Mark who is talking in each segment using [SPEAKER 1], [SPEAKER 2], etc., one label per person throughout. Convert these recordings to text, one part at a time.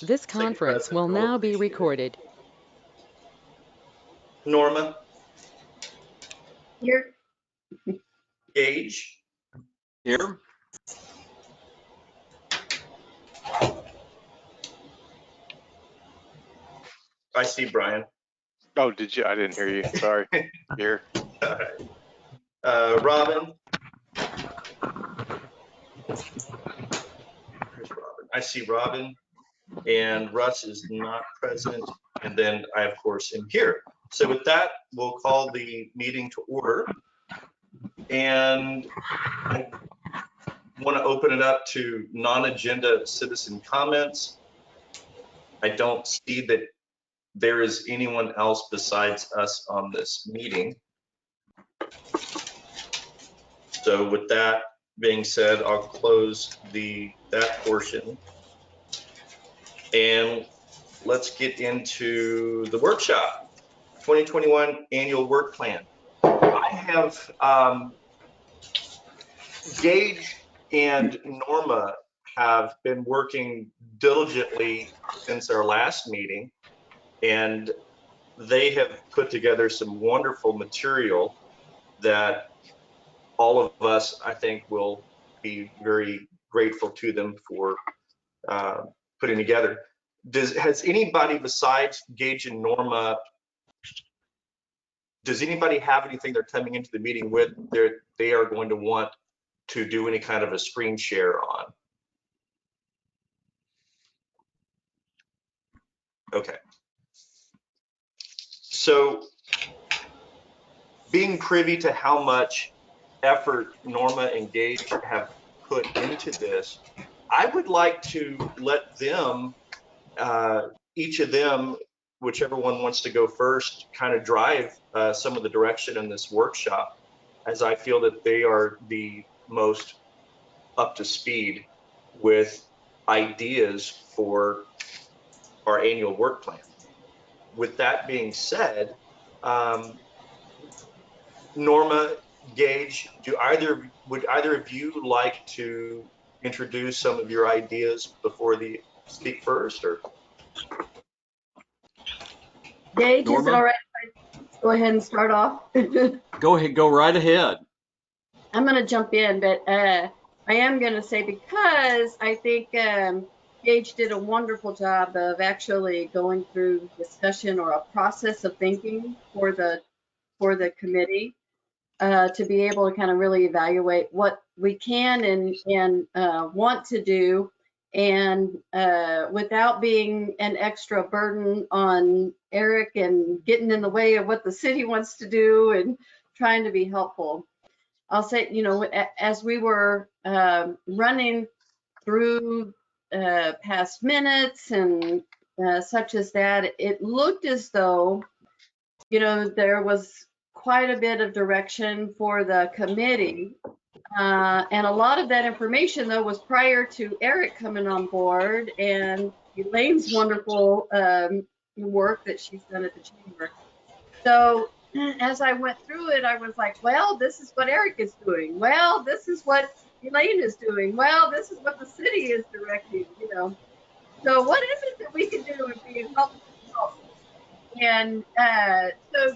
[SPEAKER 1] This
[SPEAKER 2] Say
[SPEAKER 1] conference
[SPEAKER 2] present
[SPEAKER 1] will
[SPEAKER 2] role
[SPEAKER 1] now be
[SPEAKER 2] appreciated.
[SPEAKER 1] recorded.
[SPEAKER 2] Norma,
[SPEAKER 3] Here.
[SPEAKER 2] Gage,
[SPEAKER 4] Here.
[SPEAKER 2] I see Brian.
[SPEAKER 5] Oh, did you? I didn't hear you. Sorry. Here.
[SPEAKER 2] All right. Robin. Where's Robin? I see Robin, and Russ is not present. And then I, of course, am here. So with that, we'll call the meeting to order. And I want to open it up to non-agenda citizen comments. I don't see that there is anyone else besides us on this meeting. So with that being said, I'll close that portion. And let's get into the workshop. 2021 annual work plan. I have Gage and Norma have been working diligently since our last meeting, and they have put together some wonderful material that all of us, I think, will be very grateful to them for putting together. Has anybody besides Gage and Norma, does anybody have anything they're coming into the meeting with they are going to want to do any kind of a screen share on? Okay. So being privy to how much effort Norma and Gage have put into this, I would like to let them, each of them, whichever one wants to go first, kind of drive some of the direction in this workshop, as I feel that they are the most up to speed with ideas for our annual work plan. With that being said, Norma, Gage, would either of you like to introduce some of your ideas before they speak first, or?
[SPEAKER 3] Gage, is it
[SPEAKER 4] Norma?
[SPEAKER 3] all right if I go ahead and start off?
[SPEAKER 4] Go ahead, go right ahead.
[SPEAKER 3] I'm going to jump in, but I am going to say, because I think Gage did a wonderful job of actually going through discussion or a process of thinking for the committee to be able to kind of really evaluate what we can and want to do, and without being an extra burden on Eric and getting in the way of what the city wants to do, and trying to be helpful. I'll say, as we were running through past minutes and such as that, it looked as though, there was quite a bit of direction for the committee. And a lot of that information, though, was prior to Eric coming on board and Elaine's wonderful work that she's done at the chamber. So as I went through it, I was like, well, this is what Eric is doing. Well, this is what Elaine is doing. Well, this is what the city is directing, So what is it that we can do and be helpful? And so,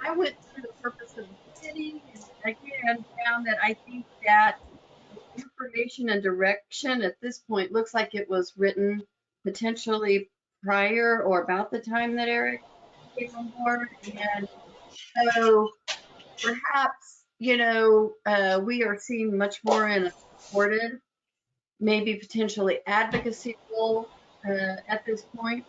[SPEAKER 3] I went through the purpose of the city, and again found that I think that information and direction at this point looks like it was written potentially prior or about the time that Eric came on board. And so perhaps, we are seeing much more in a supported, maybe potentially advocacy role at this point.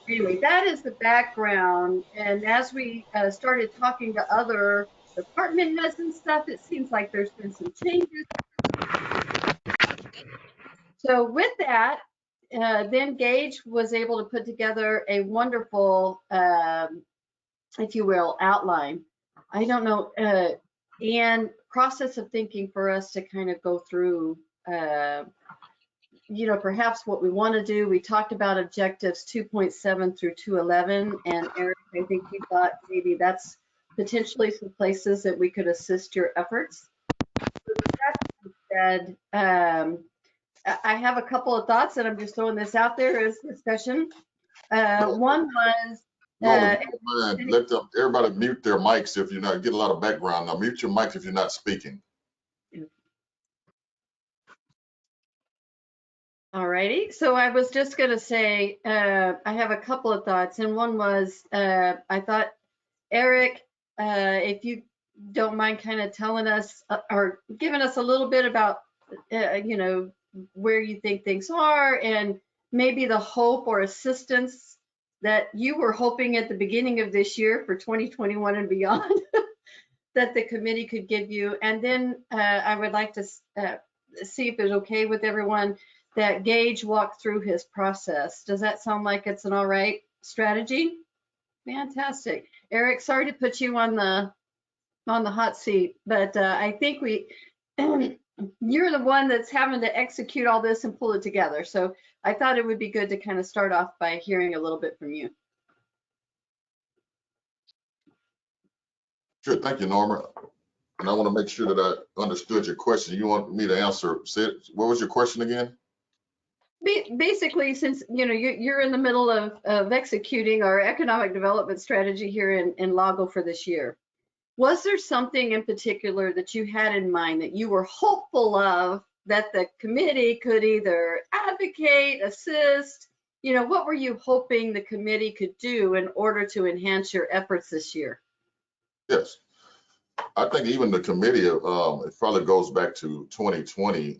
[SPEAKER 3] Anyway, that is the background. And as we started talking to other department heads and stuff, it seems like there's been some changes. So with that, then Gage was able to put together a wonderful, if you will, outline. I don't know, and process of thinking for us to kind of go through, perhaps what we want to do. We talked about objectives 2.7 through 211, and Eric, I think you thought maybe that's potentially some places that we could assist your efforts. So with that being said, I have a couple of thoughts, and I'm just throwing this out there as discussion. One was,
[SPEAKER 1] Norman, man, let them, everybody mute their mics if you're not, get a lot of background. Now mute your mics if you're not speaking.
[SPEAKER 3] Alrighty, so I was just gonna say, I have a couple of thoughts, and one was, I thought, Eric, if you don't mind kind of telling us or giving us a little bit about, you know, where you think things are and maybe the hope or assistance that you were hoping at the beginning of this year for 2021 and beyond that the committee could give you. And then I would like to see if it's okay with everyone that Gage walked through his process. Does that sound like it's an all right strategy? Fantastic. Eric, sorry to put you on the hot seat, but I think you're the one that's having to execute all this and pull it together. So I thought it would be good to kind of start off by hearing a little bit from you.
[SPEAKER 1] Sure, thank you, Norma. And I want to make sure that I understood your question. You want me to answer, what was your question again?
[SPEAKER 3] Basically, since you know you're in the middle of executing our economic development strategy here in Lago for this year, was there something in particular that you had in mind that you were hopeful of that the committee could either advocate, assist? You know, what were you hoping the committee could do in order to enhance your efforts this year?
[SPEAKER 1] Yes, I think even the committee, it probably goes back to 2020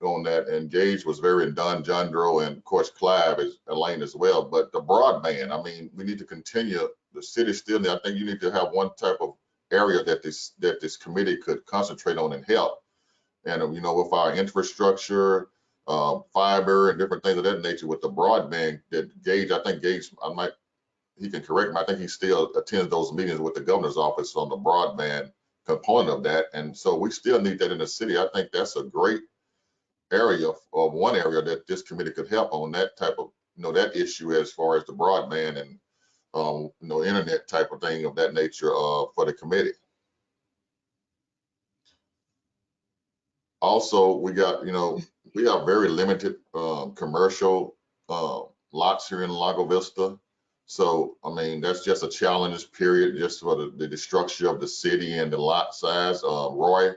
[SPEAKER 1] on that, and Gage was very done, John Dro, and of course Clive is Elaine as well. But the broadband, I mean, we need to continue. The city still, I think you need to have one type of area that this committee could concentrate on and help. And you know, with our infrastructure, fiber, and different things of that nature, with the broadband, that Gage, I think Gage, he can correct me, I think he still attends those meetings with the governor's office on the broadband component of that. And so we still need that in the city. I think that's a great area, or one area that this committee could help on, that type of, you know, that issue as far as the broadband and you know, internet type of thing of that nature for the committee. Also, we got, you know, we have very limited commercial lots here in Lago Vista. So, I mean, that's just a challenge period, just for the structure of the city and the lot size. Roy,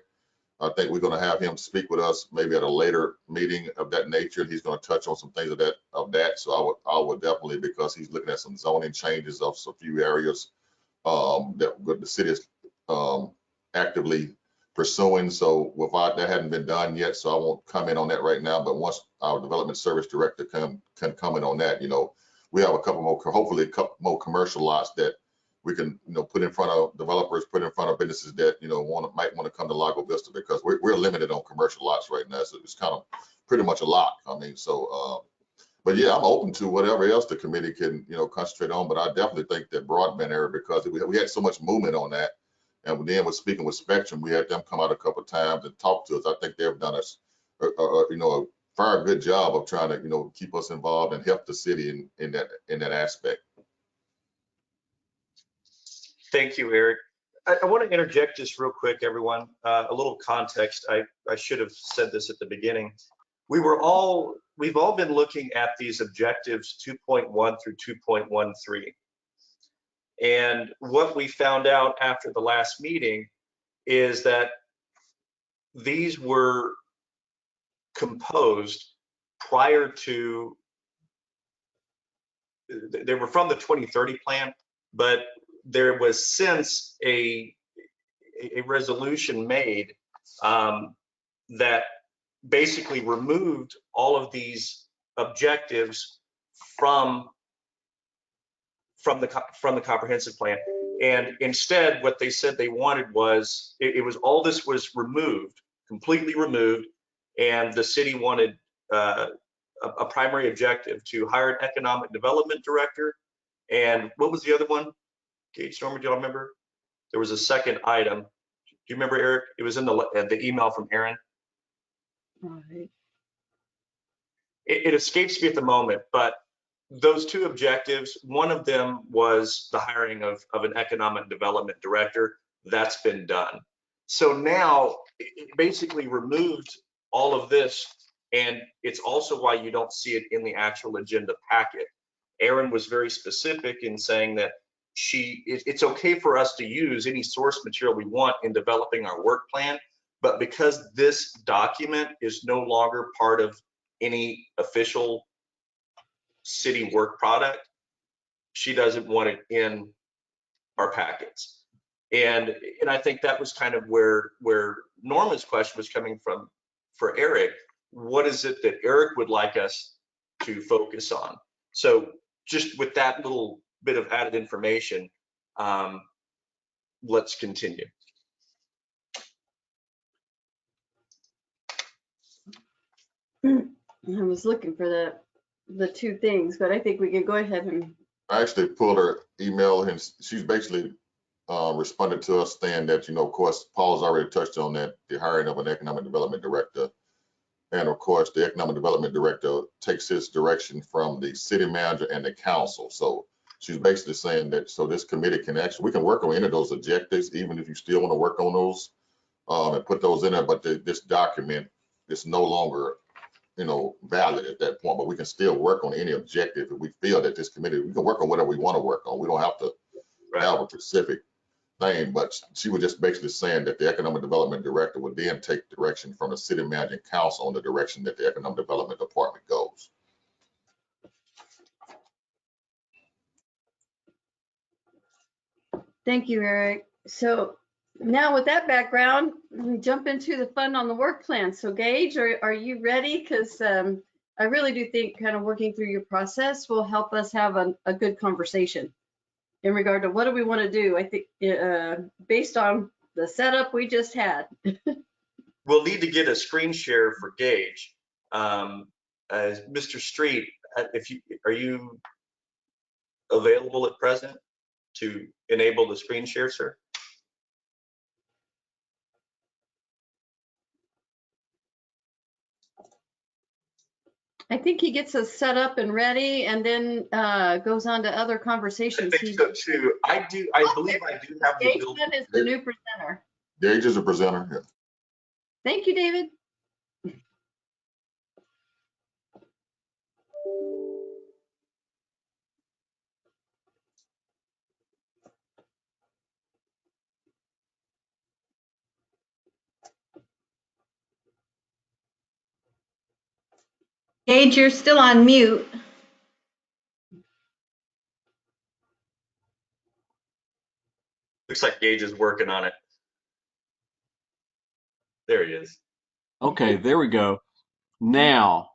[SPEAKER 1] I think we're going to have him speak with us maybe at a later meeting of that nature. And he's going to touch on some things of that. So I would definitely, because he's looking at some zoning changes of a few areas that the city is actively pursuing. So without that hadn't been done yet, so I won't comment on that right now. But once our development service director can comment on that, you know, we have a couple more, hopefully a couple more commercial lots that we can, you know, put in front of developers, put in front of businesses that, you know, might want to come to Lago Vista, because we're limited on commercial lots right now. So it's kind of pretty much a lot. I mean, so, but yeah, I'm open to whatever else the committee can, you know, concentrate on. But I definitely think that broadband area, because we had so much movement on that. And then with speaking with Spectrum, we had them come out a couple of times and talk to us. I think they've done you know, a very good job of trying to, you know, keep us involved and help the city in that aspect.
[SPEAKER 2] Thank you, Eric. I want to interject just real quick, everyone. A little context. I should have said this at the beginning. We've all been looking at these objectives 2.1 through 2.13. And what we found out after the last meeting is that these were composed prior to, they were from the 2030 plan, but there was since a resolution made that basically removed all of these objectives from the comprehensive plan. And instead, what they said they wanted was, it was all this was removed, completely removed, and the city wanted a primary objective to hire an economic development director. And what was the other one? Gage, Norman, do y'all remember? There was a second item. Do you remember, Eric? It was in the email from Aaron.
[SPEAKER 3] Right.
[SPEAKER 2] It escapes me at the moment, but those two objectives, one of them was the hiring of an economic development director. That's been done. So now it basically removed all of this And it's also why you don't see it in the actual agenda packet. Erin was very specific in saying that it's okay for us to use any source material we want in developing our work plan, but because this document is no longer part of any official city work product, she doesn't want it in our packets. And I think that was kind of where Norma's question was coming from for Eric. What is it that Eric would like us to focus on? So just with that little bit of added information, let's continue.
[SPEAKER 3] I was looking for the two things, but I think we can go ahead and.
[SPEAKER 1] I actually pulled her email and she's basically responded to us saying that, of course, Paul's already touched on that, the hiring of an economic development director. And of course, the economic development director takes his direction from the city manager and the council. So she's basically saying that so this committee we can work on any of those objectives, even if you still want to work on those and put those in there. But this document is no longer, valid at that point. But we can still work on any objective if we feel that this committee, we can work on whatever we want to work on. We don't have to have a specific thing, but she was just basically saying that the economic development director would then take direction from the city managing council on the direction that the economic development department goes.
[SPEAKER 3] Thank you, Eric. So now with that background, we jump into the fun on the work plan. So Gage, are you ready? Because I really do think kind of working through your process will help us have a good conversation in regard to what do we want to do. I think based on the setup we just had.
[SPEAKER 2] We'll need to get a screen share for Gage. Mr. Street, are you available at present to enable the screen share, sir?
[SPEAKER 3] I think he gets us set up and ready and then goes on to other conversations.
[SPEAKER 2] I think so too. I believe I do have the ability.
[SPEAKER 3] Gage is the new presenter.
[SPEAKER 1] Gage is a presenter. Yeah.
[SPEAKER 3] Thank you, David.
[SPEAKER 6] Gage, you're still on mute.
[SPEAKER 2] Looks like Gage is working on it. There he is.
[SPEAKER 4] Okay, there we go. Now,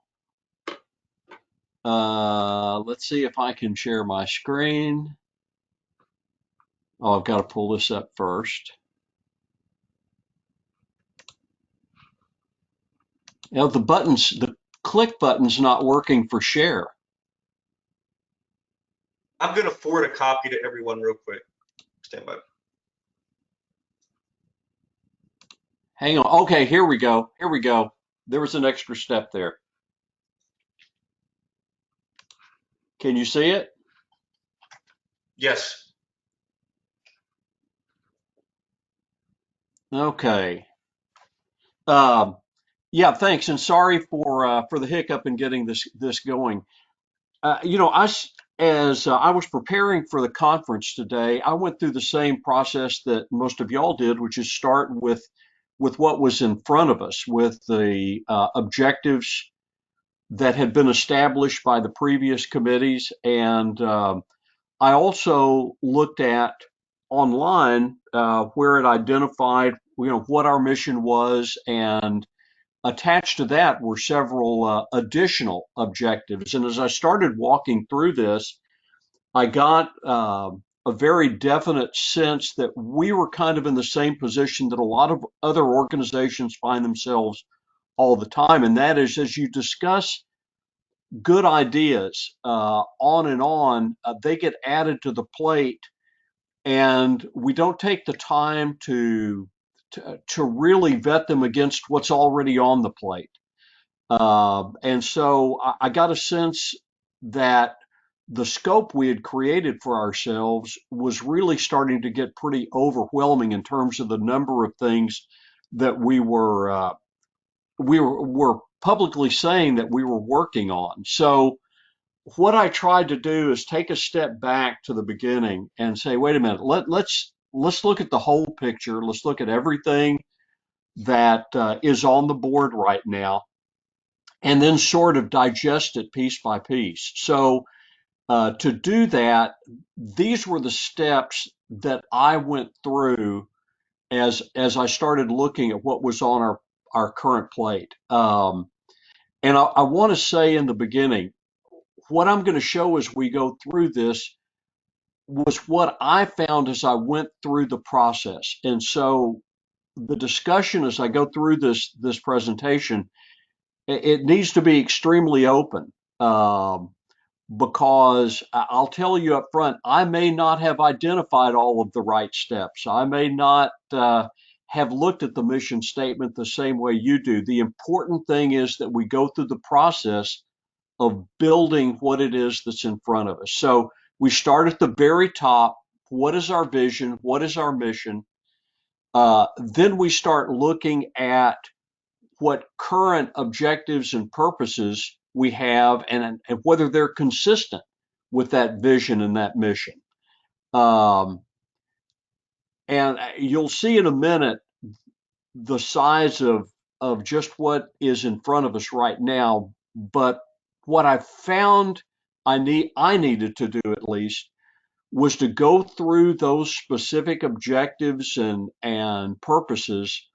[SPEAKER 4] let's see if I can share my screen. Oh, I've got to pull this up first. Now the click button's not working for share.
[SPEAKER 2] I'm going to forward a copy to everyone real quick. Stand by.
[SPEAKER 4] Hang on. Okay, here we go. Here we go. There was an extra step there. Can you see it?
[SPEAKER 2] Yes.
[SPEAKER 4] Okay. Yeah, thanks, and sorry for the hiccup in getting this going. As I was preparing for the conference today, I went through the same process that most of y'all did, which is start with what was in front of us, with the objectives that had been established by the previous committees, and I also looked at online where it identified, what our mission was, and attached to that were several additional objectives. And as I started walking through this, I got a very definite sense that we were kind of in the same position that a lot of other organizations find themselves all the time. And that is, as you discuss good ideas on and on, they get added to the plate, and we don't take the time to really vet them against what's already on the plate. And so I got a sense that the scope we had created for ourselves was really starting to get pretty overwhelming in terms of the number of things that we were publicly saying that we were working on. So what I tried to do is take a step back to the beginning and say, wait a minute, let's look at the whole picture. Let's look at everything that is on the board right now, and then sort of digest it piece by piece. So to do that, these were the steps that I went through as I started looking at what was on our current plate. And I want to say in the beginning, what I'm going to show as we go through this was what I found as I went through the process. And so the discussion as I go through this presentation, it needs to be extremely open. Because I'll tell you up front, I may not have identified all of the right steps. I may not have looked at the mission statement the same way you do. The important thing is that we go through the process of building what it is that's in front of us. So we start at the very top. What is our vision? What is our mission? Then we start looking at what current objectives and purposes we have and whether they're consistent with that vision and that mission. And you'll see in a minute the size of just what is in front of us right now. But what I found I needed to do at least was to go through those specific objectives and purposes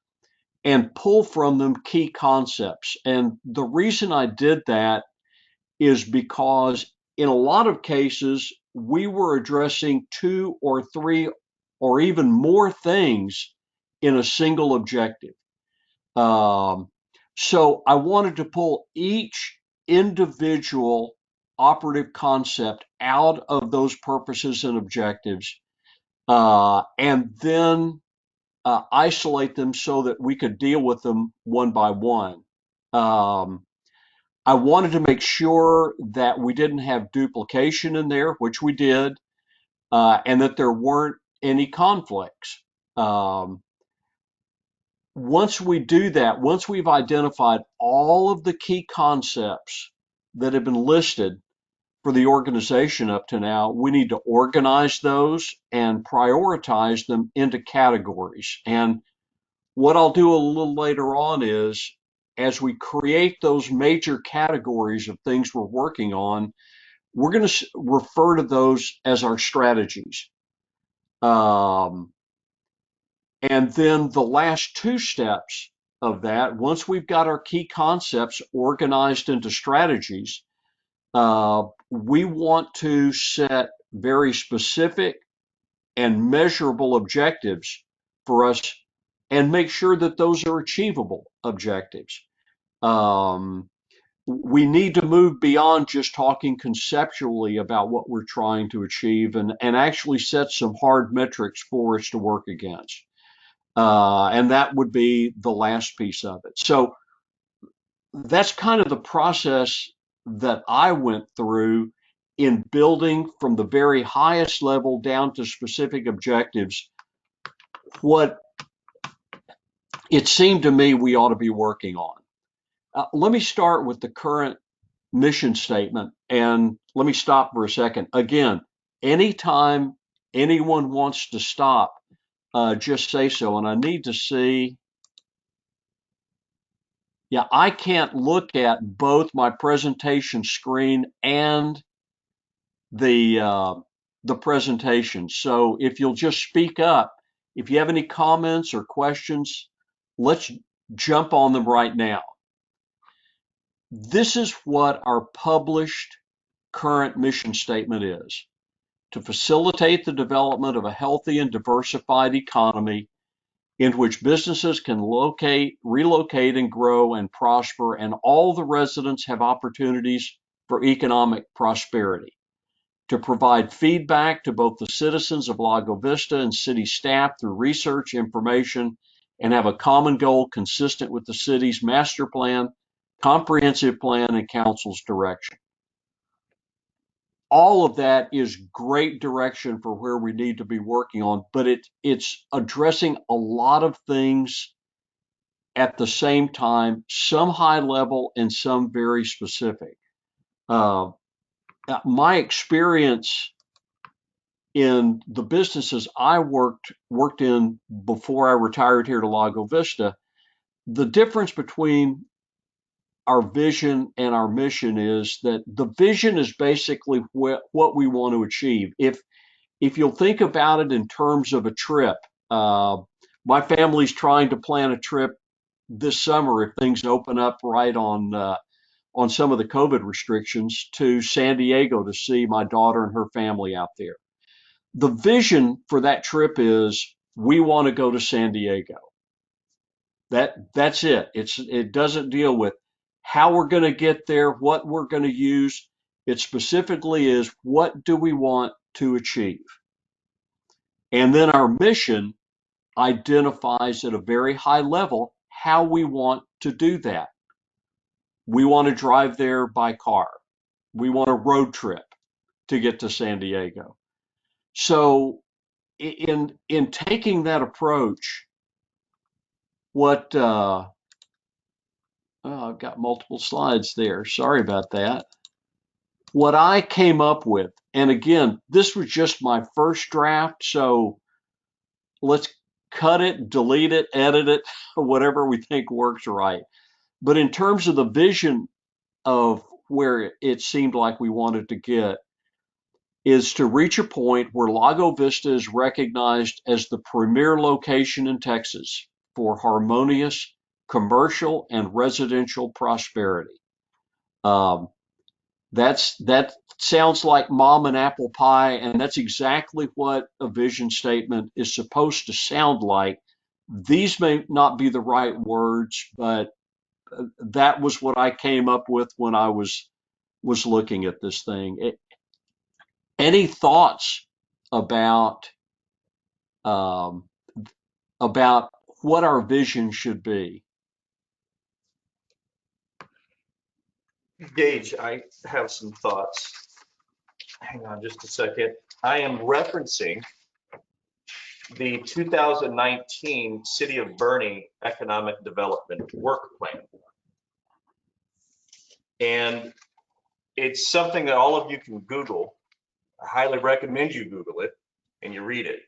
[SPEAKER 4] and pull from them key concepts. And the reason I did that is because in a lot of cases, we were addressing two or three or even more things in a single objective. So I wanted to pull each individual operative concept out of those purposes and objectives, and then isolate them so that we could deal with them one by one. I wanted to make sure that we didn't have duplication in there, which we did, and that there weren't any conflicts. Once we do that, once we've identified all of the key concepts that have been listed for the organization up to now, we need to organize those and prioritize them into categories. And what I'll do a little later on is, as we create those major categories of things we're working on, we're going to refer to those as our strategies. And then the last two steps of that, once we've got our key concepts organized into strategies, we want to set very specific and measurable objectives for us and make sure that those are achievable objectives. We need to move beyond just talking conceptually about what we're trying to achieve and actually set some hard metrics for us to work against. And that would be the last piece of it. So that's kind of the process that I went through in building from the very highest level down to specific objectives what it seemed to me we ought to be working on. Let me start with the current mission statement, and let me stop for a second. Again, anytime anyone wants to stop, just say so. And I need to see. Yeah, I can't look at both my presentation screen and the presentation. So if you'll just speak up, if you have any comments or questions, let's jump on them right now. This is what our published current mission statement is: to facilitate the development of a healthy and diversified economy in which businesses can relocate, and grow and prosper, and all the residents have opportunities for economic prosperity. To provide feedback to both the citizens of Lago Vista and city staff through research, information, and have a common goal consistent with the city's master plan, comprehensive plan, and council's direction. All of that is great direction for where we need to be working on, but it's addressing a lot of things at the same time, some high level and some very specific. My experience in the businesses I worked in before I retired here to Lago Vista, the difference between our vision and our mission is that the vision is basically what we want to achieve. If you'll think about it in terms of a trip, my family's trying to plan a trip this summer if things open up right on some of the COVID restrictions to San Diego to see my daughter and her family out there. The vision for that trip is we want to go to San Diego. That's it. It doesn't deal with how we're going to get there, what we're going to use. It specifically is what do we want to achieve. And then our mission identifies at a very high level how we want to do that. We want to drive there by car. We want a road trip to get to San Diego. So in taking that approach, what I've got multiple slides there. Sorry about that. What I came up with, and again, this was just my first draft, so let's cut it, delete it, edit it, whatever we think works right. But in terms of the vision of where it seemed like we wanted to get, is to reach a point where Lago Vista is recognized as the premier location in Texas for harmonious commercial and residential prosperity. That sounds like mom and apple pie, and that's exactly what a vision statement is supposed to sound like. These may not be the right words, but that was what I came up with when I was looking at this thing. Any thoughts about um, about what our vision should be?
[SPEAKER 2] Gage, I have some thoughts. Hang on just a second. I am referencing the 2019 City of Bernie Economic Development Work Plan. And it's something that all of you can Google. I highly recommend you Google it and you read it.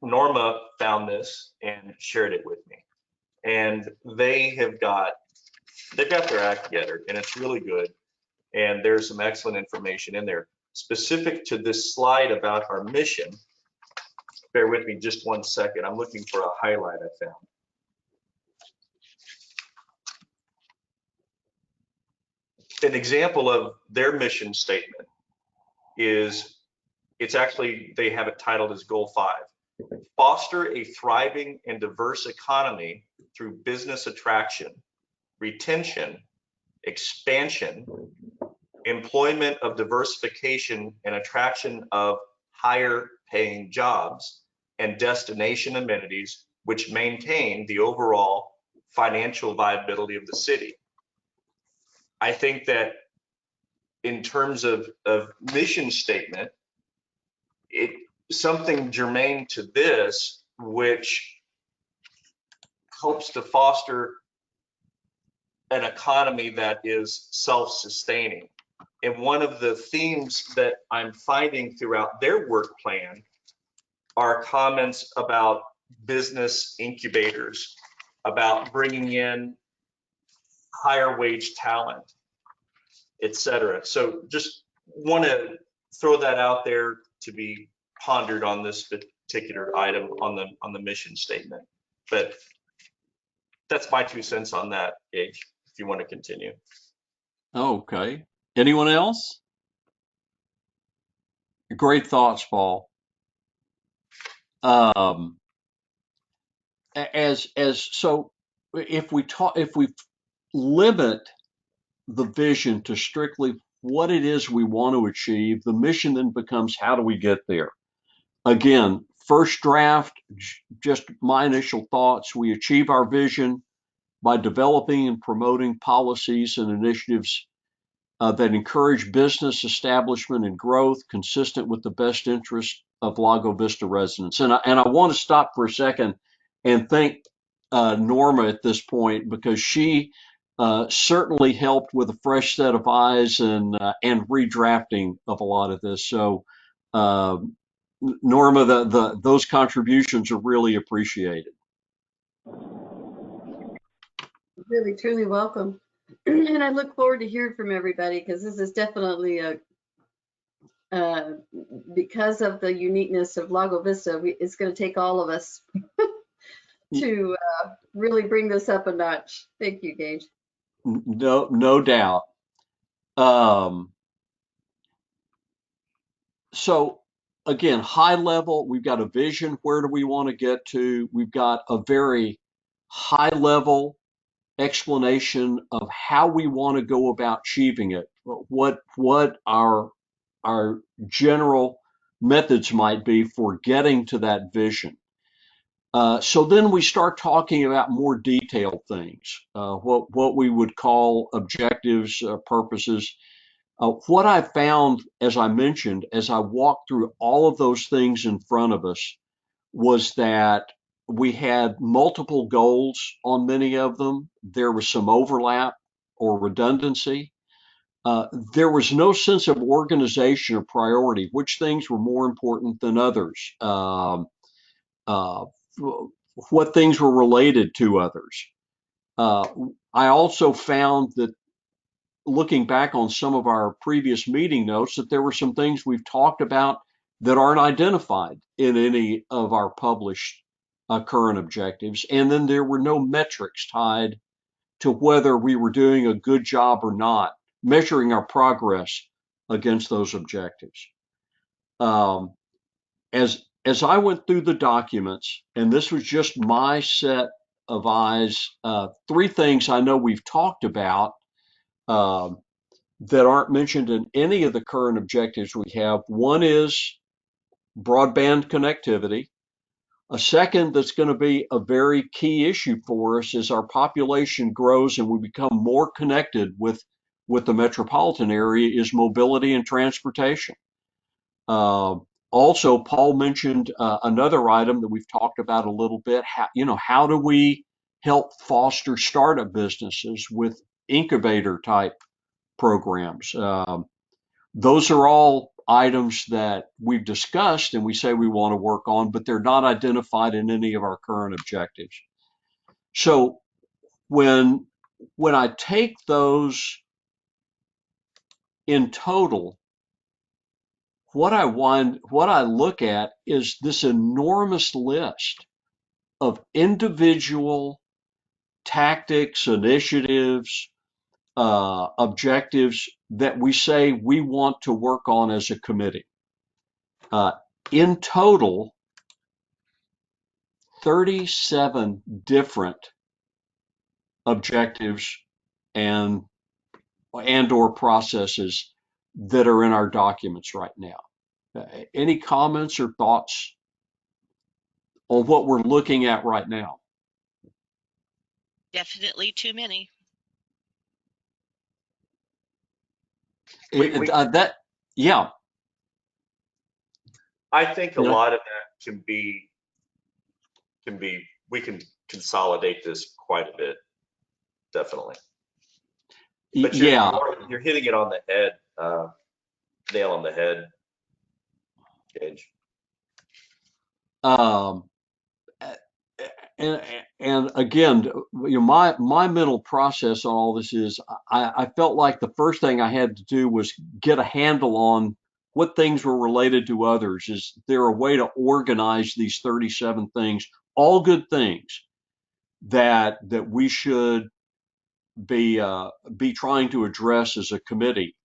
[SPEAKER 2] Norma found this and shared it with me. And they've got their act together, and it's really good. And there's some excellent information in there. Specific to this slide about our mission, bear with me just 1 second. I'm looking for a highlight I found. An example of their mission statement is, they have it titled as Goal 5. Foster a thriving and diverse economy through business attraction, retention, expansion, employment of diversification and attraction of higher paying jobs, and destination amenities which maintain the overall financial viability of the city. I think that in terms of mission statement, something germane to this, which helps to foster an economy that is self-sustaining. And one of the themes that I'm finding throughout their work plan are comments about business incubators, about bringing in higher wage talent, etc. So just want to throw that out there to be pondered on this particular item on the mission statement. But that's my 2 cents on that, Gage, if you want to continue.
[SPEAKER 4] Okay. Anyone else? Great thoughts, Paul. So if we limit the vision to strictly what it is we want to achieve, the mission then becomes how do we get there? Again, first draft, just my initial thoughts. We achieve our vision by developing and promoting policies and initiatives that encourage business establishment and growth consistent with the best interest of Lago Vista residents. And I want to stop for a second and think Norma at this point because she certainly helped with a fresh set of eyes and redrafting of a lot of this. So, uh, Norma, those contributions are really appreciated.
[SPEAKER 3] Really, truly welcome. And I look forward to hearing from everybody because this is definitely uh, because of the uniqueness of Lago Vista, it's going to take all of us to really bring this up a notch. Thank you, Gage.
[SPEAKER 4] No doubt. Um, so again, high level, we've got a vision. Where do we want to get to? We've got a very high level explanation of how we want to go about achieving it. What our general methods might be for getting to that vision. So then we start talking about more detailed things, what we would call objectives, purposes. What I found, as I mentioned, as I walked through all of those things in front of us, was that we had multiple goals on many of them. There was some overlap or redundancy. There was no sense of organization or priority, which things were more important than others, uh, what things were related to others. Uh, I also found that looking back on some of our previous meeting notes, that there were some things we've talked about that aren't identified in any of our published current objectives. And then there were no metrics tied to whether we were doing a good job or not, measuring our progress against those objectives. Um, as I went through the documents, and this was just my set of eyes, three things I know we've talked about um, that aren't mentioned in any of the current objectives we have. One is broadband connectivity. A second that's going to be a very key issue for us as our population grows and we become more connected with the metropolitan area is mobility and transportation. Uh, Also, Paul mentioned another item that we've talked about a little bit. How do we help foster startup businesses with incubator type programs? Those are all items that we've discussed and we say we want to work on, but they're not identified in any of our current objectives. So when I take those in total, what I look at is this enormous list of individual tactics, initiatives, objectives that we say we want to work on as a committee. In total, 37 different objectives and or processes that are in our documents right now. Any comments or thoughts on what we're looking at right now?
[SPEAKER 6] Definitely too many.
[SPEAKER 4] Yeah.
[SPEAKER 2] I think a
[SPEAKER 4] Yeah.
[SPEAKER 2] lot of that we can consolidate this quite a bit, definitely. But
[SPEAKER 4] Yeah.
[SPEAKER 2] you're hitting it on the head, nail on the head, Gage.
[SPEAKER 4] Um, and again, my mental process on all this is I felt like the first thing I had to do was get a handle on what things were related to others. Is there a way to organize these 37 things, all good things that we should be trying to address as a committee?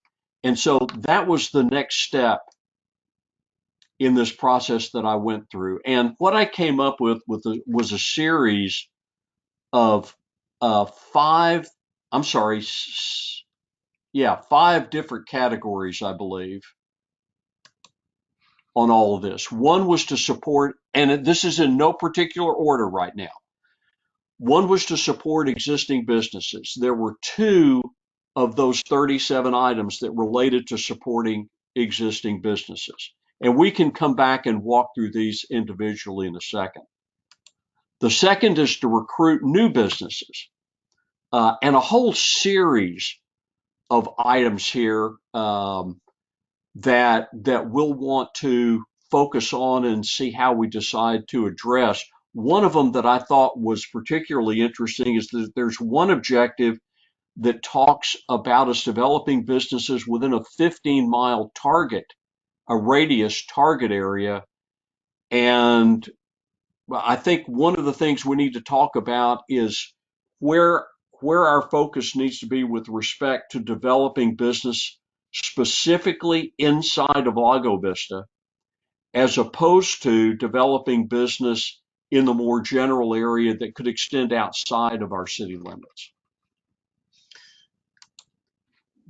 [SPEAKER 4] And so that was the next step in this process that I went through. And what I came up with was a series of five, I'm sorry, five different categories, I believe, on all of this. One was to support, and this is in no particular order right now. One was to support existing businesses. There were two of those 37 items that related to supporting existing businesses. And we can come back and walk through these individually in a second. The second is to recruit new businesses, and a whole series of items here that we'll want to focus on and see how we decide to address. One of them that I thought was particularly interesting is that there's one objective that talks about us developing businesses within a 15-mile target, a radius target area. And I think one of the things we need to talk about is where our focus needs to be with respect to developing business specifically inside of Lago Vista, as opposed to developing business in the more general area that could extend outside of our city limits.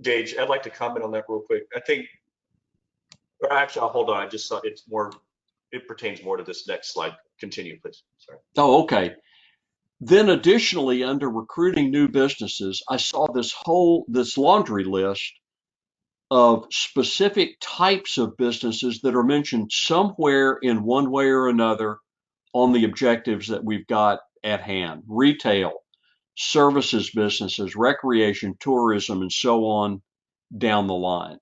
[SPEAKER 2] Gage, I'd like to comment on that real quick. I think, or actually, hold on. I just saw it pertains more to this next slide. Continue, please. Sorry.
[SPEAKER 4] Oh, okay. Then additionally, under recruiting new businesses, I saw this laundry list of specific types of businesses that are mentioned somewhere in one way or another on the objectives that we've got at hand: retail, services businesses, recreation, tourism, and so on down the line.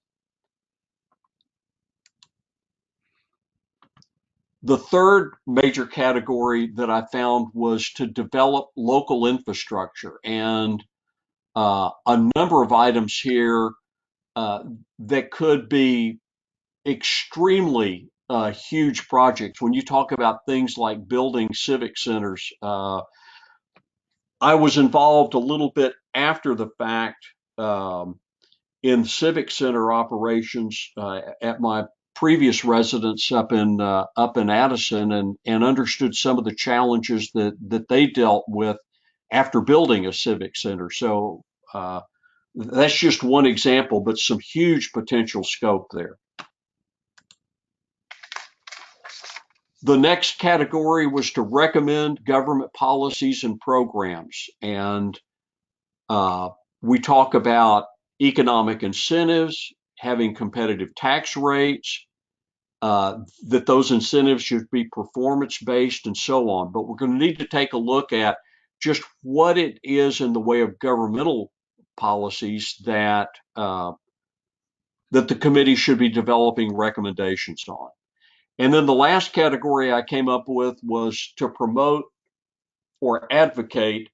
[SPEAKER 4] The third major category that I found was to develop local infrastructure, and a number of items here that could be extremely huge projects. When you talk about things like building civic centers, I was involved a little bit after the fact in civic center operations at my previous residence up in Addison, and understood some of the challenges that they dealt with after building a civic center. So that's just one example, but some huge potential scope there. The next category was to recommend government policies and programs. And we talk about economic incentives, having competitive tax rates, that those incentives should be performance-based and so on. But we're going to need to take a look at just what it is in the way of governmental policies that the committee should be developing recommendations on. And then the last category I came up with was to promote or advocate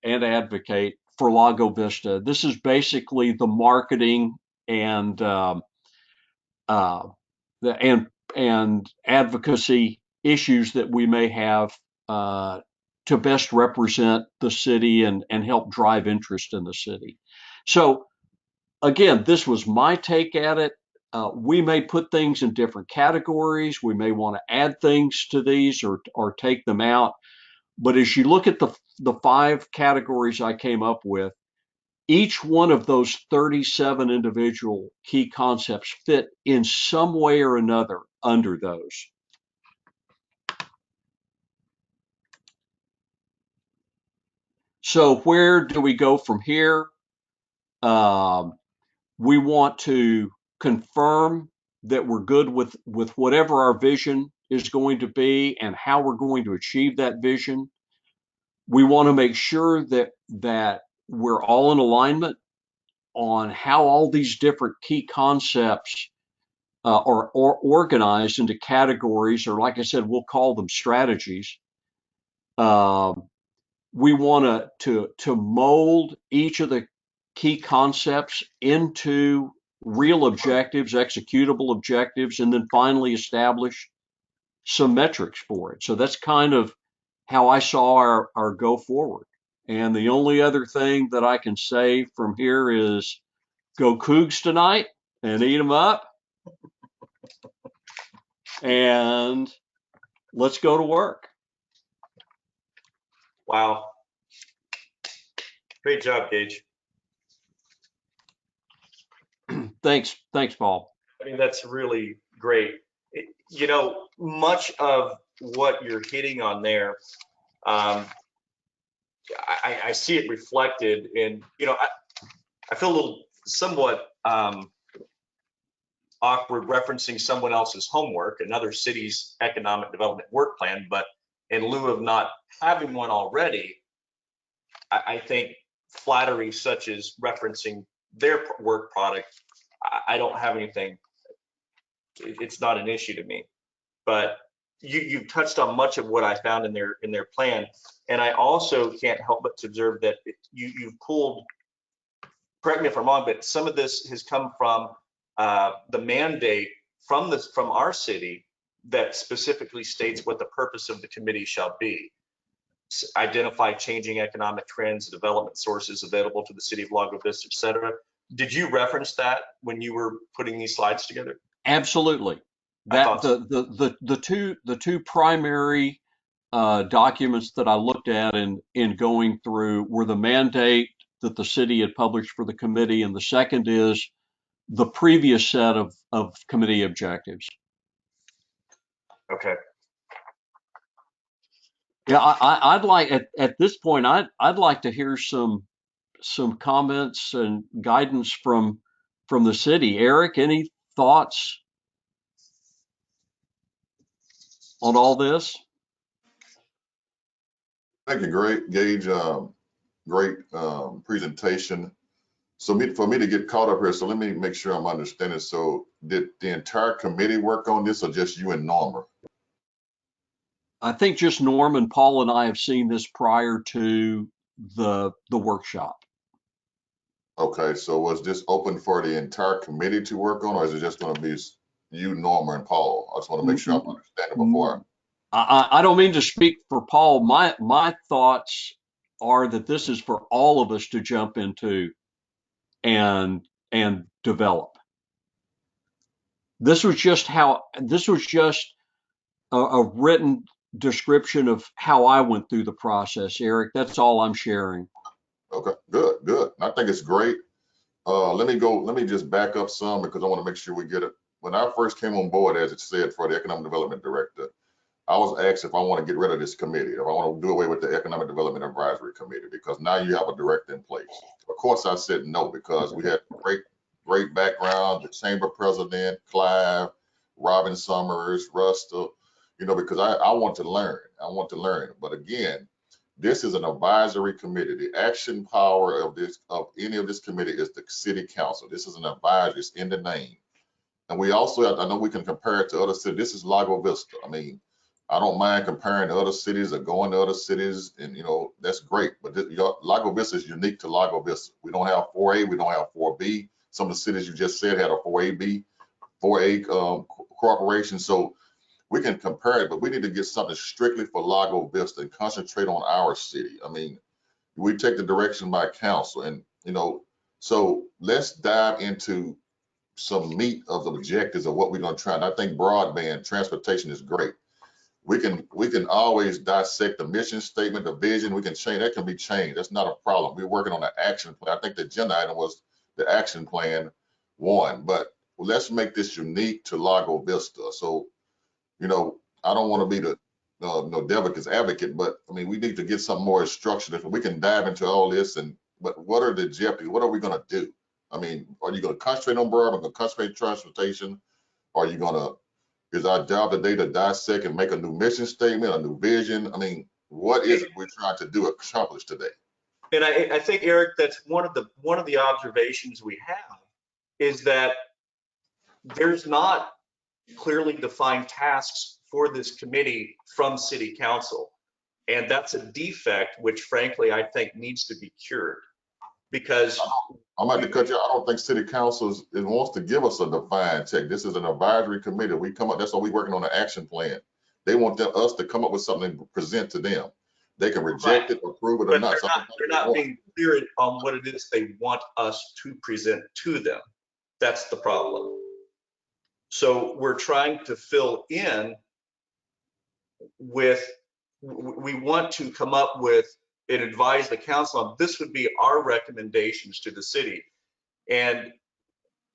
[SPEAKER 4] for Lago Vista. This is basically the marketing and advocacy issues that we may have to best represent the city and help drive interest in the city. So again, this was my take at it. We may put things in different categories. We may want to add things to these or take them out. But as you look at the 5 categories I came up with, each one of those 37 individual key concepts fit in some way or another under those. So where do we go from here? We want to confirm that we're good with whatever our vision is going to be and how we're going to achieve that vision. We want to make sure that we're all in alignment on how all these different key concepts are organized into categories, or like I said, we'll call them strategies. We want to mold each of the key concepts into real objectives, executable objectives, and then finally establish some metrics for it. So that's kind of how I saw our go forward. And the only other thing that I can say from here is go Cougs tonight and eat them up. And let's go to work.
[SPEAKER 2] Wow. Great job, Gage.
[SPEAKER 4] Thanks, Paul.
[SPEAKER 2] I mean, that's really great. You know, much of what you're hitting on there, I see it reflected in, you know, I feel a little somewhat awkward referencing someone else's homework, another city's economic development work plan, but in lieu of not having one already, I think flattery such as referencing their work product, I don't have anything. It's not an issue to me. But you've touched on much of what I found in their plan, and I also can't help but to observe that you've pulled. Correct me if I'm wrong, but some of this has come from the mandate from our city that specifically states what the purpose of the committee shall be. Identify changing economic trends, development sources available to the city of Lago Vista, et cetera. Did you reference that when you were putting these slides together?
[SPEAKER 4] Absolutely.
[SPEAKER 2] I
[SPEAKER 4] That
[SPEAKER 2] thought so.
[SPEAKER 4] the two primary documents that I looked at in going through were the mandate that the city had published for the committee, and the second is the previous set of committee objectives.
[SPEAKER 2] Okay.
[SPEAKER 4] Yeah, I'd like at this point I'd like to hear some comments and guidance from the city. Eric, any thoughts on all this?
[SPEAKER 1] Thank you, great Gage. Great presentation. So for me to get caught up here, so let me make sure I'm understanding. So did the entire committee work on this, or just you and Norma?
[SPEAKER 4] I think just Norman, Paul, and I have seen this prior to the workshop.
[SPEAKER 1] Okay, so was this open for the entire committee to work on, or is it just going to be you, Norma, and Paul? I just want to make sure I'm understanding before.
[SPEAKER 4] I don't mean to speak for Paul. My thoughts are that this is for all of us to jump into and develop. This was just a written description of how I went through the process, Eric. That's all I'm sharing.
[SPEAKER 1] Okay, good, good. I think it's great. Let me just back up some because I want to make sure we get it. When I first came on board, as it said, for the Economic Development Director, I was asked if I want to get rid of this committee, if I want to do away with the Economic Development Advisory Committee, because now you have a director in place. Of course, I said no, because we had great background, the chamber president, Clive, Robin Summers, Rusta, because I want to learn. I want to learn. But again, this is an advisory committee. The action power of any of this committee is the city council. This is an advisory, it's in the name. And we also, I know we can compare it to other cities. This is Lago Vista. I mean, I don't mind comparing to other cities or going to other cities, and that's great. But Lago Vista is unique to Lago Vista. We don't have 4A, we don't have 4B. Some of the cities you just said had a 4A corporation. So we can compare it, but we need to get something strictly for Lago Vista and concentrate on our city. I mean, we take the direction by council, and so let's dive into some meat of the objectives of what we're going to try. And I think broadband transportation is great. We can always dissect the mission statement, the vision. We can change that, can be changed. That's not a problem. We're working on an action plan. I think the agenda item was the action plan 1, but let's make this unique to Lago Vista. So, I don't want to be the devil's advocate, but I mean, we need to get something more structured. If we can dive into all this, but what are the objectives? What are we going to do? I mean, are you going to concentrate on broadband? Going to concentrate on transportation? Are you going to? Is our job today to dissect and make a new mission statement, a new vision? I mean, what is it we're trying to accomplish today?
[SPEAKER 2] And I think, Eric, that's one of the observations we have is that there's not clearly defined tasks for this committee from city council. And that's a defect, which frankly, I think needs to be cured. Because
[SPEAKER 1] I'm about to cut you. I don't think city council wants to give us a defined check. This is an advisory committee. We come up, that's why we're working on an action plan. They want us to come up with something to present to them. They can reject it, approve it, or not.
[SPEAKER 2] They're not being clear on what it is they want us to present to them. That's the problem. So we're trying to fill in with, we want to come up with and advise the council on this would be our recommendations to the city. And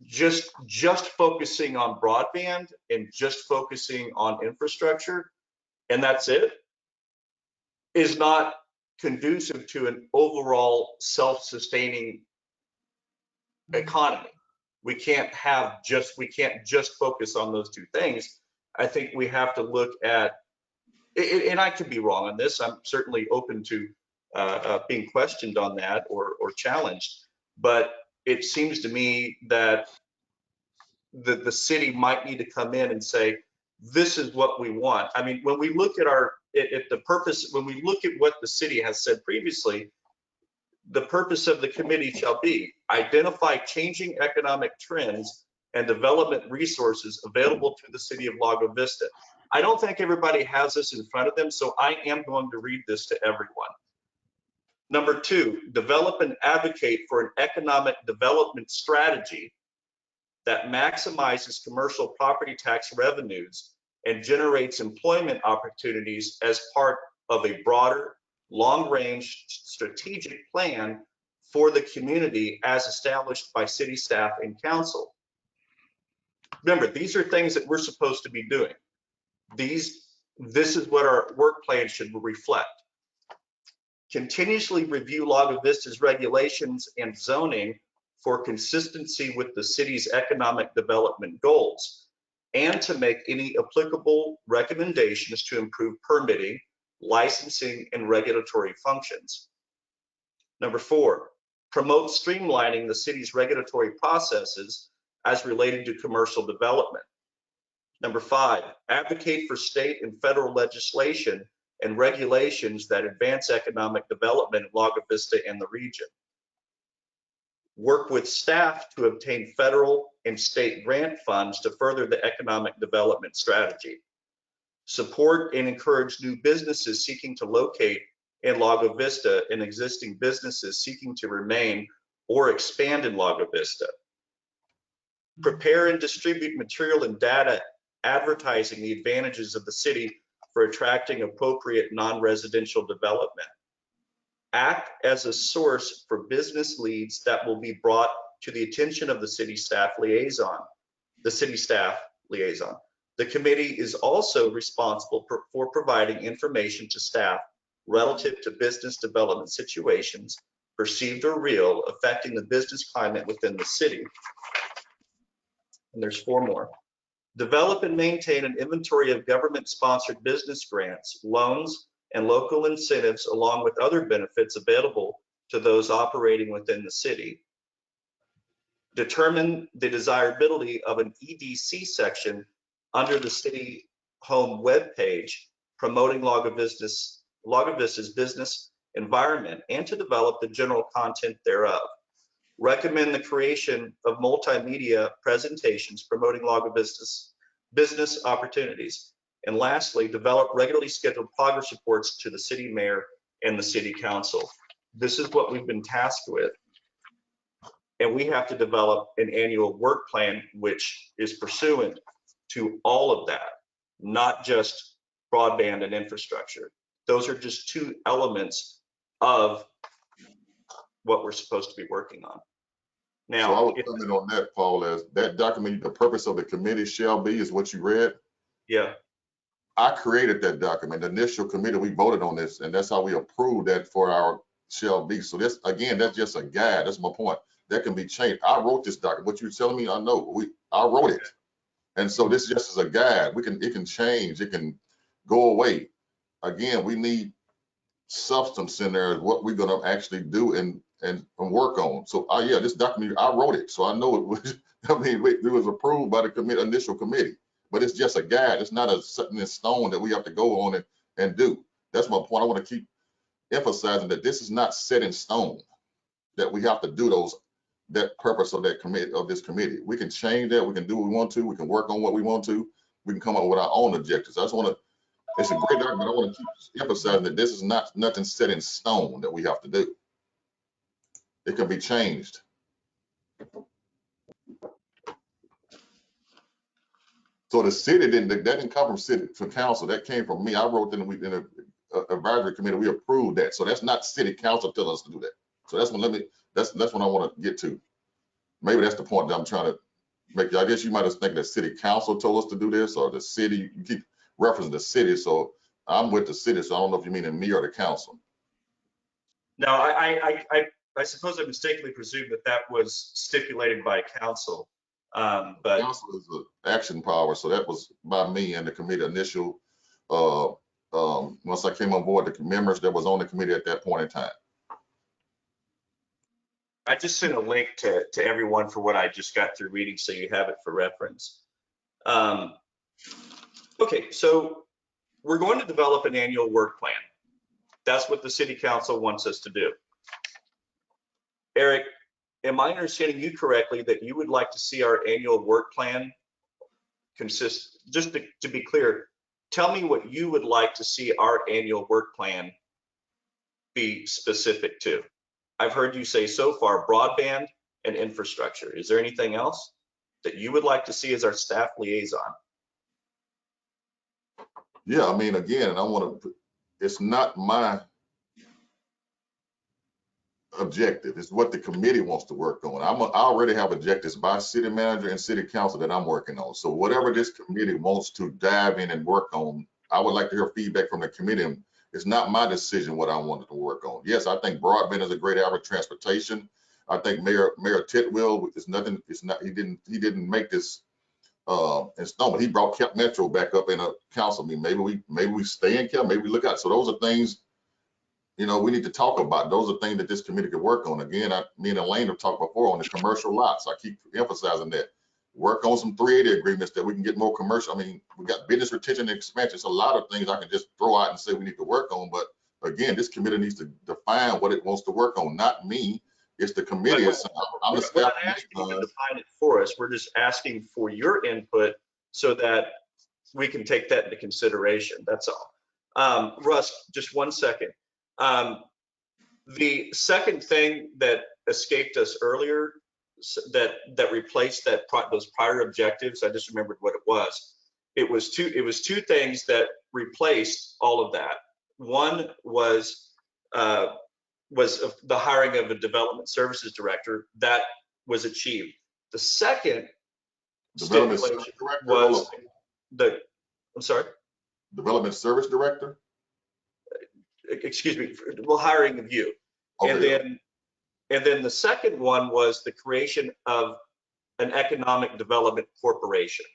[SPEAKER 2] just focusing on broadband and just focusing on infrastructure, and that's it, is not conducive to an overall self-sustaining economy. We can't just focus on those two things. I think we have to look at and I could be wrong on this. I'm certainly open to being questioned on that or challenged. But it seems to me that the city might need to come in and say, this is what we want. I mean, when we look at the purpose, when we look at what the city has said previously, the purpose of the committee shall be identify changing economic trends and development resources available to the city of Lago Vista. I don't think everybody has this in front of them, so I am going to read this to everyone. Number 2, develop and advocate for an economic development strategy that maximizes commercial property tax revenues and generates employment opportunities as part of a broader, long-range strategic plan for the community as established by city staff and council. Remember, these are things that we're supposed to be doing. This is what our work plan should reflect. Continuously review Lago Vista's regulations and zoning for consistency with the city's economic development goals, and to make any applicable recommendations to improve permitting, licensing, and regulatory functions. Number 4, promote streamlining the city's regulatory processes as related to commercial development. Number 5, advocate for state and federal legislation and regulations that advance economic development in Lago Vista and the region. Work with staff to obtain federal and state grant funds to further the economic development strategy. Support and encourage new businesses seeking to locate in Lago Vista and existing businesses seeking to remain or expand in Lago Vista. Prepare and distribute material and data advertising the advantages of the city for attracting appropriate non-residential development. Act as a source for business leads that will be brought to the attention of the city staff liaison. The committee is also responsible for providing information to staff relative to business development situations, perceived or real, affecting the business climate within the city. And there's 4 more. Develop and maintain an inventory of government-sponsored business grants, loans, and local incentives, along with other benefits available to those operating within the city. Determine the desirability of an EDC section under the city home webpage promoting Lago Vista's business environment, and to develop the general content thereof. Recommend the creation of multimedia presentations promoting Lago Vista's business opportunities. And lastly, develop regularly scheduled progress reports to the city mayor and the city council. This is what we've been tasked with. And we have to develop an annual work plan which is pursuant to all of that, not just broadband and infrastructure. Those are just 2 elements of what we're supposed to be working on. Now,
[SPEAKER 1] so I would comment on that, Paul, as that document, the purpose of the committee shall be, is what you read.
[SPEAKER 2] Yeah.
[SPEAKER 1] I created that document, the initial committee, we voted on this, and that's how we approved that for our shall be. So this, again, that's just a guide. That's my point. That can be changed. I wrote this document. What you're telling me, I know. I wrote it. And so this just is a guide. It can change, it can go away. Again, we need substance in there, what we're gonna actually do and work on. So yeah, this document, I wrote it. So I know it was, I mean, it was approved by the initial committee, but it's just a guide. It's not a set in stone that we have to go on and do. That's my point. I want to keep emphasizing that this is not set in stone, that we have to do that purpose of that committee, of this committee. We can change that. We can do what we want to. We can work on what we want to. We can come up with our own objectives. I just want to, it's a great document. I want to keep emphasizing that this is not nothing set in stone that we have to do. It can be changed. So the city that didn't come from council. That came from me. I wrote in the advisory committee. We approved that. So that's not city council telling us to do that. So that's what I want to get to. Maybe that's the point that I'm trying to make. I guess you might have think that city council told us to do this, or the city. You keep referencing the city, so I'm with the city. So I don't know if you mean in me or the council.
[SPEAKER 2] No, I suppose I mistakenly presumed that was stipulated by council. But
[SPEAKER 1] council is the action power, so that was by me and the committee initial once I came on board, the members that was on the committee at that point in time.
[SPEAKER 2] I just sent a link to everyone for what I just got through reading, so you have it for reference. Okay, so we're going to develop an annual work plan. That's what the city council wants us to do. Eric, am I understanding you correctly that you would like to see our annual work plan consist, just to be clear, tell me what you would like to see our annual work plan be specific to? I've heard you say so far broadband and infrastructure. Is there anything else that you would like to see as our staff liaison?
[SPEAKER 1] Yeah, I mean, again, I want to, it's not my objective. It's what the committee wants to work on. I already have objectives by city manager and city council that I'm working on. So whatever this committee wants to dive in and work on, I would like to hear feedback from the committee. It's not my decision what I wanted to work on. Yes, I think broadband is a great avenue of transportation. I think Mayor Titwell is nothing. It's not. He didn't make this in stone, but he brought Cap Metro back up in a council meeting. Maybe we stay in Cap. Maybe we look out. So those are things, you know, we need to talk about. Those are things that this committee could work on. Again, me and Elaine have talked before on the commercial lots. I keep emphasizing that. Work on some 380 agreements that we can get more commercial. I mean, we got business retention and expansion. It's a lot of things I can just throw out and say we need to work on. But again, this committee needs to define what it wants to work on, not me. It's the committee. I'm the staff.
[SPEAKER 2] We're not asking you to define it for us. We're just asking for your input so that we can take that into consideration. That's all. Russ, just 1 second. The second thing that escaped us earlier that replaced those prior objectives, I just remembered what it was. It was two things that replaced all of that. One was the hiring of a development services director. That was achieved. The second stipulation was I'm sorry?
[SPEAKER 1] Development service director?
[SPEAKER 2] Excuse me, well, hiring of you. Okay. And then the second one was the creation of an economic development corporation.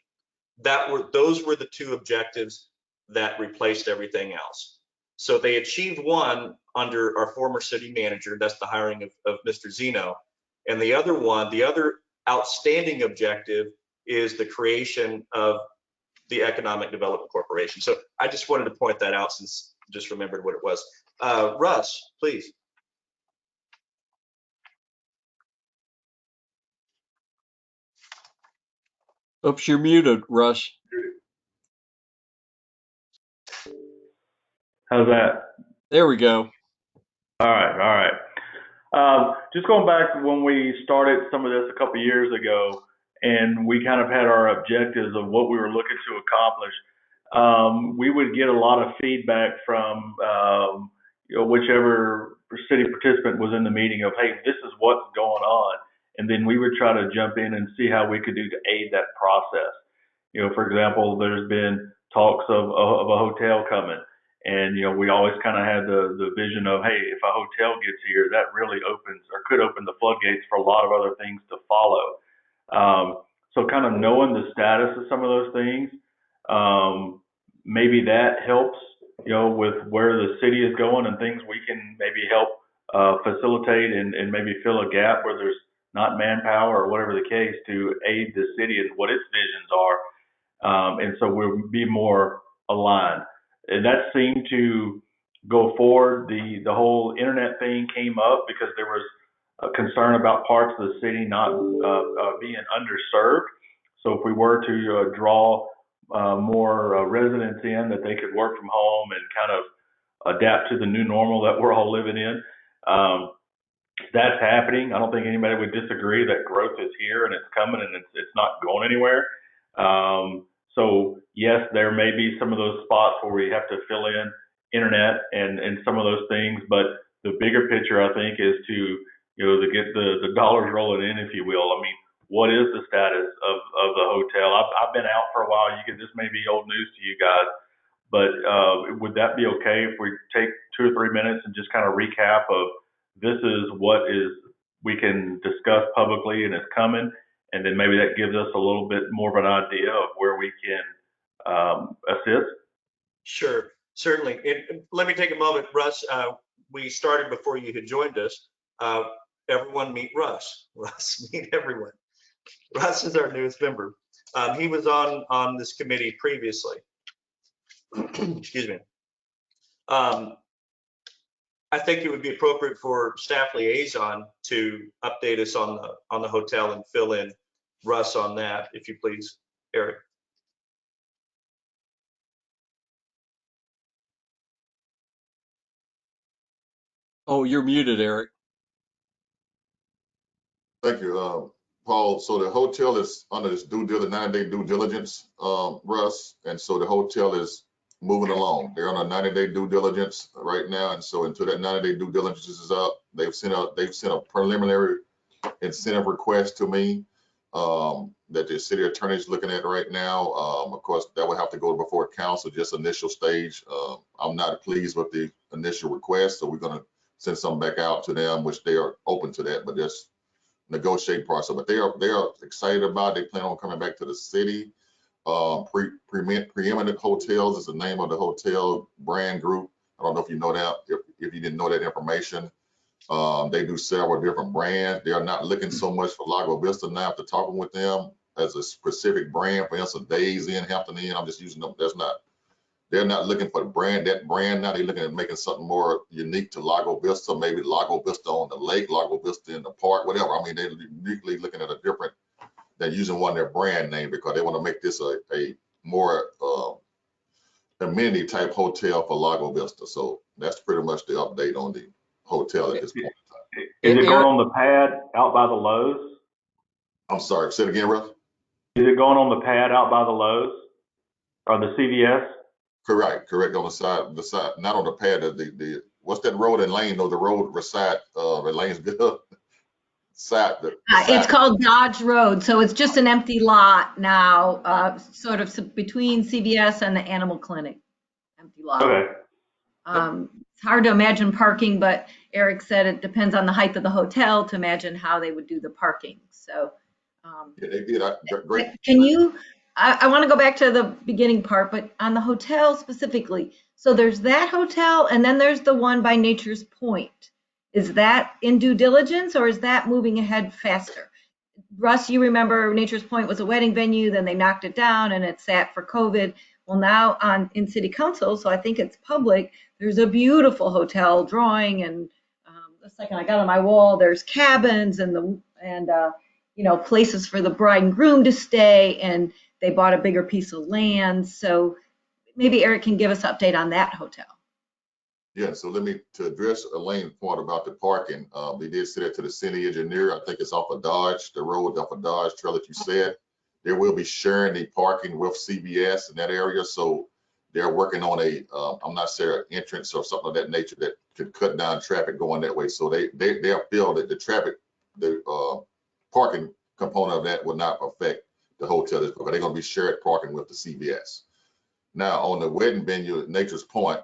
[SPEAKER 2] Those were the two objectives that replaced everything else. So they achieved one under our former city manager, that's the hiring of Mr. Zeno. And the other outstanding objective is the creation of the Economic Development Corporation. So I just wanted to point that out since I just remembered what it was. Russ, please.
[SPEAKER 4] Oops, you're muted, Russ.
[SPEAKER 6] How's that?
[SPEAKER 4] There we go.
[SPEAKER 6] All right. Just going back to when we started some of this a couple of years ago, and we kind of had our objectives of what we were looking to accomplish. We would get a lot of feedback from whichever city participant was in the meeting of, hey, this is what's going on. And then we would try to jump in and see how we could do to aid that process. For example, there's been talks of a hotel coming. And, we always kind of had the vision of, hey, if a hotel gets here, that really opens or could open the floodgates for a lot of other things to follow. So kind of knowing the status of some of those things, maybe that helps, with where the city is going and things we can maybe help facilitate and maybe fill a gap where there's not manpower or whatever the case to aid the city and what its visions are. And so we'll be more aligned. And that seemed to go forward. The whole internet thing came up because there was a concern about parts of the city not being underserved. So if we were to draw more residents in, that they could work from home and kind of adapt to the new normal that we're all living in. That's happening. I don't think anybody would disagree that growth is here and it's coming and it's not going anywhere. So yes, there may be some of those spots where we have to fill in internet and some of those things, but the bigger picture, I think, is to get the dollars rolling in, if you will. I mean, what is the status of the hotel? I've been out for a while. This may be old news to you guys, but would that be okay if we take 2 or 3 minutes and just kind of recap of this is what we can discuss publicly and it's coming? And then maybe that gives us a little bit more of an idea of where we can assist.
[SPEAKER 2] Sure. Certainly. Let me take a moment, Russ. We started before you had joined us. Everyone meet Russ. Russ, meet everyone. Russ is our newest member. He was on this committee previously. Excuse me. I think it would be appropriate for staff liaison to update us on the hotel and fill in Russ on that, if you please, Eric.
[SPEAKER 4] Oh, you're muted, Eric.
[SPEAKER 1] Thank you, Paul. So the hotel is under this 90-day due diligence, Russ, and so the hotel is moving along. They're on a 90-day due diligence right now, and so until that 90-day due diligence is up, they've sent a preliminary incentive request to me that the city attorney is looking at right now. Of course, that would have to go before council, just initial stage. I'm not pleased with the initial request, so we're going to send something back out to them, which they are open to that, but just negotiate process. But they are excited about it. They plan on coming back to the city. Preeminent Hotels is the name of the hotel brand group. I don't know if you know that, if you didn't know that information. They do several different brands. They are not looking so much for Lago Vista now. After talking with them as a specific brand, for instance, Days Inn, Hampton Inn, I'm just using them. They're not looking for that brand now. They're looking at making something more unique to Lago Vista, maybe Lago Vista on the lake, Lago Vista in the park, whatever. I mean, they're uniquely looking at a different than using one of their brand name, because they want to make this a more amenity type hotel for Lago Vista. So that's pretty much the update on the hotel at this point in time.
[SPEAKER 6] Is it going on the pad out by the Lowe's?
[SPEAKER 1] I'm sorry, say it again, Russ.
[SPEAKER 6] Is it going on the pad out by the Lowe's or the CVS?
[SPEAKER 1] Correct on the side, not on the pad. The what's that road in Lane? No, the road side, Lane's good. Side,
[SPEAKER 7] it's called Dodge Road, so it's just an empty lot now, sort of between CVS and the animal clinic. Empty lot.
[SPEAKER 6] Okay.
[SPEAKER 7] It's hard to imagine parking, but Eric said it depends on the height of the hotel to imagine how they would do the parking. So,
[SPEAKER 1] yeah, they did great.
[SPEAKER 7] Can you? I want to go back to the beginning part, but on the hotel specifically. So there's that hotel, and then there's the one by Nature's Point. Is that in due diligence, or is that moving ahead faster? Russ, you remember Nature's Point was a wedding venue, then they knocked it down and it sat for COVID. Well, now in city council, so I think it's public, there's a beautiful hotel drawing, and the second I got on my wall, there's cabins and places for the bride and groom to stay, and they bought a bigger piece of land. So maybe Eric can give us an update on that hotel.
[SPEAKER 1] Yeah, so to address Elaine's point about the parking, they did say that to the city engineer. I think it's off of Dodge, the road off of Dodge Trail that you said. They will be sharing the parking with CVS in that area. So they're working on I'm not saying an entrance or something of that nature that could cut down traffic going that way. So they'll feel that the parking component of that will not affect the hotel. They're going to be shared parking with the CVS. Now on the wedding venue at Nature's Point,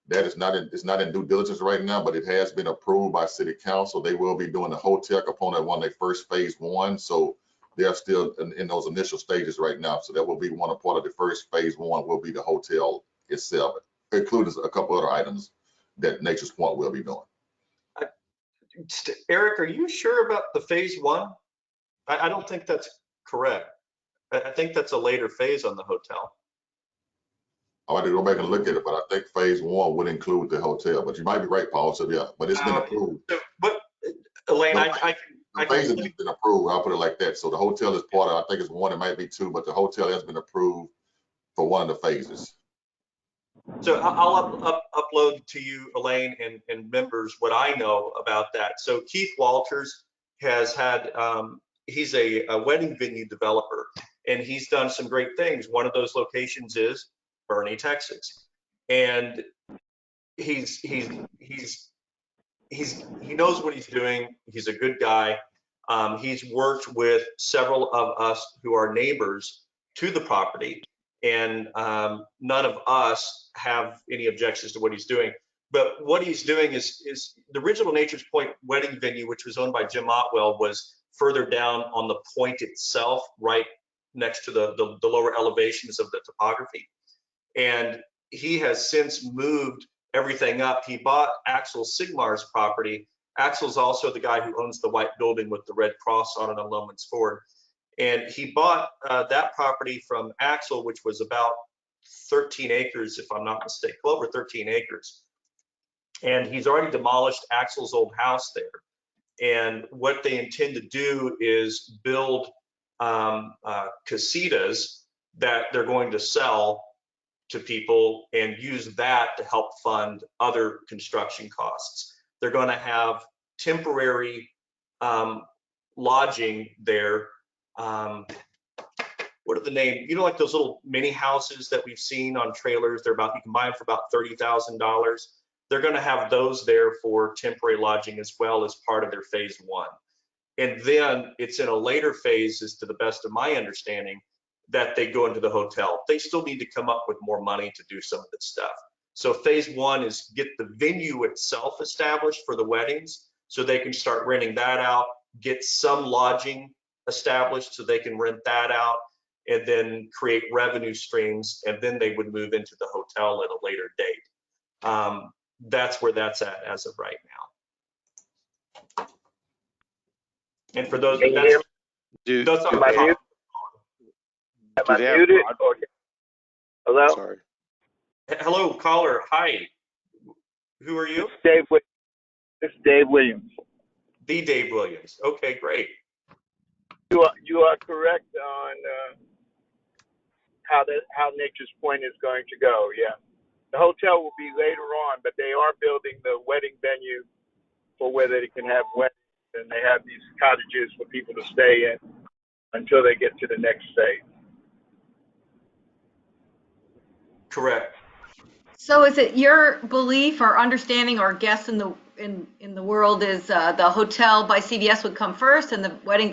[SPEAKER 1] that is it's not in due diligence right now, but it has been approved by city council. They will be doing the hotel component on their first phase one. So they're still in those initial stages right now. So that will be a part of the first phase one will be the hotel itself, including a couple other items that Nature's Point will be doing.
[SPEAKER 2] Eric, are you sure about the phase one? I don't think that's correct. I think that's a later phase on the hotel.
[SPEAKER 1] I had to go back and look at it, but I think phase one would include the hotel. But you might be right, Paul. So yeah, but it's been approved.
[SPEAKER 2] But Elaine,
[SPEAKER 1] the phase has been approved. I'll put it like that. So the hotel is part of. I think it's one. It might be two, but the hotel has been approved for one of the phases.
[SPEAKER 2] So I'll upload to you, Elaine, and members what I know about that. So Keith Walters has had. He's a wedding venue developer, and he's done some great things. One of those locations is Bernie, Texas, and he knows what he's doing. He's a good guy. He's worked with several of us who are neighbors to the property, and none of us have any objections to what he's doing. But what he's doing is the original Nature's Point wedding venue, which was owned by Jim Otwell, was further down on the point itself, right next to the lower elevations of the topography. And he has since moved everything up. He bought Axel Sigmar's property. Axel's also the guy who owns the white building with the red cross on it on Loman's Ford. And he bought that property from Axel, which was about 13 acres, if I'm not mistaken, well over 13 acres. And he's already demolished Axel's old house there. And what they intend to do is build casitas that they're going to sell to people and use that to help fund other construction costs. They're going to have temporary lodging there. What are the name? You know, like those little mini houses that we've seen on trailers. They're about, you can buy them for about $30,000. They're going to have those there for temporary lodging as well as part of their phase one. And then it's in a later phase, as to the best of my understanding, that they go into the hotel. They still need to come up with more money to do some of this stuff. So phase one is get the venue itself established for the weddings so they can start renting that out, get some lodging established so they can rent that out, and then create revenue streams, and then they would move into the hotel at a later date. That's where that's at as of right now. And for those, that's
[SPEAKER 8] Am I muted? Am I muted? Hello?
[SPEAKER 5] Sorry.
[SPEAKER 2] Hello, caller. Hi. Who are you?
[SPEAKER 8] This is Dave Williams.
[SPEAKER 2] The Dave Williams. Okay, great.
[SPEAKER 8] You are correct on how Nature's Point is going to go. Yeah, the hotel will be later on, but they are building the wedding venue for where they can have weddings, and they have these cottages for people to stay in until they get to the next phase.
[SPEAKER 2] Correct.
[SPEAKER 7] So is it your belief or understanding or guess in the world is the hotel by CVS would come first and the wedding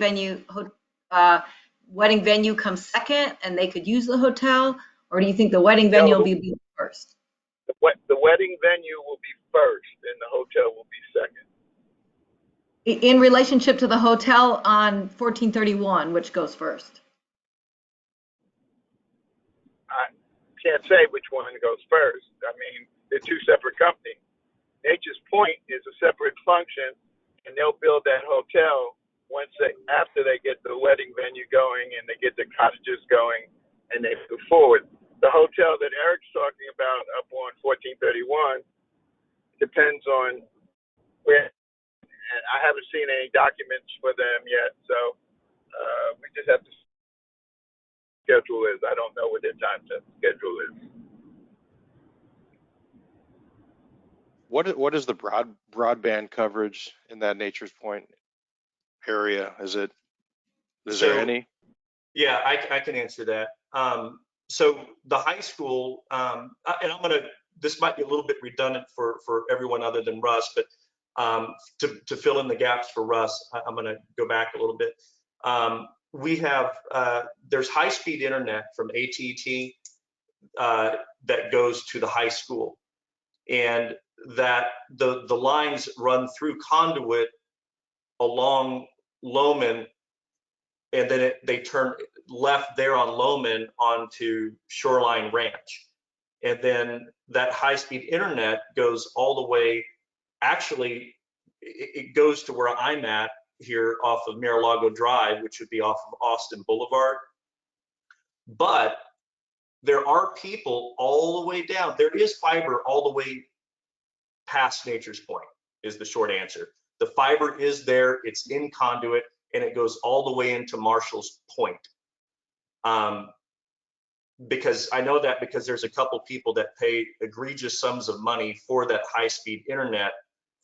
[SPEAKER 7] venue comes second and they could use the hotel? Or do you think the wedding venue will be first?
[SPEAKER 8] The wedding venue will be first and the hotel will be second.
[SPEAKER 7] In relationship to the hotel on 1431, which goes first?
[SPEAKER 8] I can't say which one goes first. I mean, they're two separate companies. Nature's Point is a separate function, and they'll build that hotel after they get the wedding venue going and they get the cottages going and they move forward. The hotel that Eric's talking about up on 1431 depends on where, and I haven't seen any documents for them yet, so we just have to schedule is. I don't know what their time schedule is.
[SPEAKER 5] What is the broadband coverage in that Nature's Point area? Is there any?
[SPEAKER 2] Yeah, I can answer that. So the high school, and this might be a little bit redundant for everyone other than Russ, but to fill in the gaps for Russ, I'm gonna go back a little bit. We have, there's high-speed internet from AT&T that goes to the high school, and that the lines run through conduit along Loman, and then they turn left there on Loman onto Shoreline Ranch. And then that high-speed internet goes all the way, actually, it goes to where I'm at here off of Mar-a-Lago Drive, which would be off of Austin Boulevard. But there are people all the way down. There is fiber all the way past Nature's Point, is the short answer. The fiber is there, it's in conduit, and it goes all the way into Marshall's Point. Because I know that because there's a couple people that pay egregious sums of money for that high-speed internet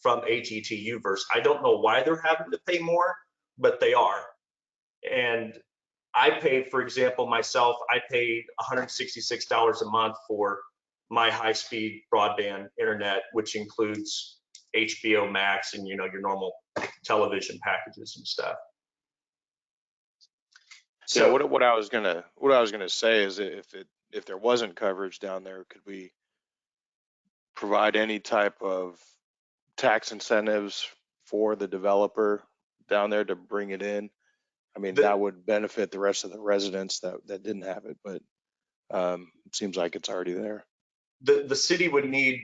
[SPEAKER 2] from AT&T Uverse. I don't know why they're having to pay more, but they are. And I paid, for example, myself, I paid $166 a month for my high-speed broadband internet, which includes HBO Max and your normal television packages and stuff.
[SPEAKER 5] So yeah, what I was gonna say is if there wasn't coverage down there, could we provide any type of tax incentives for the developer down there to bring it in? I mean, that would benefit the rest of the residents that didn't have it, but it seems like it's already there.
[SPEAKER 2] the city would need,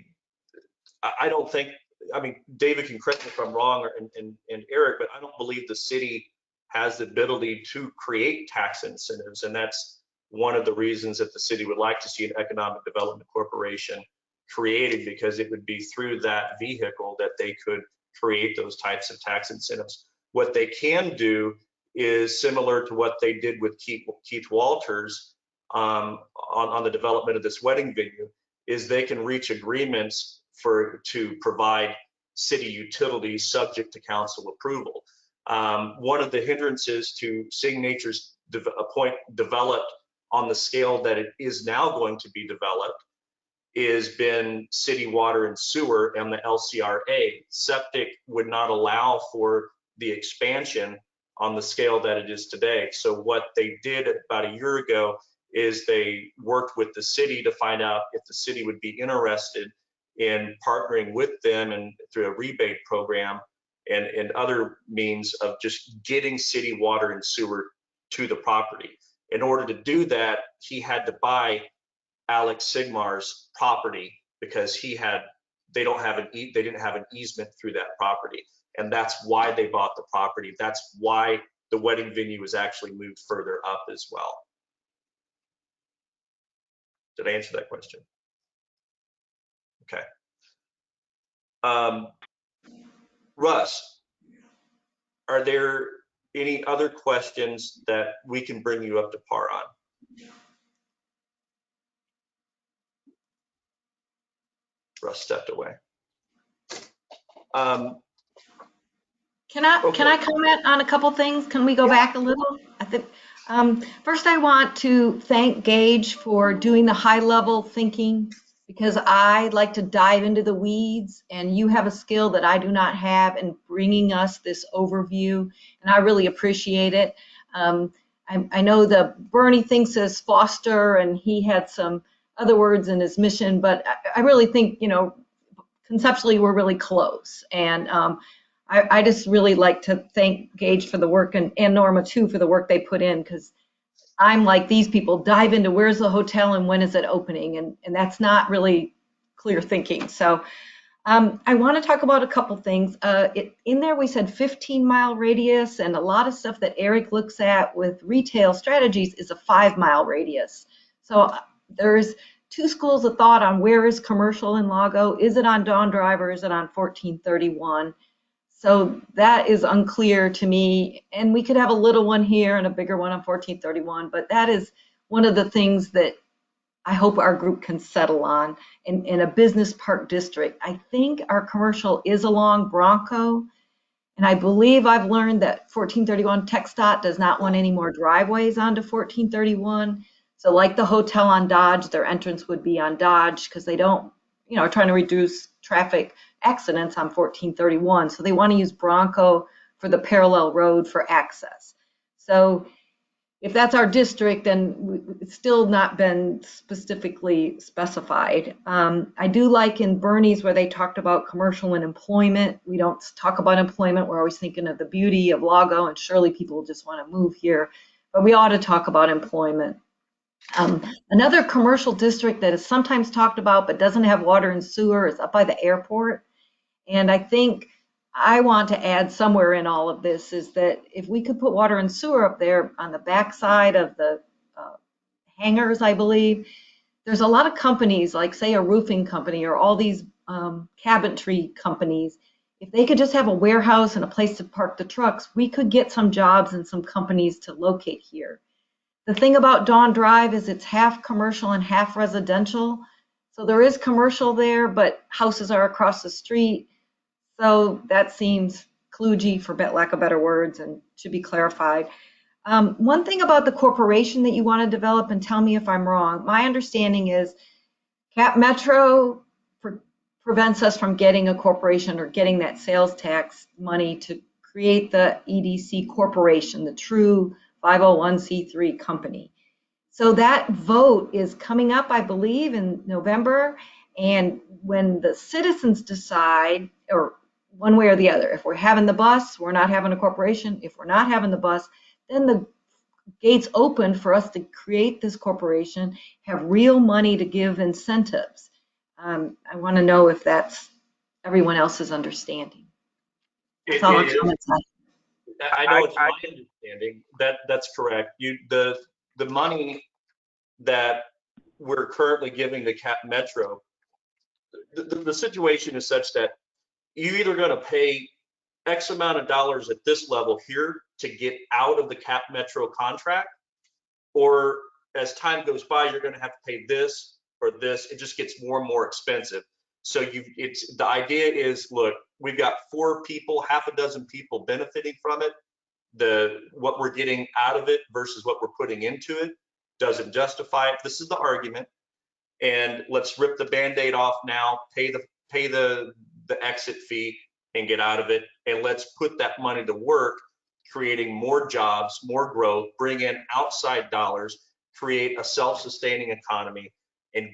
[SPEAKER 2] I don't think, I mean, David can correct me if I'm wrong, and Eric, but I don't believe the city has the ability to create tax incentives. And that's one of the reasons that the city would like to see an economic development corporation created, because it would be through that vehicle that they could create those types of tax incentives. What they can do is similar to what they did with Keith Walters on the development of this wedding venue, is they can reach agreements to provide city utilities subject to council approval. One of the hindrances to seeing Nature's point developed on the scale that it is now going to be developed is been city water and sewer and the LCRA. Septic would not allow for the expansion on the scale that it is today. So what they did about a year ago is they worked with the city to find out if the city would be interested in partnering with them and through a rebate program and other means of just getting city water and sewer to the property. In order to do that, he had to buy Alex Sigmar's property because they didn't have an easement through that property. And that's why they bought the property. That's why the wedding venue was actually moved further up as well. Did I answer that question? Okay. Russ, are there any other questions that we can bring you up to par on? Russ stepped away.
[SPEAKER 7] Can I comment on a couple things? Can we go back a little? I think first I want to thank Gage for doing the high level thinking, because I like to dive into the weeds, and you have a skill that I do not have in bringing us this overview, and I really appreciate it. I know that Bernie thinks as Foster, and he had some other words in his mission, but I really think, conceptually we're really close. And I just really like to thank Gage for the work, and Norma too for the work they put in, because I'm like these people, dive into where's the hotel and when is it opening, and that's not really clear thinking. So I want to talk about a couple things. In there we said 15-mile radius, and a lot of stuff that Eric looks at with retail strategies is a 5-mile radius. So there's two schools of thought on where is commercial in Lago. Is it on Dawn Drive or is it on 1431? So that is unclear to me. And we could have a little one here and a bigger one on 1431, but that is one of the things that I hope our group can settle on in a business park district. I think our commercial is along Bronco, and I believe I've learned that 1431 TxDOT does not want any more driveways onto 1431. So like the hotel on Dodge, their entrance would be on Dodge because they don't, are trying to reduce traffic accidents on 1431. So they want to use Bronco for the parallel road for access. So if that's our district, then it's still not been specifically specified. I do like in Bernie's where they talked about commercial and employment. We don't talk about employment. We're always thinking of the beauty of Lago, and surely people just want to move here. But we ought to talk about employment. Another commercial district that is sometimes talked about but doesn't have water and sewer is up by the airport. And I think I want to add somewhere in all of this is that if we could put water and sewer up there on the backside of the hangars, I believe, there's a lot of companies, like say a roofing company or all these cabinetry companies. If they could just have a warehouse and a place to park the trucks, we could get some jobs and some companies to locate here. The thing about Dawn Drive is it's half commercial and half residential. So there is commercial there, but houses are across the street. So that seems kludgy, for lack of better words, and should be clarified. One thing about the corporation that you want to develop, and tell me if I'm wrong, my understanding is Cap Metro prevents us from getting a corporation or getting that sales tax money to create the EDC corporation, the true 501c3 company. So that vote is coming up, I believe, in November. And when the citizens decide, or one way or the other, if we're having the bus, we're not having a corporation. If we're not having the bus, then the gates open for us to create this corporation, have real money to give incentives. I want to know if that's everyone else's understanding. That's all
[SPEAKER 2] It
[SPEAKER 7] the
[SPEAKER 2] is.
[SPEAKER 7] comments I
[SPEAKER 2] I know it's my understanding that that's correct. The money that we're currently giving the Cap Metro, the situation is such that you're either going to pay X amount of dollars at this level here to get out of the Cap Metro contract, or as time goes by, you're going to have to pay this or this. It just gets more and more expensive. So the idea is, look, we've got 4 people, half a dozen people benefiting from it. What we're getting out of it versus what we're putting into it doesn't justify it. This is the argument, and let's rip the Band-Aid off now, pay the exit fee and get out of it, and let's put that money to work creating more jobs, more growth, bring in outside dollars, create a self-sustaining economy, and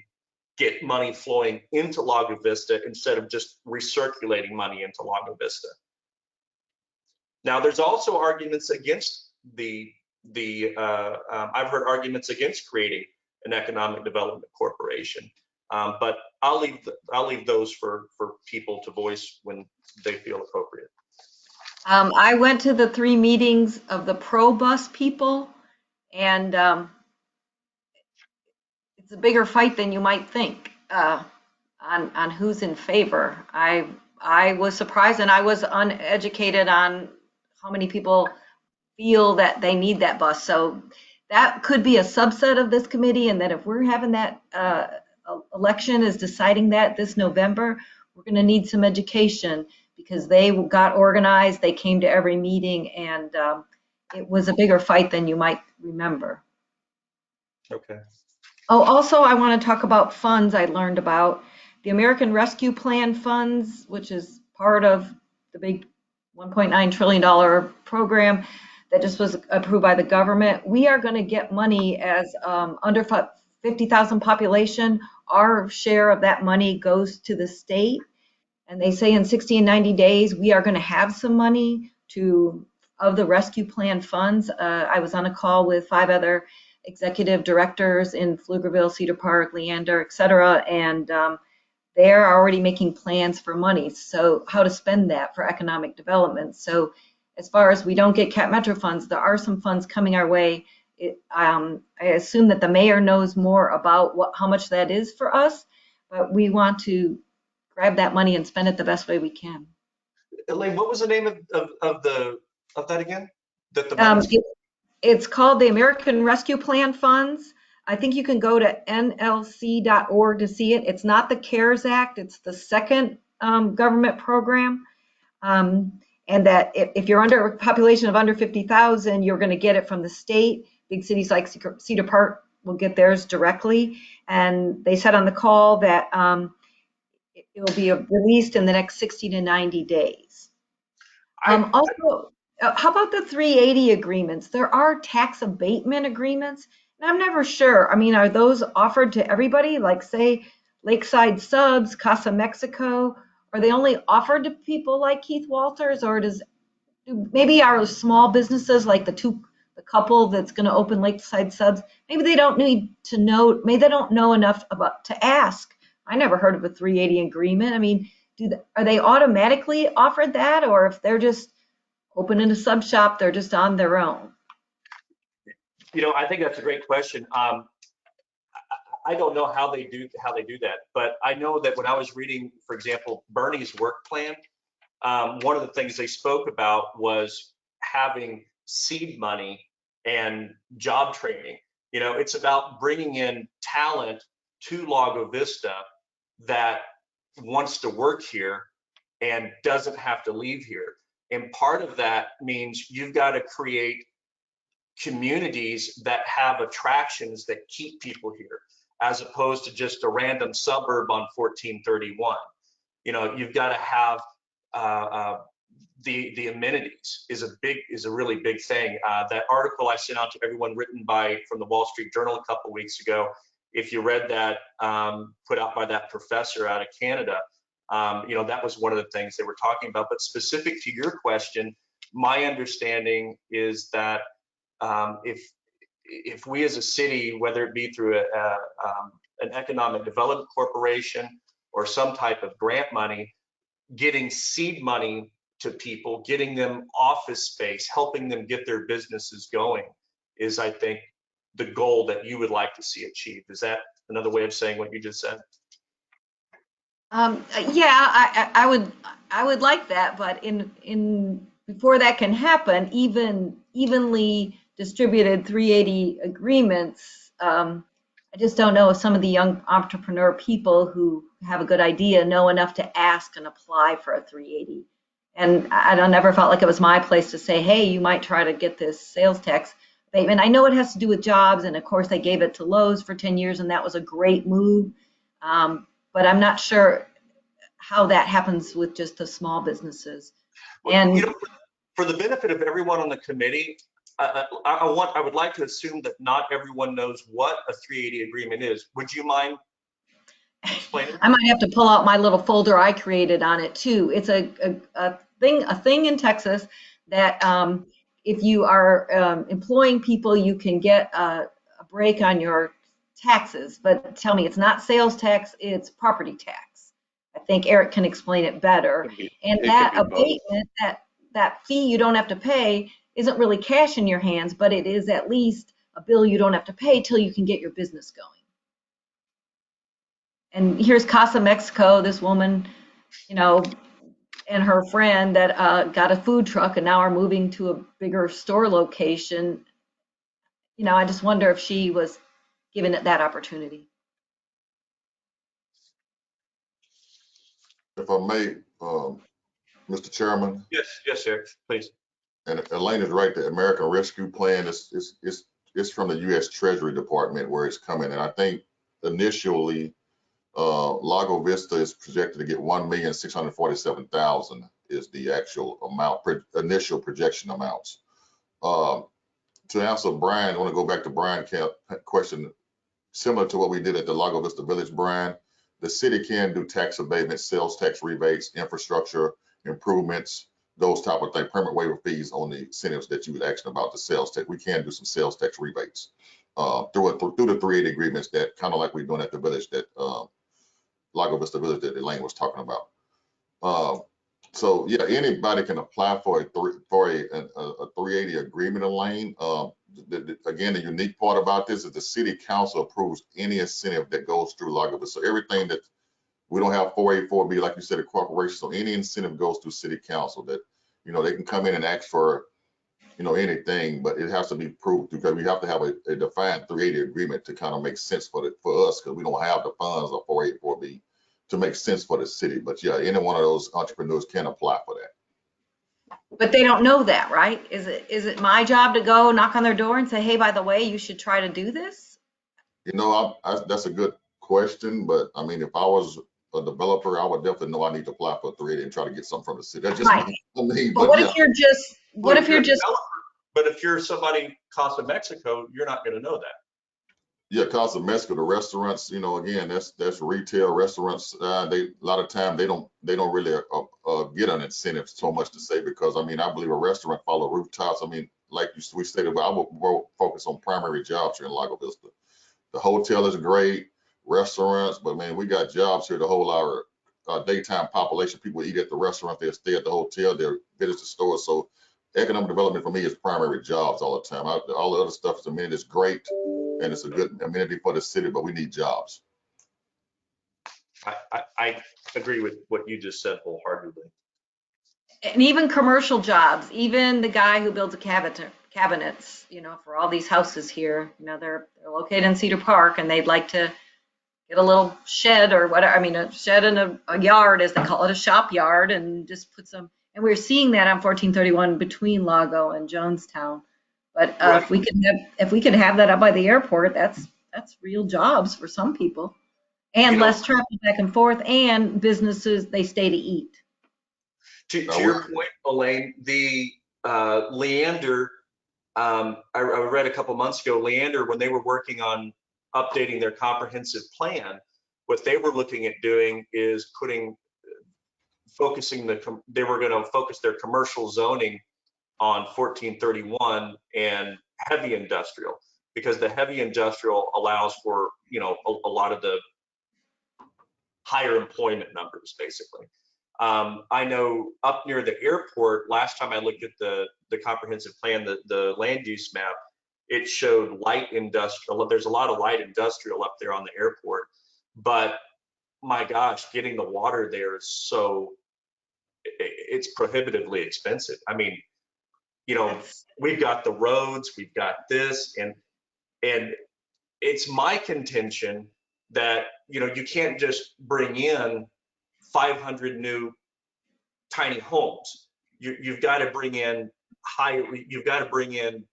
[SPEAKER 2] get money flowing into Lago Vista instead of just recirculating money into Lago Vista. Now, there's also arguments against I've heard arguments against creating an economic development corporation, but I'll leave those for people to voice when they feel appropriate.
[SPEAKER 7] I went to the 3 meetings of the pro-bus people, and it's a bigger fight than you might think on who's in favor. I was surprised, and I was uneducated on how many people feel that they need that bus. So that could be a subset of this committee, and that if we're having that election is deciding that this November, we're going to need some education, because they got organized, they came to every meeting, and it was a bigger fight than you might remember.
[SPEAKER 2] Okay.
[SPEAKER 7] Oh, also, I want to talk about funds I learned about. The American Rescue Plan funds, which is part of the big $1.9 trillion program that just was approved by the government. We are going to get money as under 50,000 population. Our share of that money goes to the state. And they say in 60 and 90 days, we are going to have some money of the rescue plan funds. I was on a call with 5 other executive directors in Pflugerville, Cedar Park, Leander, et cetera, and they're already making plans for money. So how to spend that for economic development. So as far as we don't get Cap Metro funds, there are some funds coming our way. I assume that the mayor knows more about how much that is for us, but we want to grab that money and spend it the best way we can.
[SPEAKER 2] Elaine, what was the name of that again? That
[SPEAKER 7] It's called the American Rescue Plan Funds. I think you can go to nlc.org to see it. It's not the CARES Act. It's the second government program. And that if you're under a population of under 50,000, you're going to get it from the state. Big cities like Cedar Park will get theirs directly. And they said on the call that it will be released in the next 60 to 90 days. Also, how about the 380 agreements? There are tax abatement agreements, and I'm never sure. I mean, are those offered to everybody? Like, say, Lakeside Subs, Casa Mexico? Are they only offered to people like Keith Walters, or maybe our small businesses, like the couple that's going to open Lakeside Subs, maybe they don't need to know, maybe they don't know enough about to ask. I never heard of a 380 agreement. I mean, are they automatically offered that, or if they're just opening a sub shop, they're just on their own?
[SPEAKER 2] I think that's a great question. I don't know how they do that, but I know that when I was reading, for example, Bernie's work plan, one of the things they spoke about was having seed money and job training. It's about bringing in talent to Lago Vista that wants to work here and doesn't have to leave here. And part of that means you've got to create communities that have attractions that keep people here, as opposed to just a random suburb on 1431. You've got to have the amenities is a really big thing. That article I sent out to everyone, written from the Wall Street Journal a couple weeks ago, if you read that, put out by that professor out of Canada, that was one of the things they were talking about. But specific to your question, my understanding is that if we as a city, whether it be through an economic development corporation or some type of grant money, getting seed money to people, getting them office space, helping them get their businesses going is, I think, the goal that you would like to see achieved. Is that another way of saying what you just said?
[SPEAKER 7] Yeah, I would like that, but in before that can happen, even evenly distributed 380 agreements, I just don't know if some of the young entrepreneur people who have a good idea know enough to ask and apply for a 380. And I don't never felt like it was my place to say, hey, you might try to get this sales tax abatement. I know it has to do with jobs, and of course they gave it to Lowe's for 10 years, and that was a great move. But I'm not sure how that happens with just the small businesses.
[SPEAKER 2] Well,
[SPEAKER 7] And
[SPEAKER 2] for the benefit of everyone on the committee, I would like to assume that not everyone knows what a 380 agreement is. Would you mind explaining?
[SPEAKER 7] I might have to pull out my little folder I created on it too. It's a thing in Texas that if you are employing people, you can get a break on your taxes. But tell me, it's not sales tax, it's property tax. I think Eric can explain it better. And that abatement, that fee you don't have to pay isn't really cash in your hands, but it is at least a bill you don't have to pay till you can get your business going. And here's Casa Mexico, this woman, you know, and her friend that got a food truck and now are moving to a bigger store location. You know, I just wonder if she was given it that opportunity.
[SPEAKER 1] If I may, Mr. Chairman,
[SPEAKER 2] Yes, yes, Eric, please.
[SPEAKER 1] and Elaine is right, the American Rescue Plan is from the U.S. Treasury Department where it's coming. And I think initially, Lago Vista is projected to get 1,647,000 is the actual amount, initial projection amounts. To answer Brian, I want to go back to Brian's question, similar to what we did at the Lago Vista Village, Brian. The city can do tax abatements, sales tax rebates, infrastructure improvements, those type of things, permit waiver fees on the incentives that you would ask about the sales tax. We can do some sales tax rebates through the 380 agreements that kind of like we're doing at the village that Lago Vista Village that Elaine was talking about. So yeah, anybody can apply for a 380 agreement, Elaine. Again, the unique part about this is the city council approves any incentive that goes through Lago Vista. So everything that we don't have 484B, like you said, a corporation. So any incentive goes through city council that, you know, they can come in and ask for, you know, anything, but it has to be proved because we have to have a defined 380 agreement to kind of make sense for us because we don't have the funds of 484B to make sense for the city. But yeah, any one of those entrepreneurs can apply for that.
[SPEAKER 7] But they don't know that, right? Is it my job to go knock on their door and say, hey, by the way, you should try to do this?
[SPEAKER 1] You know, that's a good question, but I mean, if I was a developer, I would definitely know I need to apply for 380 and try to get something from the city. That's just
[SPEAKER 7] Right.
[SPEAKER 1] me.
[SPEAKER 7] But what if you're just, what if you're just,
[SPEAKER 2] But if you're somebody Casa Mexico, you're not going to know that.
[SPEAKER 1] Yeah, Casa Mexico, the restaurants, you know, again, that's retail restaurants. A lot of time they don't really get an incentive so much to say because I mean I believe a restaurant follow rooftops. I mean, like we stated, I would more focus on primary jobs here in Lago Vista. The hotel is great, restaurants, but man, we got jobs here. The whole our daytime population, people eat at the restaurant, they stay at the hotel, they visit the store. So economic development for me is primary jobs all the time. All the other stuff is it's great and it's a good amenity for the city, but we need jobs.
[SPEAKER 2] I agree with what you just said wholeheartedly.
[SPEAKER 7] and even commercial jobs, even the guy who builds cabinets, you know, for all these houses here, you know, they're located in Cedar Park and they'd like to get a little shed or whatever. I mean, a shed in a yard, as they call it, a shop yard, and just put some. And we're seeing that on 1431 between Lago and Jonestown. But
[SPEAKER 2] Right.
[SPEAKER 7] if we could have that up by the airport, that's real jobs for some people, and
[SPEAKER 2] You know,
[SPEAKER 7] less travel back and forth, and businesses they stay to eat.
[SPEAKER 2] To your point, Elaine, the Leander, I read a couple months ago, Leander, when they were working on updating their comprehensive plan, what they were looking at doing is they were going to focus their commercial zoning on 1431 and heavy industrial, because the heavy industrial allows for, you know, a lot of the higher employment numbers, basically. I know up near the airport, last time I looked at the comprehensive plan, the land use map, it showed light industrial. There's a lot of light industrial up there on the airport, but my gosh, getting the water there is so, it's prohibitively expensive. I mean, you know, we've got the roads, we've got this, and it's my contention that, you know, you can't just bring in 500 new tiny homes. You've got to bring in you've got to bring in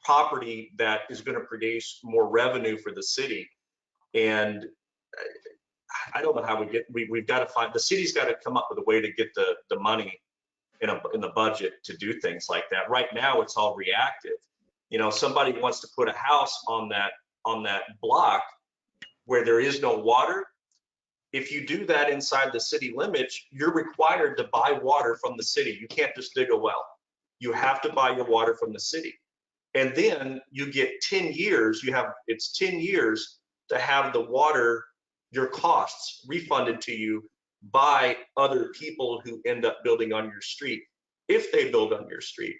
[SPEAKER 2] property that is going to produce more revenue for the city. And I don't know how we've got to find, the city's got to come up with a way to get the money in the budget to do things like that. Right now, it's all reactive. You know, somebody wants to put a house on that block where there is no water. If you do that inside the city limits, you're required to buy water from the city. You can't just dig a well. You have to buy your water from the city. And then you get 10 years, it's 10 years to have the water, your costs refunded to you by other people who end up building on your street, if they build on your street.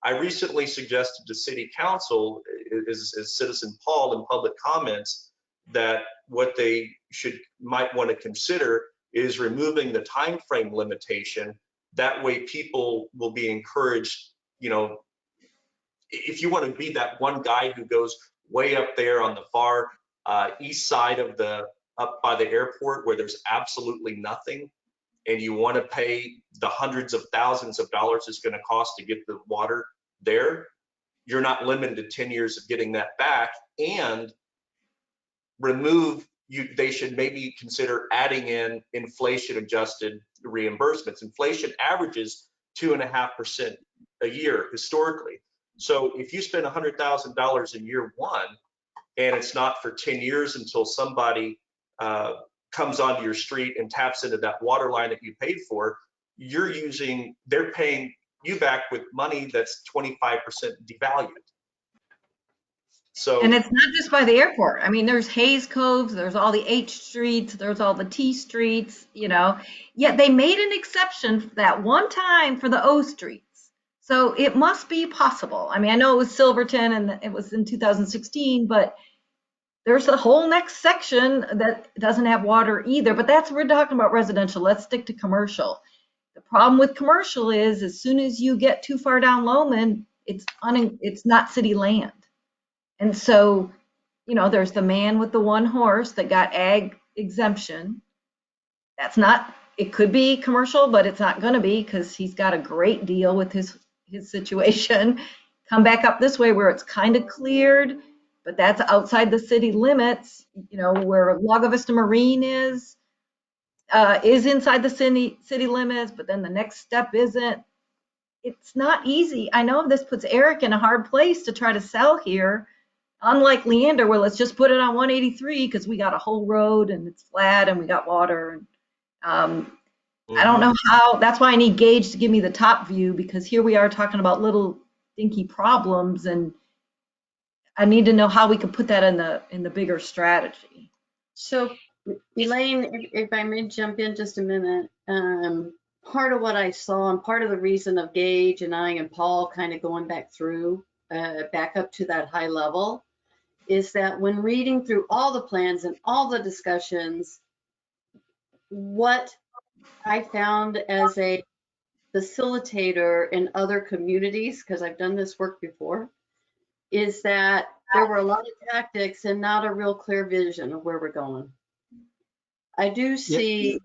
[SPEAKER 2] I recently suggested to City Council, as Citizen Paul in public comments, that what they might want to consider is removing the time frame limitation. That way people will be encouraged, you know, if you want to be that one guy who goes way up there on the far east side of up by the airport where there's absolutely nothing, and you want to pay the hundreds of thousands of dollars it's going to cost to get the water there, you're not limited to 10 years of getting that back. And they should maybe consider adding in inflation adjusted reimbursements. Inflation averages 2.5% a year historically. So if you spend $100,000 in year one, and it's not for 10 years until somebody comes onto your street and taps into that water line that you paid for, they're paying you back with money that's 25% devalued. So,
[SPEAKER 7] and it's not just by the airport. I mean, there's Hayes Coves, there's all the H streets, there's all the T streets, you know, yet they made an exception that one time for the O streets. So it must be possible. I mean, I know it was Silverton and it was in 2016, but there's a whole next section that doesn't have water either. But we're talking about residential. Let's stick to commercial. The problem with commercial is as soon as you get too far down Lowman, it's not city land. And so, you know, there's the man with the one horse that got ag exemption. It could be commercial, but it's not going to be because he's got a great deal with his situation. Come back up this way where it's kind of cleared, but that's outside the city limits, you know, where Lago Vista Marine is inside the city limits, but then the next step isn't. It's not easy. I know this puts Eric in a hard place to try to sell here. Unlike Leander, where let's just put it on 183 because we got a whole road and it's flat and we got water. And I don't know how. That's why I need Gage to give me the top view, because here we are talking about little dinky problems, and I need to know how we can put that in the bigger strategy.
[SPEAKER 3] So, Elaine, if I may jump in just a minute, part of what I saw and part of the reason of Gage and I and Paul kind of going back up to that high level is that when reading through all the plans and all the discussions, what I found as a facilitator in other communities, because I've done this work before, is that there were a lot of tactics and not a real clear vision of where we're going. I do see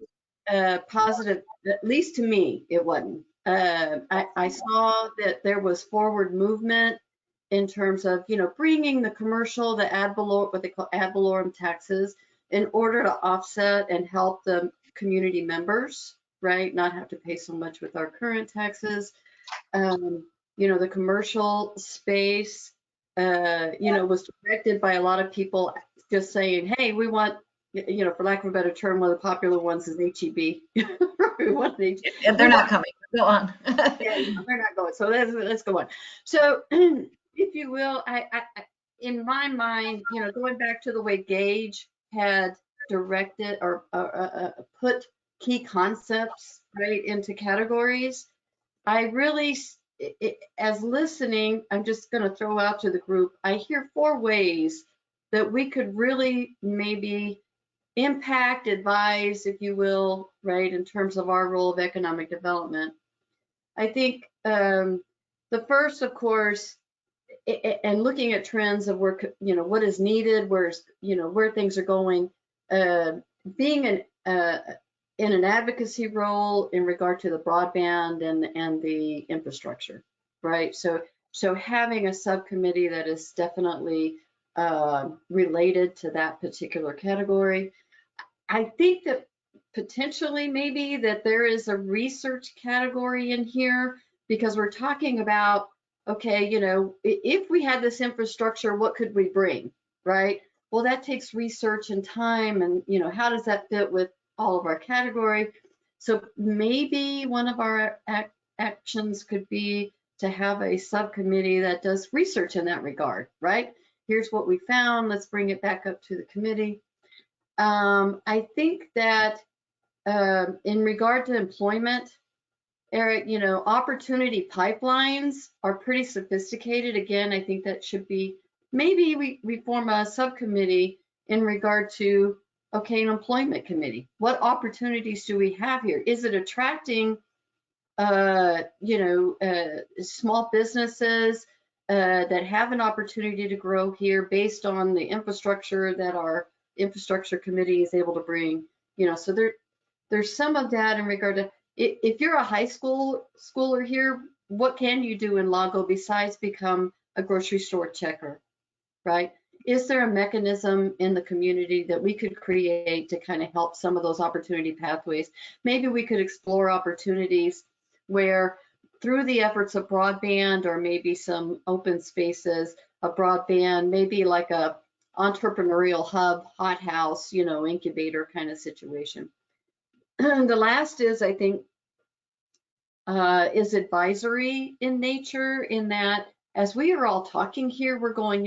[SPEAKER 3] positive, at least to me, it wasn't. I saw that there was forward movement in terms of, you know, bringing the commercial, what they call ad valorem taxes, in order to offset and help the community members, right? Not have to pay so much with our current taxes. You know, the commercial space, you know, was directed by a lot of people just saying, hey, we want, you know, for lack of a better term, one of the popular ones is HEB. We want HEB.
[SPEAKER 7] And they're not coming. Go on.
[SPEAKER 3] Yeah, they're not going. So let's go on. So, if you will, I in my mind, you know, going back to the way Gage had directed or put key concepts right into categories. I really, as listening, I'm just going to throw out to the group, I hear 4 ways that we could really maybe impact, advise, if you will, right, in terms of our role of economic development. I think the first, of course, and looking at trends of where, what is needed, where's, where things are going, being in an advocacy role in regard to the broadband and the infrastructure, right? So having a subcommittee that is definitely related to that particular category. I think that potentially maybe that there is a research category in here because we're talking about, okay, if we had this infrastructure, what could we bring, right? Well, that takes research and time, and how does that fit with all of our category? So maybe one of our actions could be to have a subcommittee that does research in that regard, right? Here's what we found. Let's bring it back up to the committee. I think that in regard to employment, Eric, opportunity pipelines are pretty sophisticated. Again, I think that should be, maybe we form a subcommittee in regard to, okay, an employment committee. What opportunities do we have here? Is it attracting, small businesses that have an opportunity to grow here based on the infrastructure that our infrastructure committee is able to bring? So there's some of that in regard to, if you're a high schooler here, what can you do in Lago besides become a grocery store checker, right? Is there a mechanism in the community that we could create to kind of help some of those opportunity pathways? Maybe we could explore opportunities where through the efforts of broadband or maybe some open spaces of broadband, maybe like a entrepreneurial hub, hothouse, incubator kind of situation. The last is, I think, is advisory in nature, in that as we are all talking here, we're going,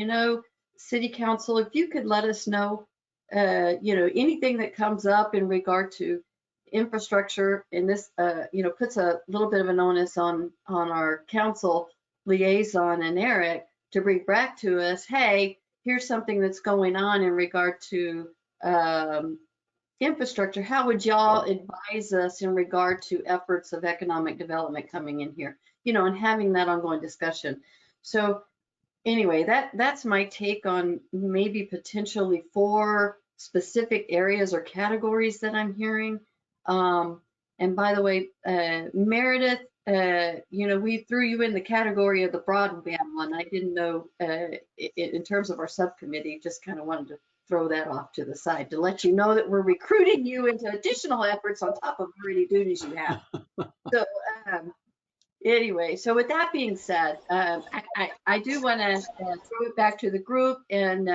[SPEAKER 3] City Council, if you could let us know, anything that comes up in regard to infrastructure, and this, puts a little bit of an onus on our council liaison and Eric to bring back to us, hey, here's something that's going on in regard to infrastructure. How would y'all advise us in regard to efforts of economic development coming in here, and having that ongoing discussion? So anyway, that's my take on maybe potentially 4 specific areas or categories that I'm hearing. And by the way, Meredith, we threw you in the category of the broadband one. I didn't know in terms of our subcommittee, just kind of wanted to throw that off to the side to let you know that we're recruiting you into additional efforts on top of already duties you have. So anyway, so with that being said, I do want to throw it back to the group and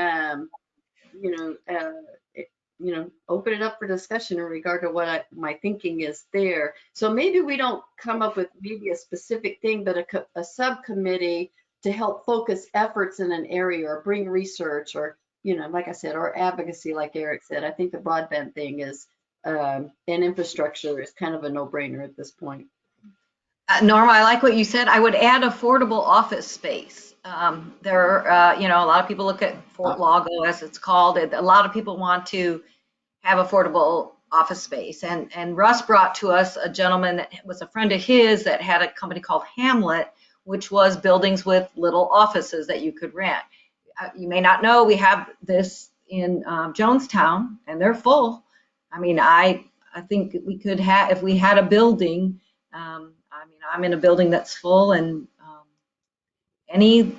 [SPEAKER 3] open it up for discussion in regard to what my thinking is there. So maybe we don't come up with maybe a specific thing, but a subcommittee to help focus efforts in an area or bring research or, like I said, or advocacy, like Eric said. I think the broadband thing is, and infrastructure is kind of a no-brainer at this point.
[SPEAKER 7] Norma, I like what you said. I would add affordable office space. There are, a lot of people look at Fort Lago, as it's called. A lot of people want to have affordable office space. And Russ brought to us a gentleman that was a friend of his that had a company called Hamlet, which was buildings with little offices that you could rent. You may not know, we have this in Jonestown, and they're full. I mean, I think we could have, if we had a building, I'm in a building that's full, and it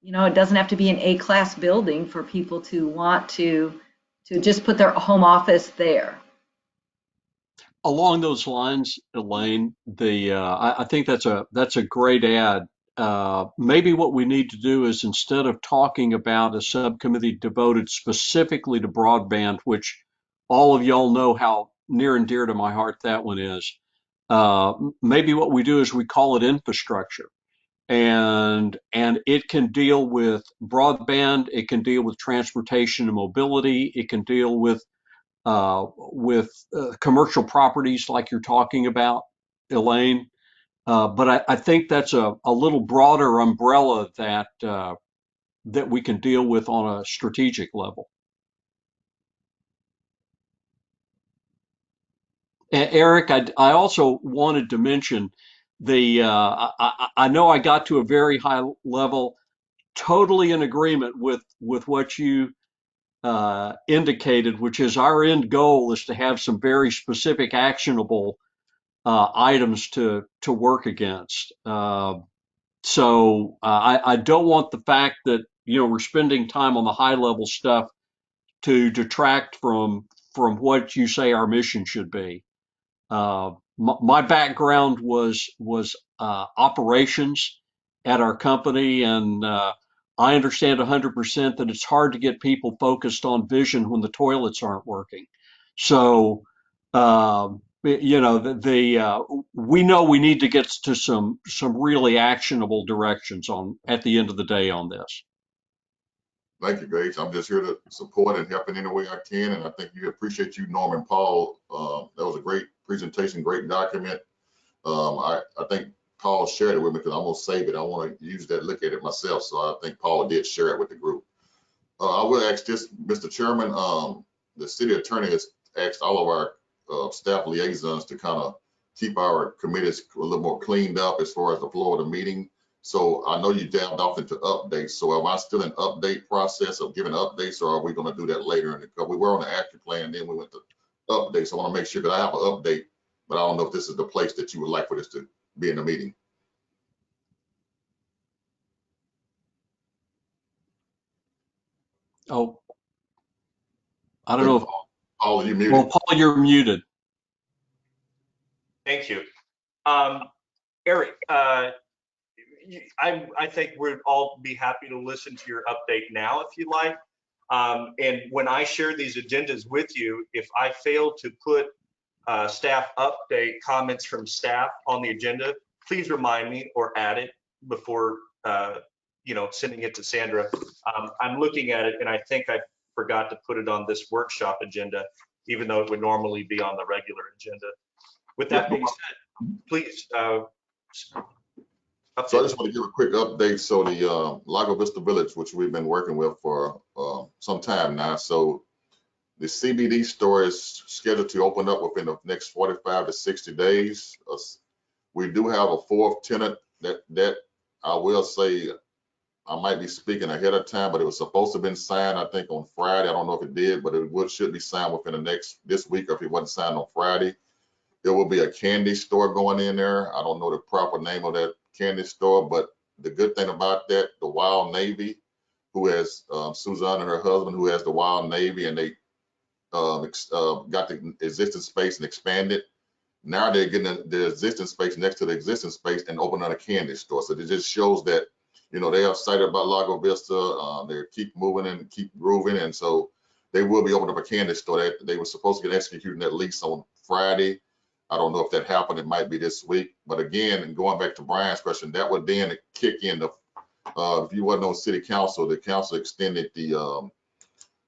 [SPEAKER 7] doesn't have to be an A-class building for people to want to just put their home office there.
[SPEAKER 4] Along those lines, Elaine, I think that's a great add. Maybe what we need to do is, instead of talking about a subcommittee devoted specifically to broadband, which all of y'all know how near and dear to my heart that one is, maybe what we do is we call it infrastructure. And it can deal with broadband, it can deal with transportation and mobility, it can deal with commercial properties like you're talking about, Elaine. But I think that's a little broader umbrella that we can deal with on a strategic level. And Eric, I also wanted to mention I know I got to a very high level, totally in agreement with what you indicated, which is our end goal is to have some very specific actionable items to work against. I don't want the fact that we're spending time on the high level stuff to detract from what you say our mission should be. My background was operations at our company, and I understand 100% that it's hard to get people focused on vision when the toilets aren't working. So, we know we need to get to some really actionable directions on at the end of the day on this.
[SPEAKER 1] Thank you, Gage. I'm just here to support and help in any way I can. And I think you appreciate you, Norman Paul. That was a great presentation, great document. I think Paul shared it with me because I'm going to save it. I want to use that, look at it myself. So I think Paul did share it with the group. I will ask this, Mr. Chairman, the city attorney has asked all of our staff liaisons to kind of keep our committees a little more cleaned up as far as the flow of the meeting. So I know you delved off into updates. So am I still in update process of giving updates, or are we going to do that later? Because we were on the action plan, then we went to updates. I want to make sure that I have an update, but I don't know if this is the place that you would like for this to be in the meeting.
[SPEAKER 4] Oh, I don't know if
[SPEAKER 1] Paul, are you muted?
[SPEAKER 4] well, Paul, you're muted.
[SPEAKER 2] Thank you. Eric, I think we'd all be happy to listen to your update now if you like. And when I share these agendas with you, if I fail to put staff update comments from staff on the agenda, please remind me or add it before sending it to Sandra. I'm looking at it and I think I forgot to put it on this workshop agenda, even though it would normally be on the regular agenda. With that being said, please.
[SPEAKER 1] So I just want to give a quick update. So the Lago Vista Village, which we've been working with for some time now. So the CBD store is scheduled to open up within the next 45 to 60 days. We do have a fourth tenant that I will say, I might be speaking ahead of time, but it was supposed to have been signed, I think, on Friday. I don't know if it did, but should be signed within this week, or if it wasn't signed on Friday. There will be a candy store going in there. I don't know the proper name of that candy store, but the good thing about that, the Wild Navy, who has Suzanne and her husband, who has the Wild Navy, and they got the existing space and expanded. Now they're getting the existing space next to the existing space and opening a candy store. So it just shows that, they are excited about Lago Vista. They keep moving and keep grooving. And so they will be opening up a candy store. They were supposed to get executing that lease on Friday. I don't know if that happened. It might be this week. But again, going back to Brian's question, that would then kick in if you wasn't on city council, the council extended the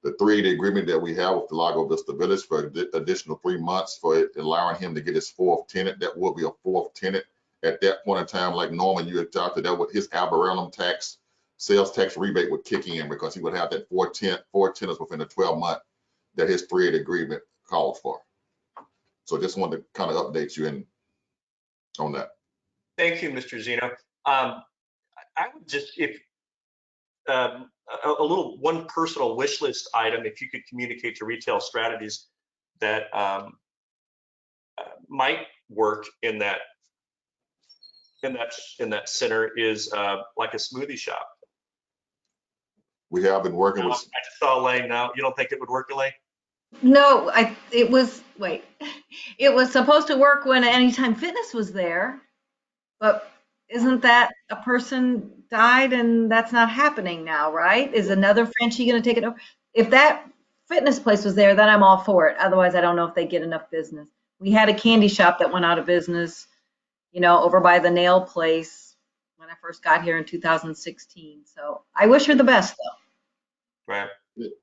[SPEAKER 1] 3-day agreement that we have with the Lago Vista Village for additional 3 months for it, allowing him to get his fourth tenant. That will be a fourth tenant at that point in time. Like Norman, you had talked about, that with his arboretum tax, sales tax rebate would kick in because he would have that four tenants within the 12-month that his 3-day agreement called for. So just wanted to kind of update you on that.
[SPEAKER 2] Thank you, Mr. Zeno. I would just, if one personal wish list item, if you could communicate to retail strategies that might work in that center is like a smoothie shop.
[SPEAKER 1] We have been working with.
[SPEAKER 2] I just saw Elaine now. You don't think it would work, Elaine?
[SPEAKER 7] No, it was supposed to work when Anytime Fitness was there, but isn't that a person died and that's not happening now, right? Is another franchisee going to take it over? If that fitness place was there, then I'm all for it. Otherwise, I don't know if they get enough business. We had a candy shop that went out of business, over by the nail place when I first got here in 2016. So I wish her the best, though.
[SPEAKER 2] Right.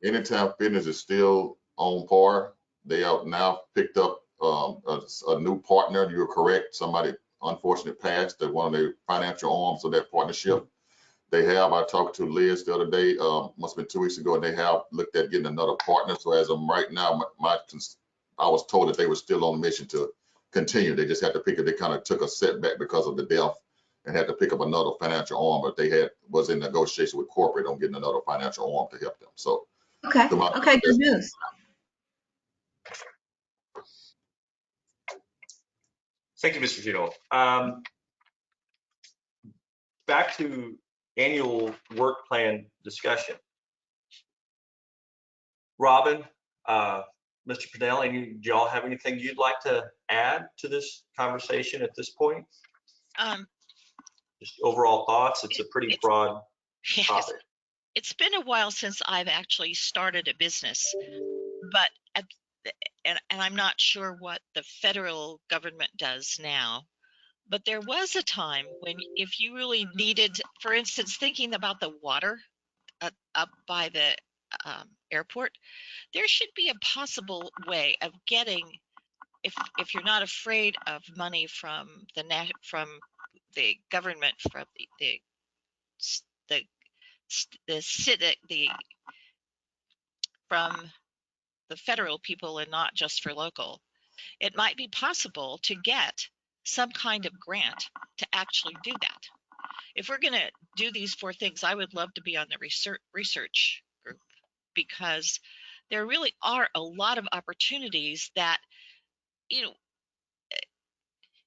[SPEAKER 1] Anytime Fitness is still on par. They have now picked up a new partner. You're correct. Somebody unfortunately passed. They're one of the financial arms of that partnership. They have, I talked to Liz the other day, must have been 2 weeks ago, and they have looked at getting another partner. So as of right now, I was told that they were still on a mission to continue. They just had to pick it. They kind of took a setback because of the death and had to pick up another financial arm, but they was in negotiation with corporate on getting another financial arm to help them. So
[SPEAKER 7] Okay, okay, good news.
[SPEAKER 2] Thank you, Mr. Gino. Back to annual work plan discussion. Robin, Mr. Pennell, do y'all have anything you'd like to add to this conversation at this point? Just overall thoughts. It's a pretty broad topic.
[SPEAKER 9] It's been a while since I've actually started a business, but and I'm not sure what the federal government does now. But there was a time when if you really needed, for instance, thinking about the water up by the airport, there should be a possible way of getting, if you're not afraid of money from the government, from from the federal people and not just for local, it might be possible to get some kind of grant to actually do that. If we're going to do these 4 things, I would love to be on the research group, because there really are a lot of opportunities that, you know,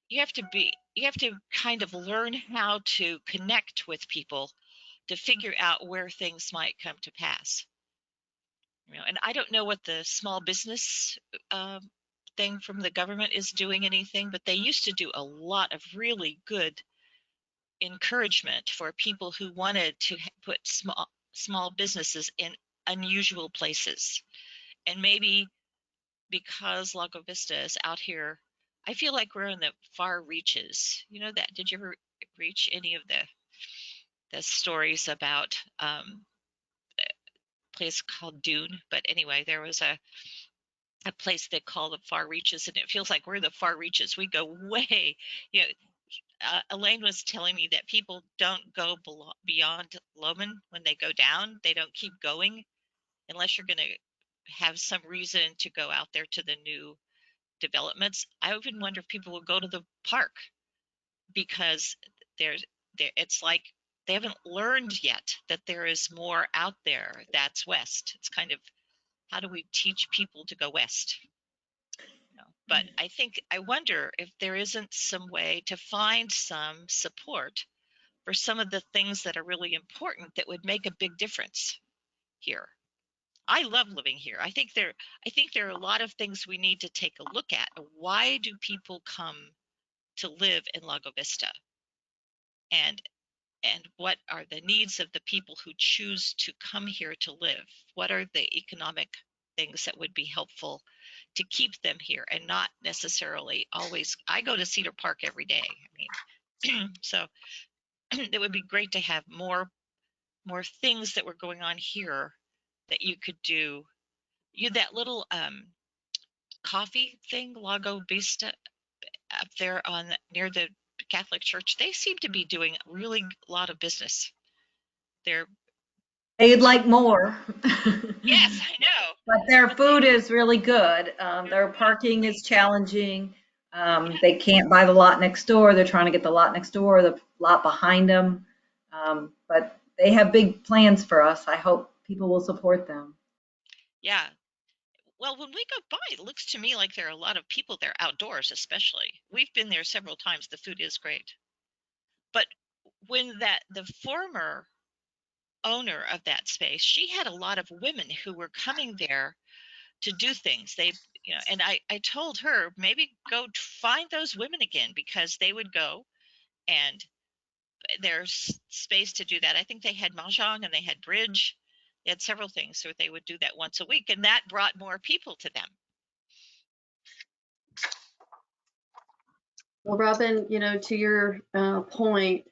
[SPEAKER 9] you have to kind of learn how to connect with people to figure out where things might come to pass. And I don't know what the small business thing from the government is doing anything, but they used to do a lot of really good encouragement for people who wanted to put small businesses in unusual places. And maybe because Lago Vista is out here, I feel like we're in the far reaches. You know that? Did you ever reach any of the stories about a place called Dune? But anyway, there was a place they call the far reaches, and it feels like we're the far reaches. We go way, Elaine was telling me that people don't go beyond Loman when they go down. They don't keep going unless you're going to have some reason to go out there to the new developments. I even wonder if people will go to the park, because it's like they haven't learned yet that there is more out there that's west. It's kind of, how do we teach people to go west? But I wonder if there isn't some way to find some support for some of the things that are really important that would make a big difference here. I love living here. I think there are a lot of things we need to take a look at. Why do people come to live in Lago Vista? And what are the needs of the people who choose to come here to live? What are the economic things that would be helpful to keep them here, and not necessarily always? I go to Cedar Park every day. I mean, so it would be great to have more things that were going on here that you could do. That little coffee thing, Lago Vista, up there near the Catholic Church, they seem to be doing really a lot of business.
[SPEAKER 7] They'd like more.
[SPEAKER 9] Yes, I know.
[SPEAKER 7] But their food is really good. Their parking is challenging. They can't buy the lot next door. They're trying to get the lot next door, the lot behind them. But they have big plans for us. I hope people will support them.
[SPEAKER 9] Yeah. Well, when we go by, it looks to me like there are a lot of people there outdoors, especially. We've been there several times. The food is great. But when the former owner of that space, she had a lot of women who were coming there to do things. And I told her, maybe go find those women again, because they would go, and there's space to do that. I think they had mahjong and they had bridge. They had several things, so they would do that once a week, and that brought more people to them.
[SPEAKER 3] Well, Robin, to your point,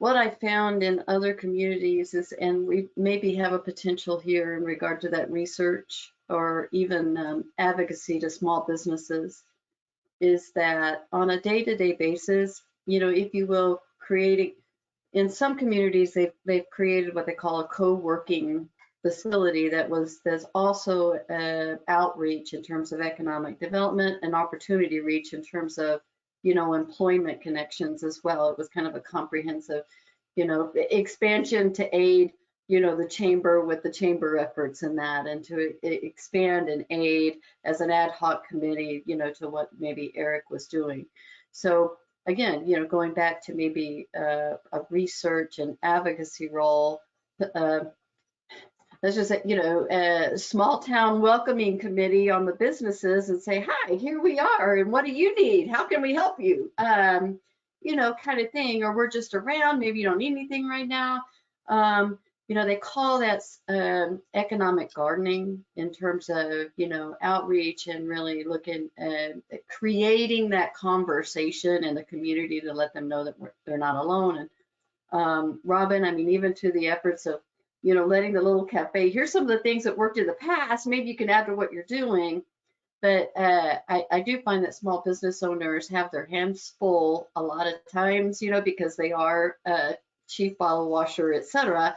[SPEAKER 3] what I found in other communities is, and we maybe have a potential here in regard to that research or even advocacy to small businesses, is that on a day-to-day basis, if you will, creating, in some communities, they've created what they call a co-working facility there's also outreach in terms of economic development and opportunity reach in terms of, employment connections as well. It was kind of a comprehensive, expansion to aid, the chamber with the chamber efforts in that, and to expand and aid as an ad hoc committee, to what maybe Eric was doing. So again, going back to maybe a research and advocacy role, let's just say, a small town welcoming committee on the businesses and say, hi, here we are, and what do you need? How can we help you? Kind of thing, or we're just around, maybe you don't need anything right now. They call that economic gardening in terms of, outreach and really looking at creating that conversation in the community to let them know that they're not alone. And Robin, I mean, even to the efforts of, letting the little cafe, here's some of the things that worked in the past, maybe you can add to what you're doing. But I do find that small business owners have their hands full a lot of times, because they are a chief bottle washer, et cetera.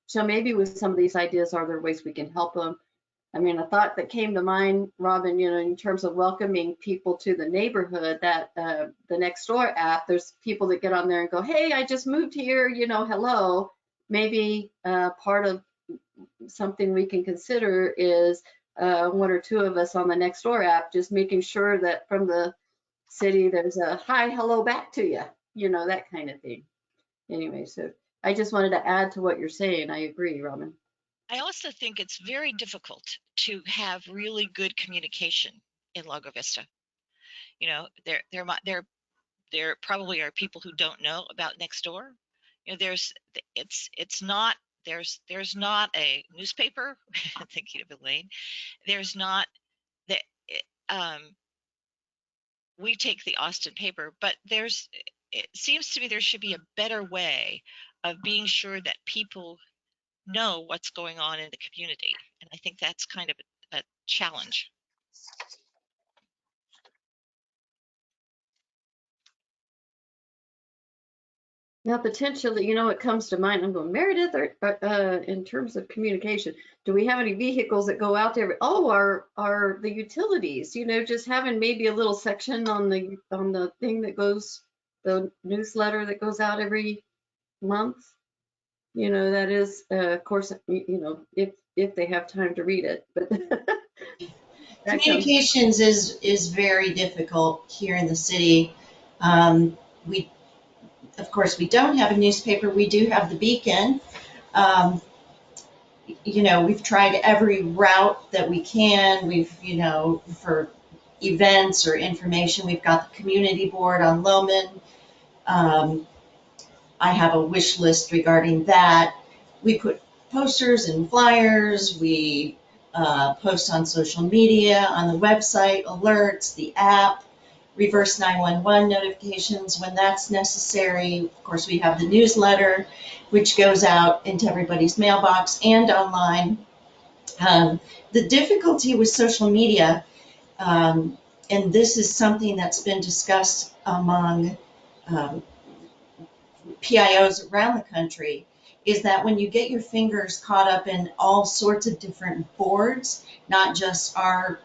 [SPEAKER 3] So maybe with some of these ideas, are there ways we can help them? I mean, a thought that came to mind, Robin, in terms of welcoming people to the neighborhood, that the Nextdoor app, there's people that get on there and go, hey, I just moved here, hello. Maybe part of something we can consider is one or two of us on the Nextdoor app, just making sure that from the city, there's a hi, hello back to you, that kind of thing. Anyway, so I just wanted to add to what you're saying. I agree, Robin.
[SPEAKER 9] I also think it's very difficult to have really good communication in Lago Vista. There probably are people who don't know about Nextdoor. There's not a newspaper. Thinking of Elaine, there's not that. We take the Austin paper, but it seems to me there should be a better way of being sure that people know what's going on in the community, and I think that's kind of a challenge.
[SPEAKER 3] Now, potentially, it comes to mind, I'm going, Meredith, in terms of communication, do we have any vehicles that go out there? Oh, are the utilities, just having maybe a little section on the thing that goes, the newsletter that goes out every month. That is, of course, if they have time to read it, but
[SPEAKER 10] communications is very difficult here in the city. Of course, we don't have a newspaper. We do have the Beacon. We've tried every route that we can. We've, for events or information, we've got the community board on Loman. I have a wish list regarding that. We put posters and flyers. We post on social media, on the website, alerts, the app, reverse 911 notifications when that's necessary. Of course, we have the newsletter, which goes out into everybody's mailbox and online. The difficulty with social media, and this is something that's been discussed among PIOs around the country, is that when you get your fingers caught up in all sorts of different boards, not just our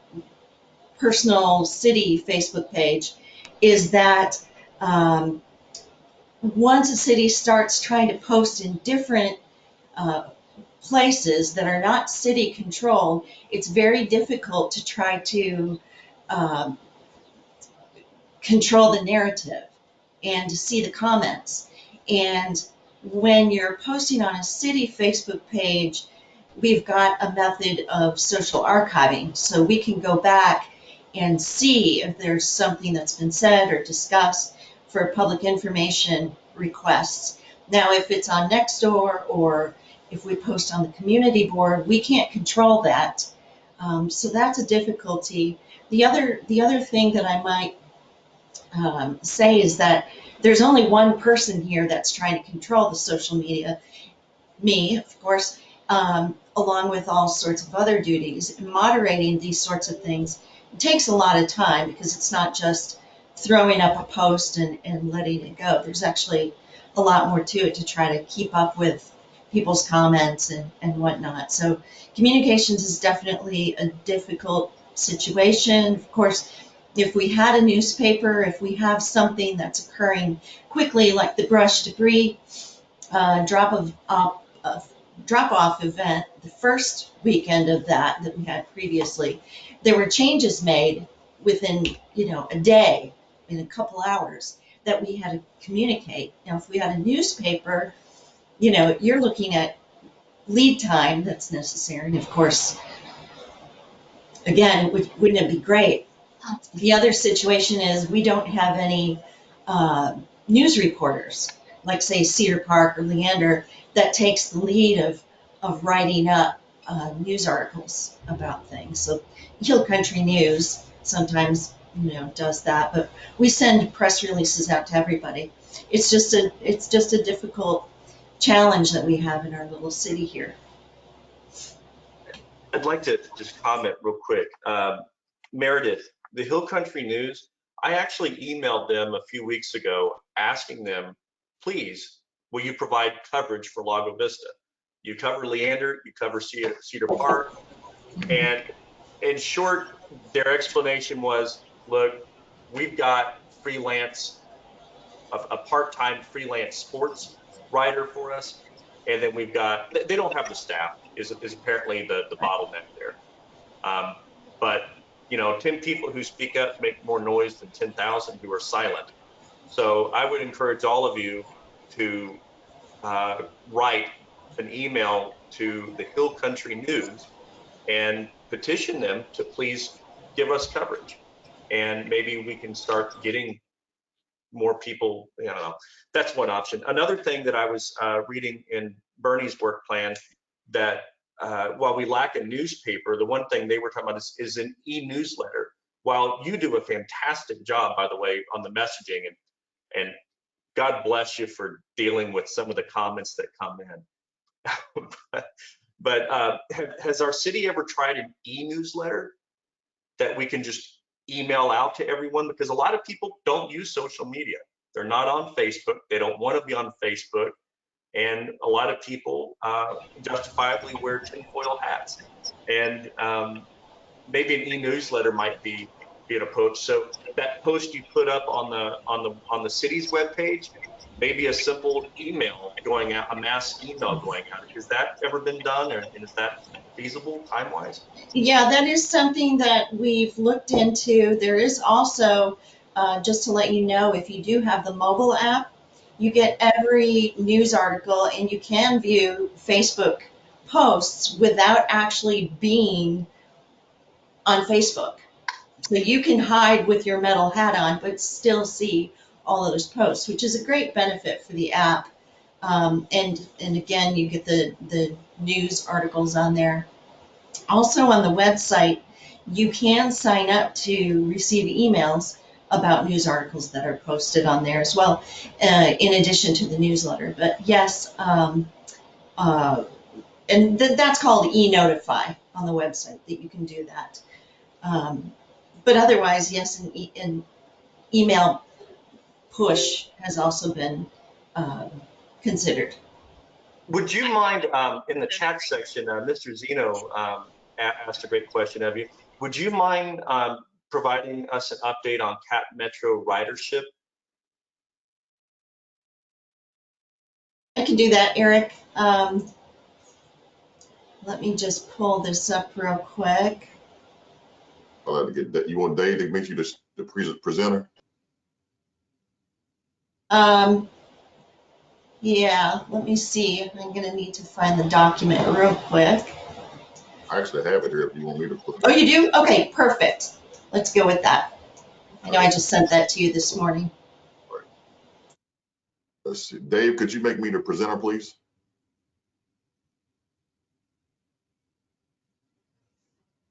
[SPEAKER 10] personal city Facebook page, is that once a city starts trying to post in different places that are not city controlled, it's very difficult to try to control the narrative and to see the comments. And when you're posting on a city Facebook page, we've got a method of social archiving, so we can go back and see if there's something that's been said or discussed for public information requests. Now, if it's on Nextdoor or if we post on the community board, we can't control that. So that's a difficulty. The other thing that I might say is that there's only one person here that's trying to control the social media, me, of course, along with all sorts of other duties. And moderating these sorts of things takes a lot of time because it's not just throwing up a post and letting it go. There's actually a lot more to it to try to keep up with people's comments and whatnot. So communications is definitely a difficult situation. Of course, if we had a newspaper, if we have something that's occurring quickly, like the brush debris drop-off event, the first weekend of that we had previously, there were changes made within, a day, in a couple hours, that we had to communicate. Now, if we had a newspaper, you're looking at lead time that's necessary. And of course, again, wouldn't it be great? The other situation is we don't have any news reporters, like say Cedar Park or Leander, that takes the lead of writing up news articles about things. So Hill Country News sometimes, does that, but we send press releases out to everybody. It's just a difficult challenge that we have in our little city here.
[SPEAKER 2] I'd like to just comment real quick. Meredith, the Hill Country News, I actually emailed them a few weeks ago asking them, please, will you provide coverage for Lago Vista? You cover Leander, you cover Cedar Park, and in short, their explanation was, look, we've got a part-time freelance sports writer for us, and then they don't have the staff, is apparently the bottleneck there. But 10 people who speak up make more noise than 10,000 who are silent. So I would encourage all of you to write an email to the Hill Country News and petition them to please give us coverage. And maybe we can start getting more people, that's one option. Another thing that I was reading in Bernie's work plan, that while we lack a newspaper, the one thing they were talking about is an e-newsletter. While you do a fantastic job, by the way, on the messaging, and God bless you for dealing with some of the comments that come in. but has our city ever tried an e-newsletter that we can just email out to everyone? Because a lot of people don't use social media. They're not on Facebook. They don't want to be on Facebook. And a lot of people justifiably wear tinfoil hats. And maybe an e-newsletter might be an approach. So that post you put up on the city's webpage, maybe a simple email going out, a mass email going out. Has that ever been done, and is that feasible time-wise?
[SPEAKER 10] Yeah, that is something that we've looked into. There is also, just to let you know, if you do have the mobile app, you get every news article and you can view Facebook posts without actually being on Facebook. So you can hide with your metal hat on, but still see all of those posts, which is a great benefit for the app. And again, you get the news articles on there. Also on the website, you can sign up to receive emails about news articles that are posted on there as well, in addition to the newsletter. But yes, and that's called e-notify on the website, that you can do that. But otherwise, yes, an email push has also been considered.
[SPEAKER 2] Would you mind, in the chat section, Mr. Zeno asked a great question of you. Would you mind providing us an update on Cat Metro ridership?
[SPEAKER 10] I can do that, Eric. Let me just pull this up real quick.
[SPEAKER 1] I'll have to get that. You want Dave to make you the presenter?
[SPEAKER 10] Yeah, let me see. I'm gonna need to find the document real quick.
[SPEAKER 1] I actually have it here if you want me to put it.
[SPEAKER 10] Oh, you do? Okay, perfect. Let's go with that. I know I just sent that to you this morning.
[SPEAKER 1] Right. Let's see. Dave, could you make me the presenter, please?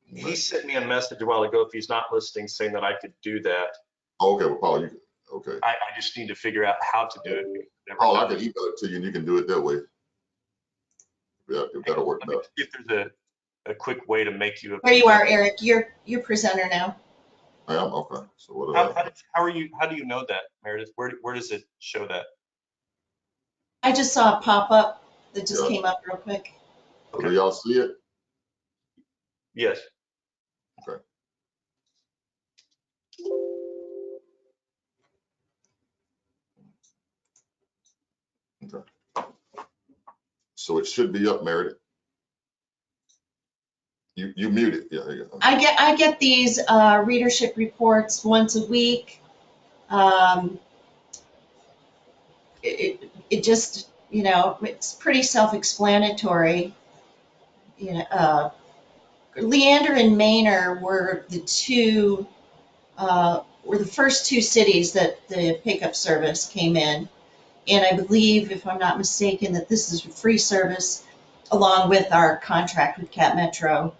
[SPEAKER 2] He sent me a message a while ago, if he's not listening, saying that I could do that.
[SPEAKER 1] Oh, okay, well, Paul, Okay.
[SPEAKER 2] I just need to figure out how to do it.
[SPEAKER 1] Oh, I can email it to you and you can do it that way. Yeah, if that'll work
[SPEAKER 2] Let me
[SPEAKER 1] better.
[SPEAKER 2] see if there's a quick way to make you a
[SPEAKER 10] There you are, Eric. You're presenter now.
[SPEAKER 1] I am, okay. So what
[SPEAKER 2] How do you know that, Meredith? Where does it show that?
[SPEAKER 10] I just saw a pop-up that just
[SPEAKER 1] Yeah.
[SPEAKER 10] came up real quick.
[SPEAKER 1] So do y'all see it?
[SPEAKER 2] Yes.
[SPEAKER 1] Okay. Okay. So it should be up, Meredith. You muted. Yeah, there you go.
[SPEAKER 10] I get these readership reports once a week. It just, it's pretty self-explanatory. Leander and Manor were the first two cities that the pickup service came in. And I believe, if I'm not mistaken, that this is a free service along with our contract with Cat Metro.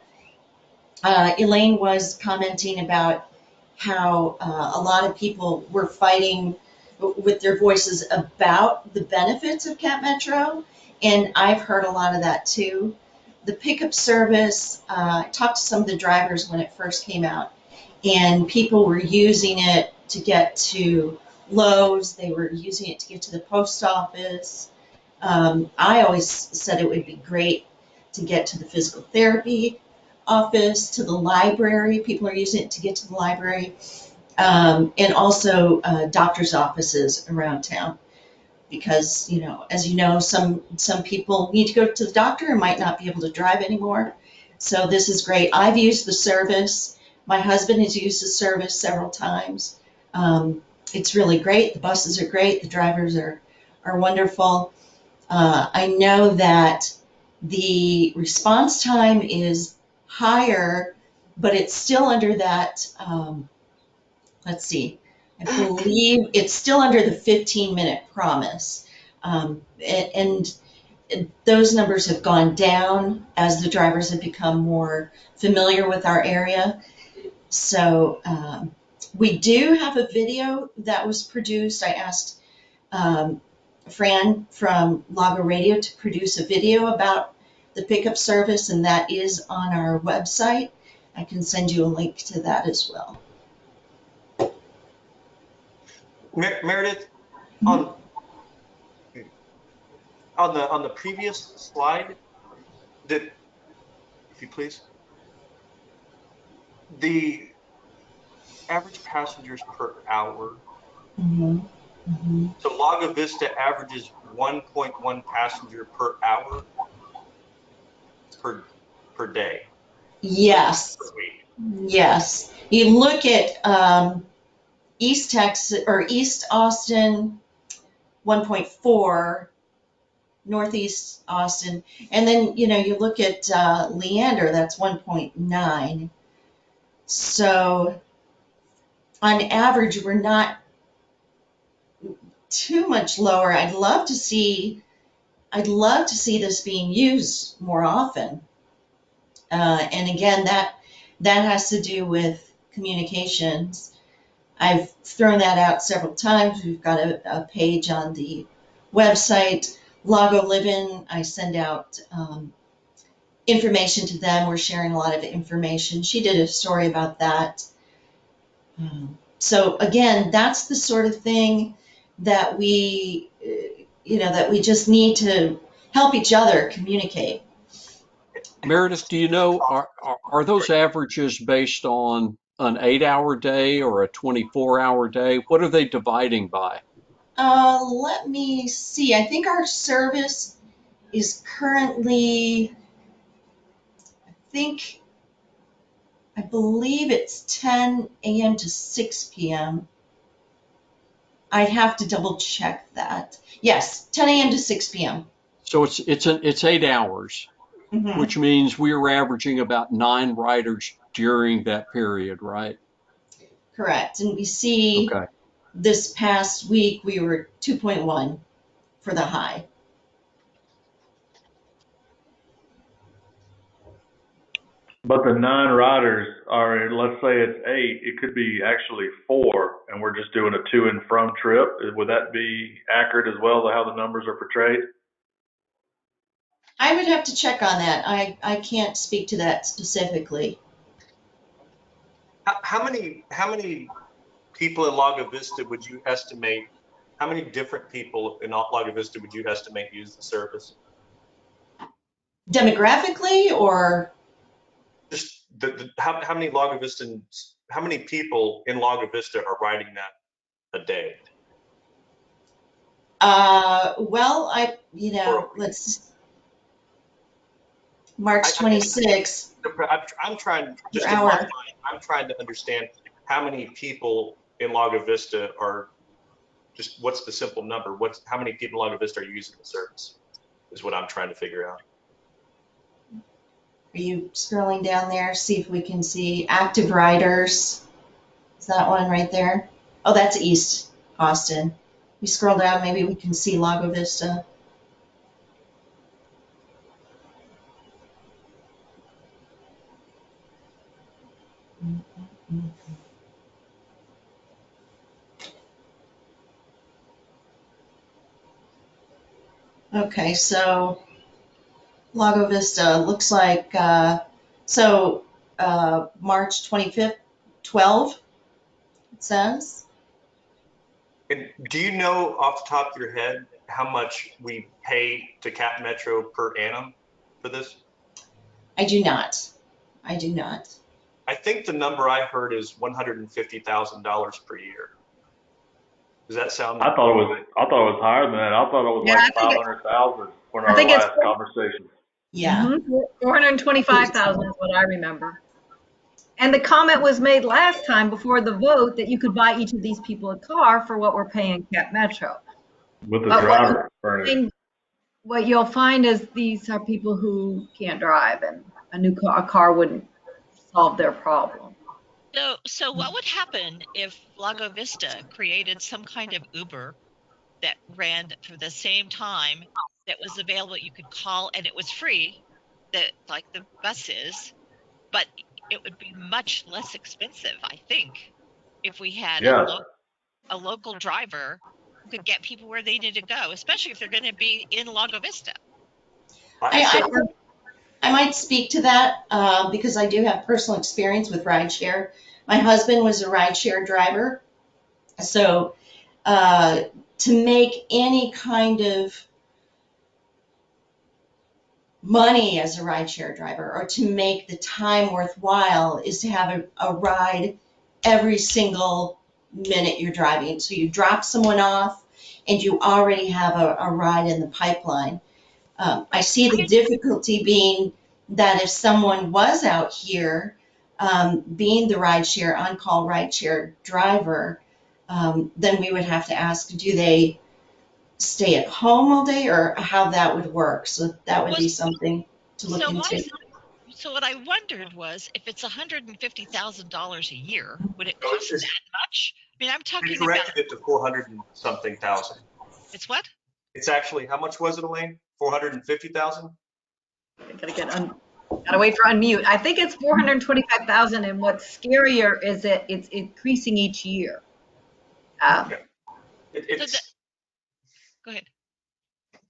[SPEAKER 10] Elaine was commenting about how a lot of people were fighting with their voices about the benefits of Cat Metro, and I've heard a lot of that too. The pickup service, I talked to some of the drivers when it first came out, and people were using it to get to Lowe's, they were using it to get to the post office. I always said it would be great to get to the physical therapy office, to the library. People are using it to get to the library, and also doctor's offices around town. Because, as you know, some people need to go to the doctor and might not be able to drive anymore. So this is great. I've used the service. My husband has used the service several times. It's really great. The buses are great. The drivers are wonderful. I know that the response time is higher, but it's still under that, let's see, I believe it's still under the 15-minute promise. And those numbers have gone down as the drivers have become more familiar with our area. So we do have a video that was produced. I asked Fran from Lago Radio to produce a video about the pickup service, and that is on our website. I can send you a link to that as well.
[SPEAKER 2] Meredith,
[SPEAKER 10] Mhm.
[SPEAKER 2] on the previous slide, that, if you please, the average passengers per hour.
[SPEAKER 10] Mhm. Mhm.
[SPEAKER 2] So Lago Vista averages 1.1 passenger per hour per day.
[SPEAKER 10] Yes,
[SPEAKER 2] Per week.
[SPEAKER 10] yes. You look at East Texas or East Austin, 1.4, Northeast Austin, and then you look at Leander, that's 1.9. So on average, we're not too much lower. I'd love to see this being used more often. And again, that has to do with communications. I've thrown that out several times. We've got a page on the website, Lago Living. I send out information to them. We're sharing a lot of information. She did a story about that. So again, that's the sort of thing that we just need to help each other communicate.
[SPEAKER 4] Meredith, do you know, are those averages based on an 8-hour day or a 24-hour day? What are they dividing by?
[SPEAKER 10] Let me see. I think our service is currently, I believe it's 10 a.m. to 6 p.m. I'd have to double check that. Yes, 10 a.m. to 6 p.m.
[SPEAKER 4] So it's 8 hours,
[SPEAKER 10] Mm-hmm.
[SPEAKER 4] which means we are averaging about 9 riders during that period, right?
[SPEAKER 10] Correct. And we see
[SPEAKER 4] Okay.
[SPEAKER 10] this past week we were 2.1 for the high.
[SPEAKER 6] But the 9 riders are, let's say it's 8, it could be actually 4, and we're just doing a to and from trip. Would that be accurate as well to how the numbers are portrayed?
[SPEAKER 10] I would have to check on that. I can't speak to that specifically.
[SPEAKER 2] How many people in Lago Vista would you estimate? How many different people in Lago Vista would you estimate use the service?
[SPEAKER 10] Demographically, or
[SPEAKER 2] Just how many Lago Vistans? How many people in Lago Vista are riding that a day?
[SPEAKER 10] well, let's March 26th
[SPEAKER 2] I'm trying,
[SPEAKER 10] per
[SPEAKER 2] just in my
[SPEAKER 10] hour.
[SPEAKER 2] mind, I'm trying to understand how many people in Lago Vista are, just what's the simple number? How many people in Lago Vista are using the service is what I'm trying to figure out.
[SPEAKER 10] Are you scrolling down there? See if we can see active riders. Is that one right there? Oh, that's East Austin. We scroll down, maybe we can see Lago Vista. Okay, so Lago Vista looks like, March 25th, 12, it says.
[SPEAKER 2] And do you know off the top of your head how much we pay to Cap Metro per annum for this?
[SPEAKER 10] I do not. I do not.
[SPEAKER 2] I think the number I heard is $150,000 per year. Does that sound?
[SPEAKER 6] I thought it was higher than that. I thought it was
[SPEAKER 7] Yeah,
[SPEAKER 6] like
[SPEAKER 7] I think
[SPEAKER 6] 500,000 when
[SPEAKER 7] I
[SPEAKER 6] our
[SPEAKER 7] think it's
[SPEAKER 6] last conversation.
[SPEAKER 10] Yeah.
[SPEAKER 7] 425,000 is what I remember. And the comment was made last time before the vote that you could buy each of these people a car for what we're paying Cap Metro.
[SPEAKER 6] With the
[SPEAKER 7] But
[SPEAKER 6] driver furnished.
[SPEAKER 7] what you'll find is these are people who can't drive, and a car wouldn't solve their problem.
[SPEAKER 9] So what would happen if Lago Vista created some kind of Uber that ran for the same time, that was available, you could call, and it was free, that like the bus is, but it would be much less expensive, I think, if we had
[SPEAKER 6] Yeah.
[SPEAKER 9] a local driver who could get people where they need to go, especially if they're going to be in Lago Vista.
[SPEAKER 10] I might speak to that because I do have personal experience with rideshare. My husband was a rideshare driver. So to make any kind of money as a rideshare driver, or to make the time worthwhile, is to have a ride every single minute you're driving. So you drop someone off and you already have a ride in the pipeline. I see the difficulty being that if someone was out here being the rideshare, on-call rideshare driver, then we would have to ask, do they stay at home all day, or how that would work? So that would be something to look into.
[SPEAKER 9] So what I wondered was, if it's $150,000 a year, would it cost that much? I mean, I'm talking about.
[SPEAKER 2] Corrected it to 400 and something thousand.
[SPEAKER 9] It's what?
[SPEAKER 2] It's actually, how much was it, Elaine? 450,000?
[SPEAKER 7] Gotta wait for unmute. I think it's 425,000, and what's scarier is that it's increasing each year.
[SPEAKER 2] Okay.
[SPEAKER 9] Go ahead.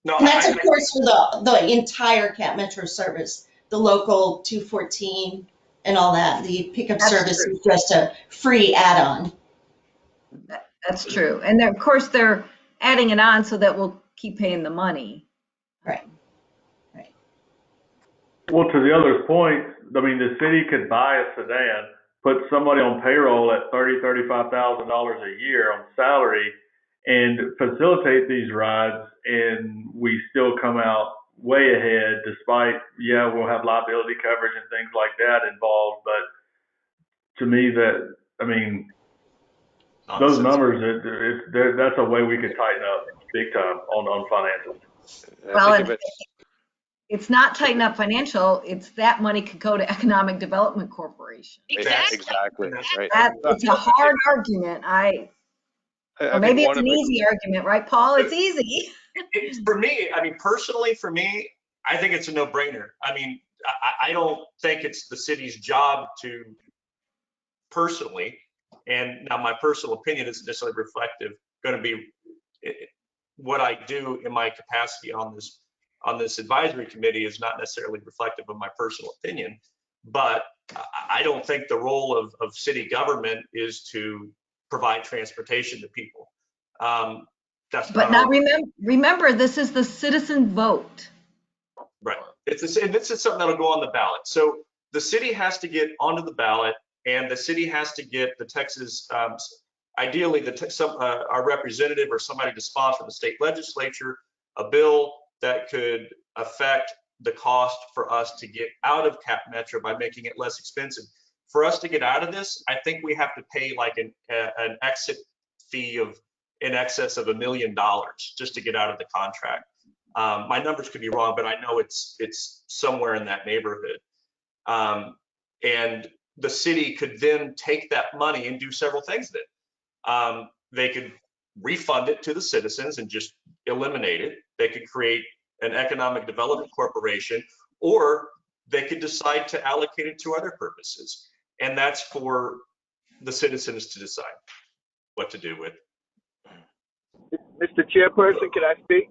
[SPEAKER 2] No,
[SPEAKER 10] And that's, of course, for the entire Cap Metro service, the local 214 and all that. The pickup service is just a free add-on.
[SPEAKER 7] That's true. And of course, they're adding it on so that we'll keep paying the money.
[SPEAKER 10] Right.
[SPEAKER 6] Well, to the other's point, I mean, the city could buy a sedan, put somebody on payroll at $35,000 a year on salary, and facilitate these rides, and we still come out way ahead, despite, yeah, we'll have liability coverage and things like that involved. But to me, those numbers, that's a way we could tighten up big time on financials.
[SPEAKER 7] Well, it's not tighten up financial, it's that money could go to Economic Development Corporation.
[SPEAKER 5] Exactly. Right.
[SPEAKER 7] It's a hard argument. Or maybe it's an easy argument, right, Paul? It's easy.
[SPEAKER 2] For me, I mean, personally, for me, I think it's a no-brainer. I mean, I don't think it's the city's job to personally, and now my personal opinion isn't necessarily reflective, going to be what I do in my capacity on this advisory committee is not necessarily reflective of my personal opinion, but I don't think the role of city government is to provide transportation to people. That's
[SPEAKER 7] But
[SPEAKER 2] not
[SPEAKER 7] now remember, this is the citizen vote.
[SPEAKER 2] right. And this is something that'll go on the ballot. So the city has to get onto the ballot, and the city has to get the Texas, ideally our representative or somebody to sponsor the state legislature a bill that could affect the cost for us to get out of Cap Metro by making it less expensive. For us to get out of this, I think we have to pay like an exit fee of in excess of $1 million just to get out of the contract. My numbers could be wrong, but I know it's somewhere in that neighborhood. And the city could then take that money and do several things with it. They could refund it to the citizens and just eliminate it. They could create an economic development corporation, or they could decide to allocate it to other purposes. And that's for the citizens to decide what to do with.
[SPEAKER 8] Mr. Chairperson, can I speak?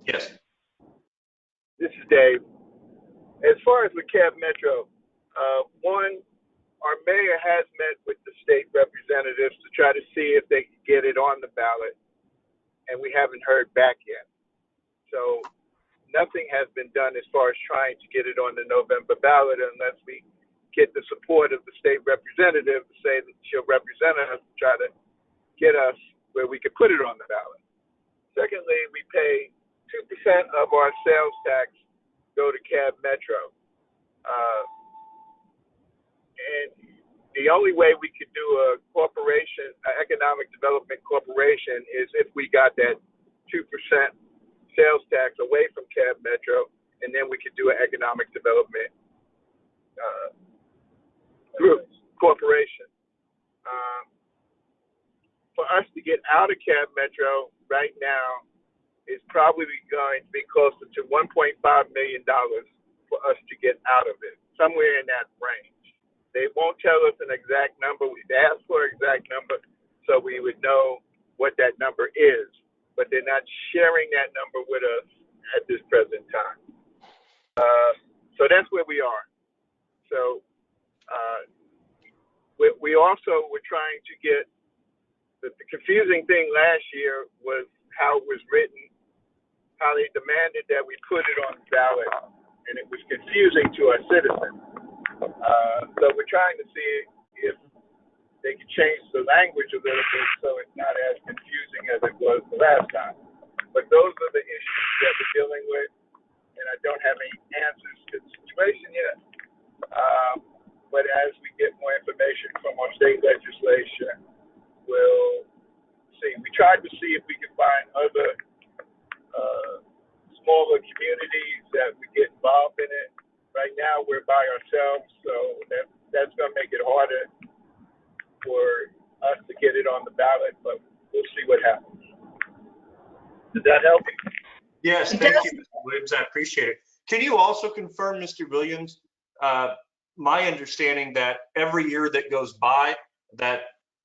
[SPEAKER 2] Yes.
[SPEAKER 8] This is Dave. As far as the Cab Metro, one, our mayor has met with the state representatives to try to see if they can get it on the ballot, and we haven't heard back yet. So nothing has been done as far as trying to get it on the November ballot unless we get the support of the state representative to say that she'll represent us to try to get us where we could put it on the ballot. Secondly, we pay 2% of our sales tax go to Cab Metro. And the only way we could do a corporation, an economic development corporation, is if we got that 2% sales tax away from Cab Metro, and then we could do an economic development group, corporation. For us to get out of Cab Metro right now is probably going to be closer to $1.5 million for us to get out of it, somewhere in that range. They won't tell us an exact number. We've asked for an exact number so we would know what that number is, but they're not sharing that number with us at this present time. So that's where we are. So we also were trying to get, the confusing thing last year was how it was written, how they demanded that we put it on the ballot, and it was confusing to our citizens. So we're trying to see if they can change the language a little bit so it's not as confusing as it was the last time. But those are the issues that we're dealing with, and I don't have any answers to the situation yet. But as we get more information from our state legislation, we'll see. We tried to see if we could find other smaller communities that would get involved in it. Right now, we're by ourselves, so that's going to make it harder for us to get it on the ballot, but we'll see what happens. Does that help?
[SPEAKER 2] Yes, thank you, Mr. Williams. I appreciate it. Can you also confirm, Mr. Williams, my understanding that every year that goes by, that,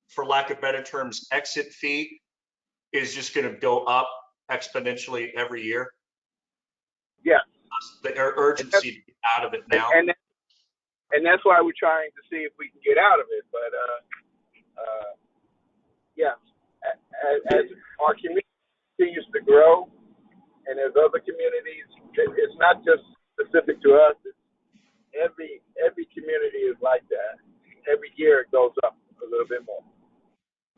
[SPEAKER 2] for lack of better terms, exit fee is just going to go up exponentially every year?
[SPEAKER 8] Yes.
[SPEAKER 2] The urgency to get out of it now.
[SPEAKER 8] And that's why we're trying to see if we can get out of it. But yes, as our community continues to grow, and as other communities, it's not just specific to us. It's every community is like that. Every year it goes up a little bit more.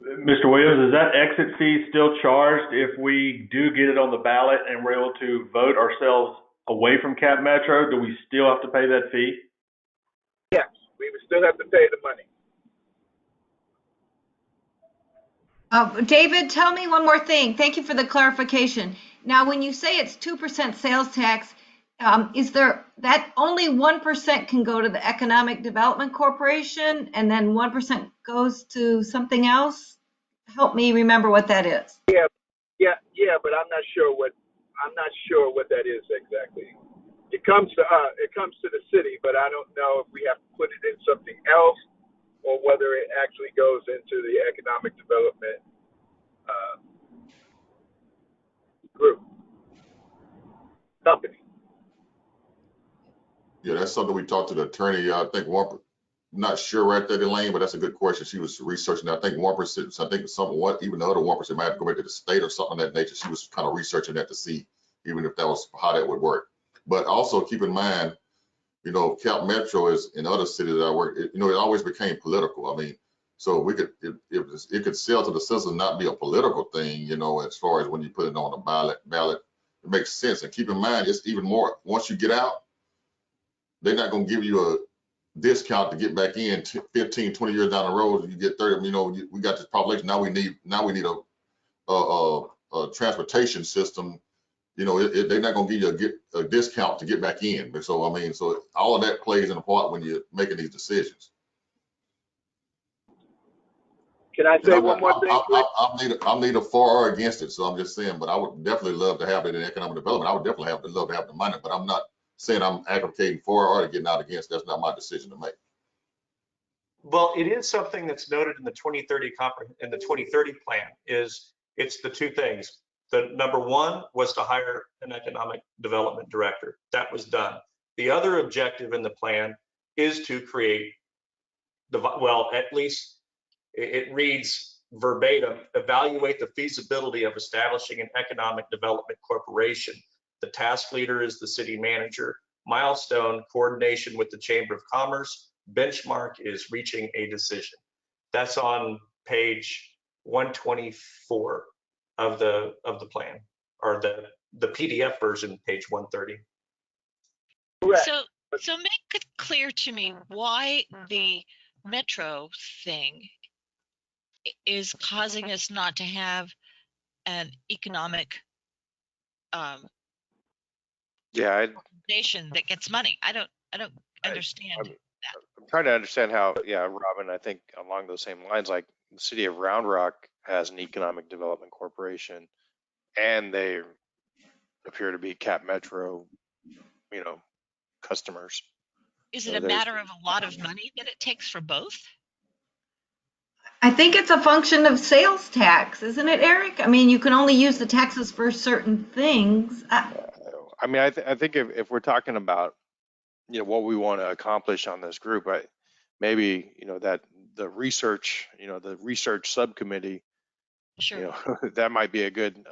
[SPEAKER 6] Mr. Williams, is that exit fee still charged if we do get it on the ballot and we're able to vote ourselves away from Cap Metro? Do we still have to pay that fee?
[SPEAKER 8] Yes, we would still have to pay the money.
[SPEAKER 7] David, tell me one more thing. Thank you for the clarification. Now, when you say it's 2% sales tax, is there that only 1% can go to the Economic Development Corporation and then 1% goes to something else? Help me remember what that is.
[SPEAKER 8] Yeah, but I'm not sure what that is exactly. it comes to the city, but I don't know if we have to put it in something else or whether it actually goes into the economic development uh, group company.
[SPEAKER 1] Yeah, that's something we talked to the attorney. I think one, not sure right there, Elaine, but that's a good question. She was researching. I think 1%. So I think something. What even the other 1% might have to go back to the state or something of that nature. She was kind of researching that to see even if that was how that would work. But also keep in mind, you know, Cap Metro is in other cities that I work. You know, it always became political. I mean, so we could it could sell to the citizens, not be a political thing. You know, as far as when you put it on a ballot, it makes sense. And keep in mind, it's even more once you get out, they're not going to give you a discount to get back in 15, 20 years down the road. You get 30, you know, we got this population. Now we need a transportation system. You know, they're not going to give you a discount to get back in. So, I mean, so all of that plays in a part when you're making these decisions.
[SPEAKER 8] Can I
[SPEAKER 1] And
[SPEAKER 8] say one more thing, quick?
[SPEAKER 1] I'm neither for or against it. So I'm just saying, but I would definitely love to have it in economic development. I would definitely love to have the money, but I'm not saying I'm advocating for or getting out against. That's not my decision to make.
[SPEAKER 2] Well, it is something that's noted in the 2030 plan. It's the two things. The number one was to hire an economic development director. That was done. The other objective in the plan is to create well, at least it reads verbatim, evaluate the feasibility of establishing an economic development corporation. The task leader is the city manager. Milestone, coordination with the Chamber of Commerce. Benchmark is reaching a decision. That's on page 124 of the plan, or the PDF version, page 130.
[SPEAKER 8] Correct.
[SPEAKER 9] So make it clear to me why the metro thing is causing us not to have an economic organization that gets money. I don't understand that.
[SPEAKER 5] I'm trying to understand how, yeah, Robin, I think along those same lines, like the city of Round Rock has an economic development corporation and they appear to be Cap Metro, you know, customers.
[SPEAKER 9] Is it a matter of a lot of money that it takes for both?
[SPEAKER 7] I think it's a function of sales tax, isn't it, Eric? I mean, you can only use the taxes for certain things.
[SPEAKER 5] I mean, I think if we're talking about, you know, what we want to accomplish on this group, maybe, you know, that the research subcommittee,
[SPEAKER 9] Sure.
[SPEAKER 5] you know, that might be a good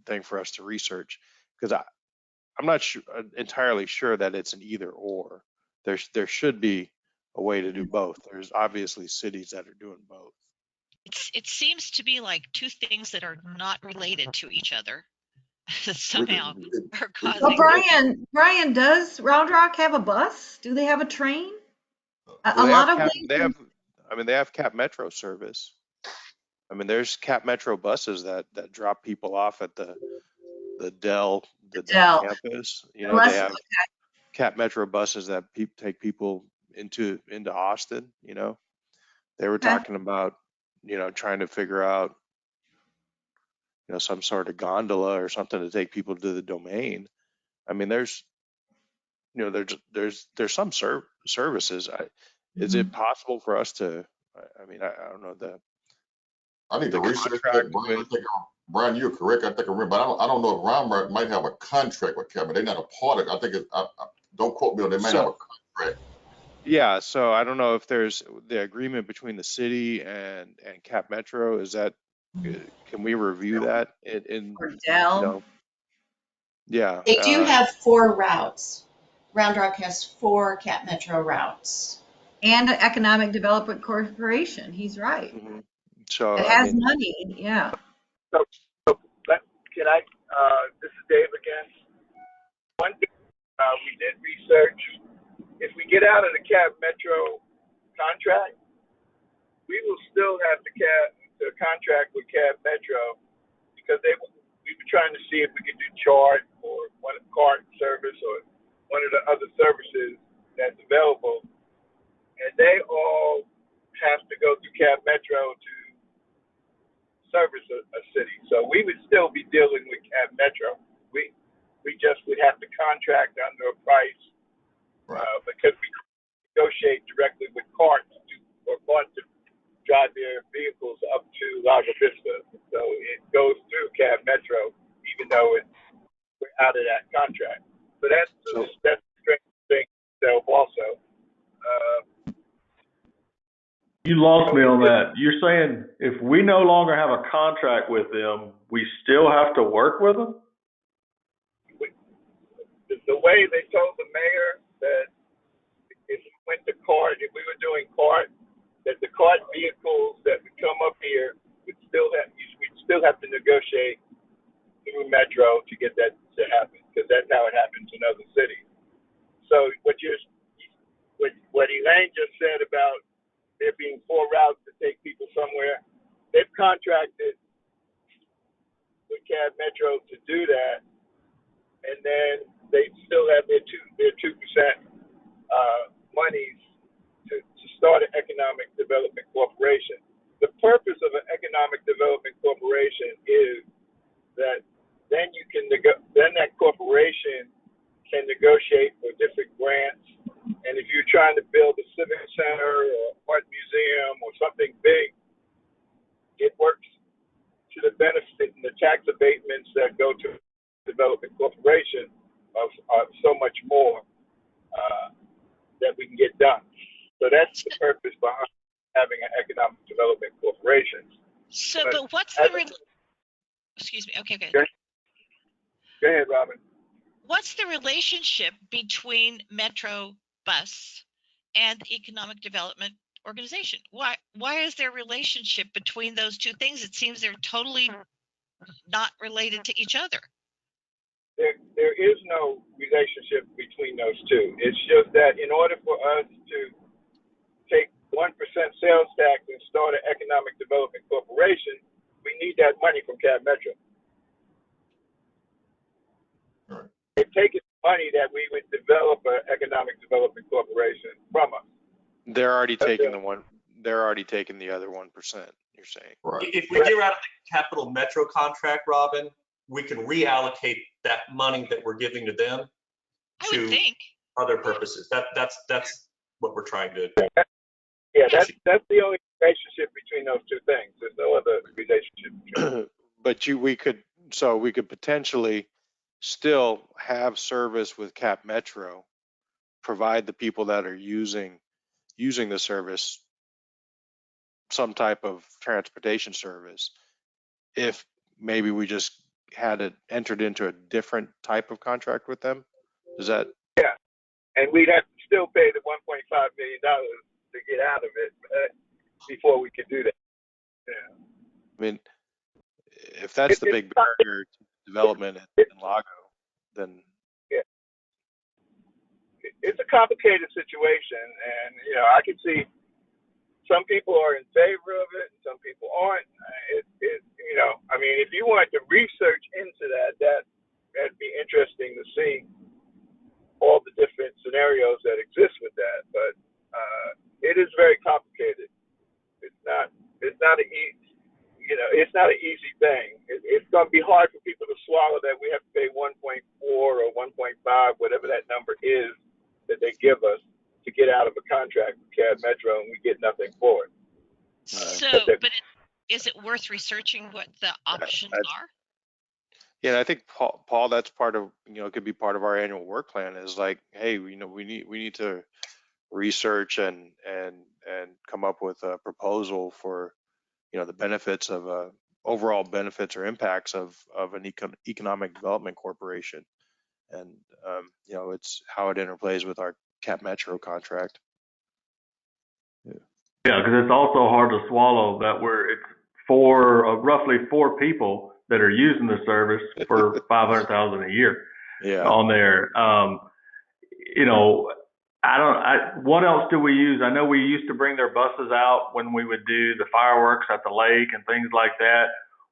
[SPEAKER 5] thing for us to research, because I'm not entirely sure that it's an either or. There should be a way to do both. There's obviously cities that are doing both.
[SPEAKER 9] It seems to be like two things that are not related to each other somehow are causing.
[SPEAKER 7] Well, Brian, does Round Rock have a bus? Do they have a train?
[SPEAKER 5] Well, they have Cap Metro service. I mean, there's Cap Metro buses that drop people off at the Dell campus. You know, they have Cap Metro buses that take people into Austin. You know, they were talking about, you know, trying to figure out, you know, some sort of gondola or something to take people to the Domain. I mean, there's some services. Is it possible for us to? I mean, I don't know
[SPEAKER 1] I need to research that, Brian. Brian, you're correct. I think I remember, but I don't know if Round Rock might have a contract with Cap. They're not a part of it. I think don't quote me on. They might have a contract.
[SPEAKER 5] Yeah, so I don't know if there's the agreement between the city and Cap Metro. Is that, can we review that in
[SPEAKER 7] or Dell?
[SPEAKER 5] You know, yeah.
[SPEAKER 10] They do have 4 routes. Round Rock has 4 Cap Metro routes.
[SPEAKER 7] And an economic development corporation. He's right.
[SPEAKER 5] Mm-hmm. So
[SPEAKER 7] it has money, yeah.
[SPEAKER 8] So can I? This is Dave again. One thing we did research. If we get out of the Cap Metro contract, we will still have the contract with Cap Metro, because we were trying to see if we could do chart or one cart service or one of the other services that's available, and they all have to go through Cap Metro to service a city. So we would still be dealing with Cap Metro. We just would have to contract under a price
[SPEAKER 1] Right.
[SPEAKER 8] because we negotiate directly with carts or carts to drive their vehicles up to Lago Vista. So it goes through Cab Metro, even though we're out of that contract. So that's
[SPEAKER 5] So
[SPEAKER 8] the strange thing itself also.
[SPEAKER 6] You lost me on that. You're saying if we no longer have a contract with them, we still have to work with them?
[SPEAKER 8] The way they told the mayor that if we went to cart, if we were doing cart, that the cart vehicles that would come up here we'd still have to negotiate through Metro to get that to happen, because that's how it happens in other cities. So what Elaine just said about there being 4 routes to take people somewhere, they've contracted with Cab Metro to do that, and then they still have their 2% monies to start an economic development corporation. The purpose of an economic development corporation is that then then that corporation can negotiate for different grants. And if you're trying to build a civic center or art museum or something big, it works to the benefit and the tax abatements that go to development corporation of so much more that we can get done. So that's the purpose behind having an economic development corporation.
[SPEAKER 9] So, but excuse me. Okay, good.
[SPEAKER 8] Go ahead, Robin.
[SPEAKER 9] What's the relationship between Metro Bus and the Economic Development Organization? Why is there a relationship between those two things? It seems they're totally not related to each other.
[SPEAKER 8] There is no relationship between those two. It's just that in order for us to take 1% sales tax and start an economic development corporation, we need that money from Cab Metro.
[SPEAKER 1] Right.
[SPEAKER 8] They're taking money that we would develop an economic development corporation from us.
[SPEAKER 5] they're already taking they're already taking the other 1%, you're saying.
[SPEAKER 1] Right.
[SPEAKER 2] If we get out of the Capital Metro contract, Robin, we can reallocate that money that we're giving to them
[SPEAKER 9] I would
[SPEAKER 2] to
[SPEAKER 9] think.
[SPEAKER 2] other purposes. That's what we're trying to.
[SPEAKER 8] Yeah, that's the only relationship between those two things. There's no other relationship between them.
[SPEAKER 5] But we could potentially still have service with Cap Metro, provide the people that are using the service some type of transportation service, if maybe we just had it entered into a different type of contract with them. Is that?
[SPEAKER 8] Yeah, and we'd have to still pay the $1.5 million to get out of it before we could do that. Yeah.
[SPEAKER 5] I mean, if that's the big barrier to development in Lago, then
[SPEAKER 8] yeah, it's a complicated situation, and I can see some people are in favor of it, and some people aren't. I mean, if you wanted to research into that'd be interesting to see all the different scenarios that exist with that. But it is very complicated. It's not an easy thing. It's going to be hard for people to swallow that we have to pay 1.4 or 1.5, whatever that number is that they give us to get out of a contract with Cab Metro, and we get nothing for it.
[SPEAKER 9] But is it worth researching what the options are?
[SPEAKER 5] Yeah, I think Paul, that's part of, it could be part of our annual work plan is like, hey, we need to research and come up with a proposal for, the benefits of overall benefits or impacts of an economic development corporation. And, it's how it interplays with our Cap Metro contract.
[SPEAKER 6] Yeah, because it's also hard to swallow that it's roughly 4 people that are using the service for $500,000 a year.
[SPEAKER 5] Yeah.
[SPEAKER 6] On there. What else do we use? I know we used to bring their buses out when we would do the fireworks at the lake and things like that.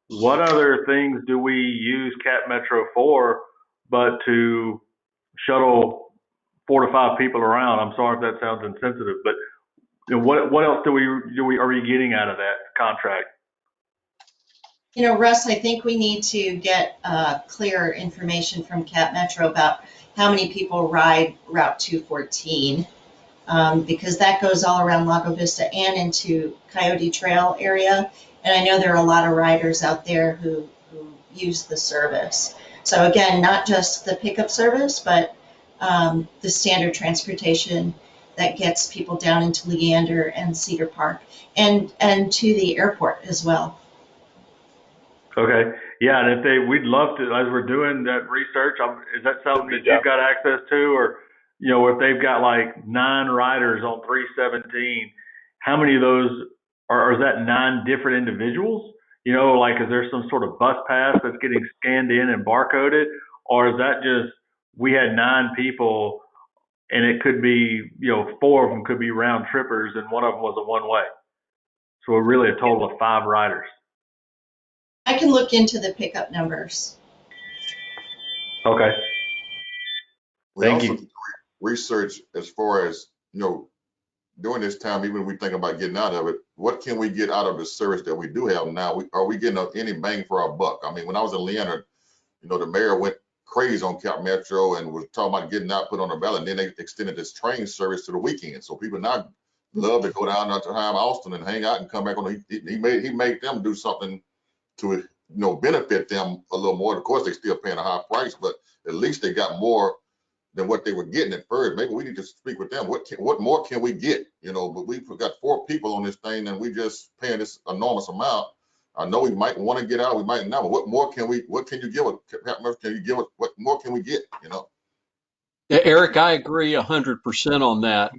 [SPEAKER 6] What other things do we use Cap Metro for but to shuttle 4 to 5 people around? I'm sorry if that sounds insensitive, but what else are we getting out of that contract?
[SPEAKER 10] You know, Russ, I think we need to get clearer information from Cap Metro about how many people ride Route 214, because that goes all around Lago Vista and into Coyote Trail area. And I know there are a lot of riders out there who use the service. So again, not just the pickup service, but the standard transportation that gets people down into Leander and Cedar Park and to the airport as well.
[SPEAKER 6] Okay. Yeah, and we'd love to, as we're doing that research, is that something that you've got access to? Or, if they've got like 9 riders on 317, how many of those or is that 9 different individuals? Like, is there some sort of bus pass that's getting scanned in and barcoded? Or is that just, we had 9 people and it could be, 4 of them could be round trippers and one of them was a one way. So we're really a total of 5 riders.
[SPEAKER 10] I can look into the pickup numbers.
[SPEAKER 6] Okay.
[SPEAKER 1] We
[SPEAKER 6] Thank
[SPEAKER 1] also
[SPEAKER 6] you.
[SPEAKER 1] do research as far as, during this time, even when we think about getting out of it, what can we get out of the service that we do have now? Are we getting any bang for our buck? I mean, when I was in Leander, the mayor went crazy on Cap Metro and was talking about getting out, put on the ballot, and then they extended this train service to the weekend. So people now love to go down to Austin and hang out and come back on. He made them do something to benefit them a little more. Of course, they still paying a high price, but at least they got more than what they were getting at first. Maybe we need to speak with them. What more can we get? But we've got 4 people on this thing and we just paying this enormous amount. I know we might want to get out, we might not, but what can you give us? Can you give us, what more can we get,
[SPEAKER 4] Yeah, Eric, I agree 100% on that.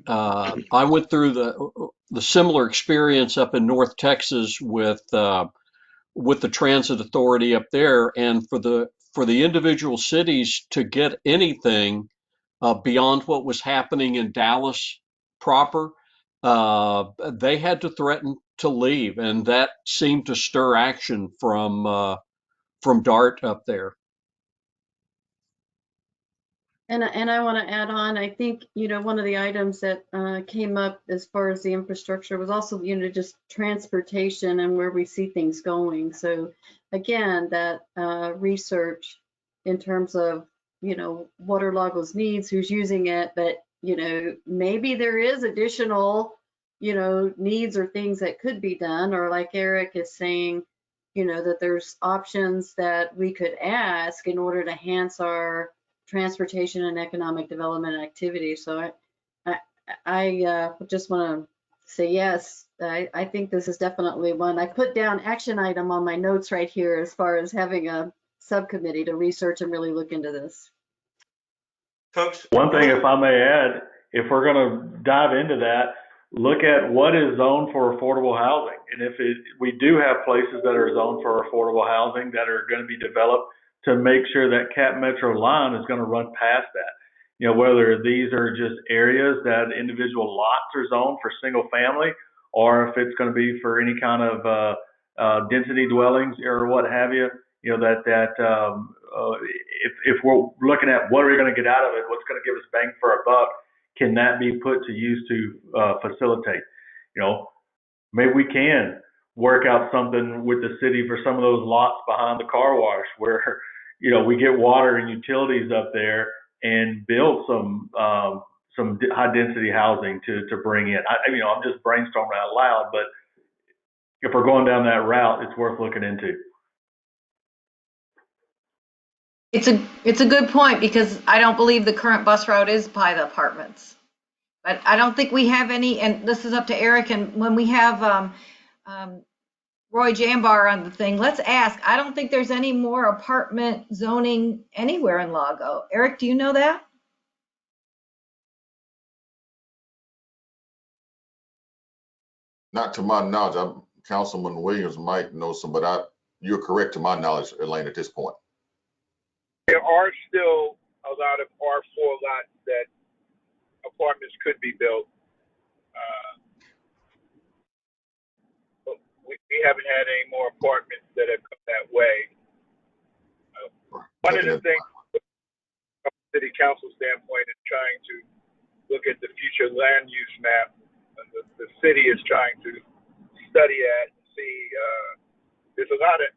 [SPEAKER 4] I went through the similar experience up in North Texas with the transit authority up there, and for the individual cities to get anything beyond what was happening in Dallas proper, they had to threaten to leave, and that seemed to stir action from DART up there.
[SPEAKER 3] And I want to add on, I think, one of the items that came up as far as the infrastructure was also, just transportation and where we see things going. So again, that research in terms of, what are Lagos needs, who's using it, but, maybe there is additional, needs or things that could be done, or like Eric is saying, that there's options that we could ask in order to enhance our transportation and economic development activity. So I just want to say yes. I think this is definitely one. I put down action item on my notes right here as far as having a subcommittee to research and really look into this.
[SPEAKER 2] Folks,
[SPEAKER 6] One thing, if I may add, if we're going to dive into that, look at what is zoned for affordable housing. And if we do have places that are zoned for affordable housing that are going to be developed, to make sure that Cap Metro line is going to run past that. Whether these are just areas that individual lots are zoned for single family, or if it's going to be for any kind of density dwellings or what have you. If we're looking at what are we going to get out of it, what's going to give us bang for our buck, can that be put to use to facilitate? Maybe we can work out something with the city for some of those lots behind the car wash where, we get water and utilities up there and build some high density housing to bring in. I'm just brainstorming out loud, but if we're going down that route, it's worth looking into.
[SPEAKER 7] It's a good point, because I don't believe the current bus route is by the apartments. But I don't think we have any, and this is up to Eric, and when we have Roy Jambar on the thing, let's ask. I don't think there's any more apartment zoning anywhere in Lago. Eric, do you know that?
[SPEAKER 1] Not to my knowledge. Councilman Williams might know some, but you're correct to my knowledge, Elaine, at this point.
[SPEAKER 8] There are still a lot of R4 lots that apartments could be built. But we haven't had any more apartments that have come that way. One of the things from a city council standpoint is trying to look at the future land use map. And the city is trying to study that and see. There's a lot of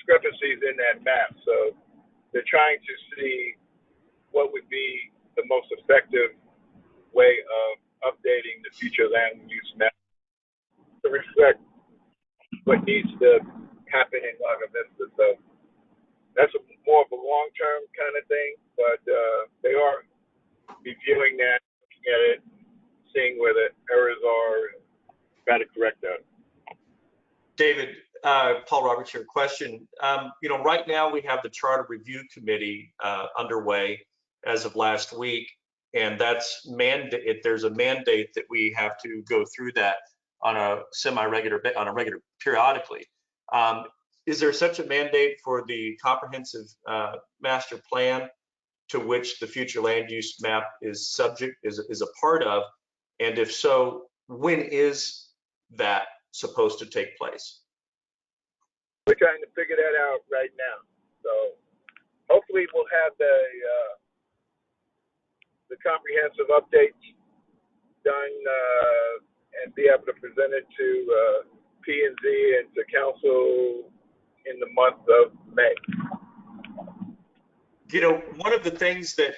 [SPEAKER 8] discrepancies in that map. So they're trying to see what would be the most effective way of updating the future land use map to reflect what needs to happen in Lago Vista. So that's more of a long-term kind of thing, but they are reviewing that, looking at it, seeing where the errors are, and trying to correct that.
[SPEAKER 2] David, Paul Roberts here. Question. Right now we have the Charter Review Committee underway as of last week, and that's there's a mandate that we have to go through that on a regular periodically. Is there such a mandate for the comprehensive master plan to which the future land use map is a part of? And if so, when is that supposed to take place?
[SPEAKER 8] We're trying to figure that out right now. So hopefully we'll have the comprehensive updates done and be able to present it to P&Z and to council in the month of May.
[SPEAKER 2] One of the things that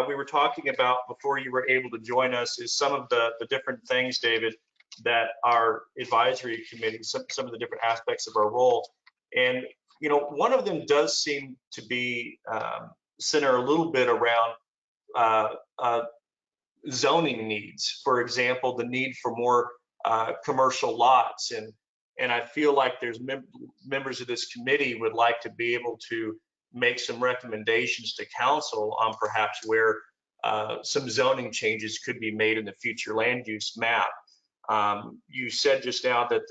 [SPEAKER 2] we were talking about before you were able to join us is some of the different things, David, that our advisory committee, some of the different aspects of our role. And, one of them does seem to be center a little bit around zoning needs. For example, the need for more commercial lots. And I feel like there's members of this committee would like to be able to make some recommendations to council on perhaps where some zoning changes could be made in the future land use map. You said just now that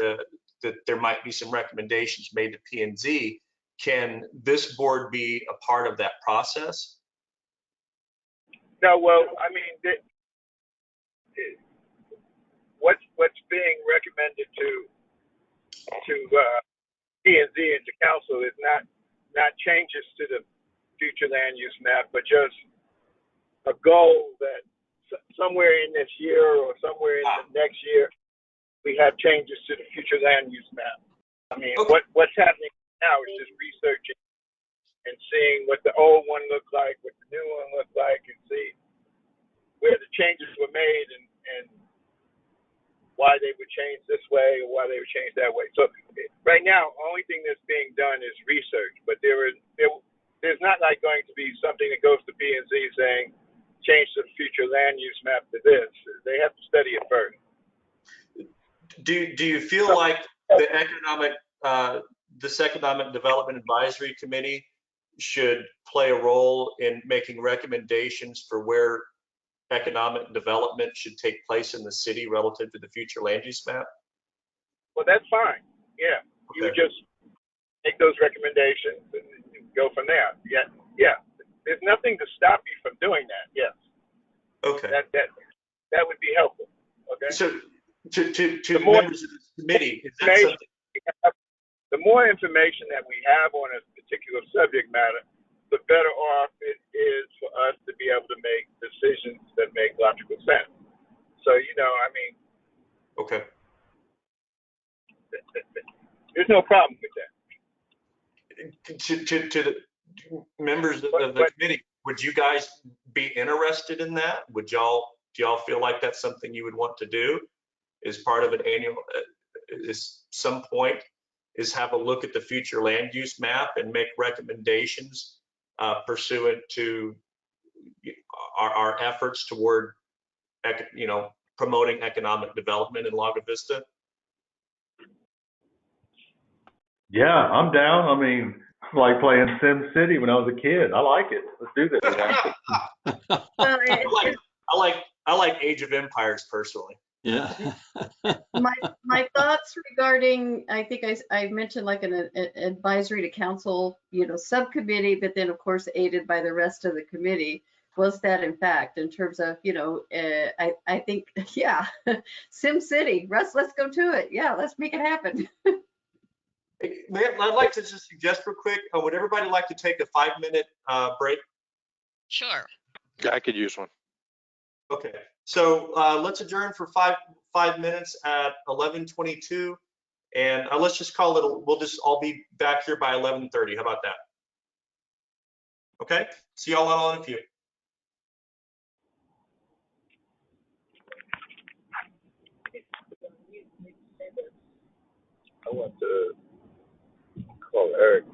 [SPEAKER 2] there might be some recommendations made to P&Z. Can this board be a part of that process?
[SPEAKER 8] No, well, I mean, what's being recommended to P&Z and to council is not changes to the future land use map, but just a goal that somewhere in this year or somewhere in the next year, we have changes to the future land use map. I mean,
[SPEAKER 2] okay.
[SPEAKER 8] What's happening now is just researching and seeing what the old one looked like, what the new one looked like, and see where the changes were made and why they would change this way or why they would change that way. So right now, only thing that's being done is research, but there's not like going to be something that goes to P&Z saying change the future land use map to this. They have to study it first.
[SPEAKER 2] Do you feel like this economic development advisory committee should play a role in making recommendations for where economic development should take place in the city relative to the future land use map?
[SPEAKER 8] Well, that's fine. Yeah, okay. You would just make those recommendations and go from there. Yeah. There's nothing to stop you from doing that. Yes. Okay. That would be helpful. Okay.
[SPEAKER 2] So to members of this committee, is that something?
[SPEAKER 8] The more information that we have on a particular subject matter, the better off it is for us to be able to make decisions that make logical sense. So, I mean.
[SPEAKER 2] Okay.
[SPEAKER 8] There's no problem with that.
[SPEAKER 2] To the members of the committee, would you guys be interested in that? Do y'all feel like that's something you would want to do as part of an annual, some point, is have a look at the future land use map and make recommendations pursuant to our efforts toward, promoting economic development in Lago Vista?
[SPEAKER 6] Yeah, I'm down. I mean, I like playing Sim City when I was a kid. I like it. Let's do this.
[SPEAKER 2] I like Age of Empires personally.
[SPEAKER 4] Yeah.
[SPEAKER 3] my thoughts regarding, I think I mentioned like an advisory to council, subcommittee, but then of course aided by the rest of the committee, was that in fact, in terms of, I think, yeah, Sim City, Russ, let's go to it. Yeah, let's make it happen.
[SPEAKER 2] I'd like to just suggest real quick, would everybody like to take a 5-minute break?
[SPEAKER 9] Sure.
[SPEAKER 5] Yeah, I could use one.
[SPEAKER 2] Okay, so let's adjourn for five minutes at 11:22, And let's just call it, we'll just all be back here by 11:30. How about that? Okay, see y'all all in a few.
[SPEAKER 8] I want to call Eric.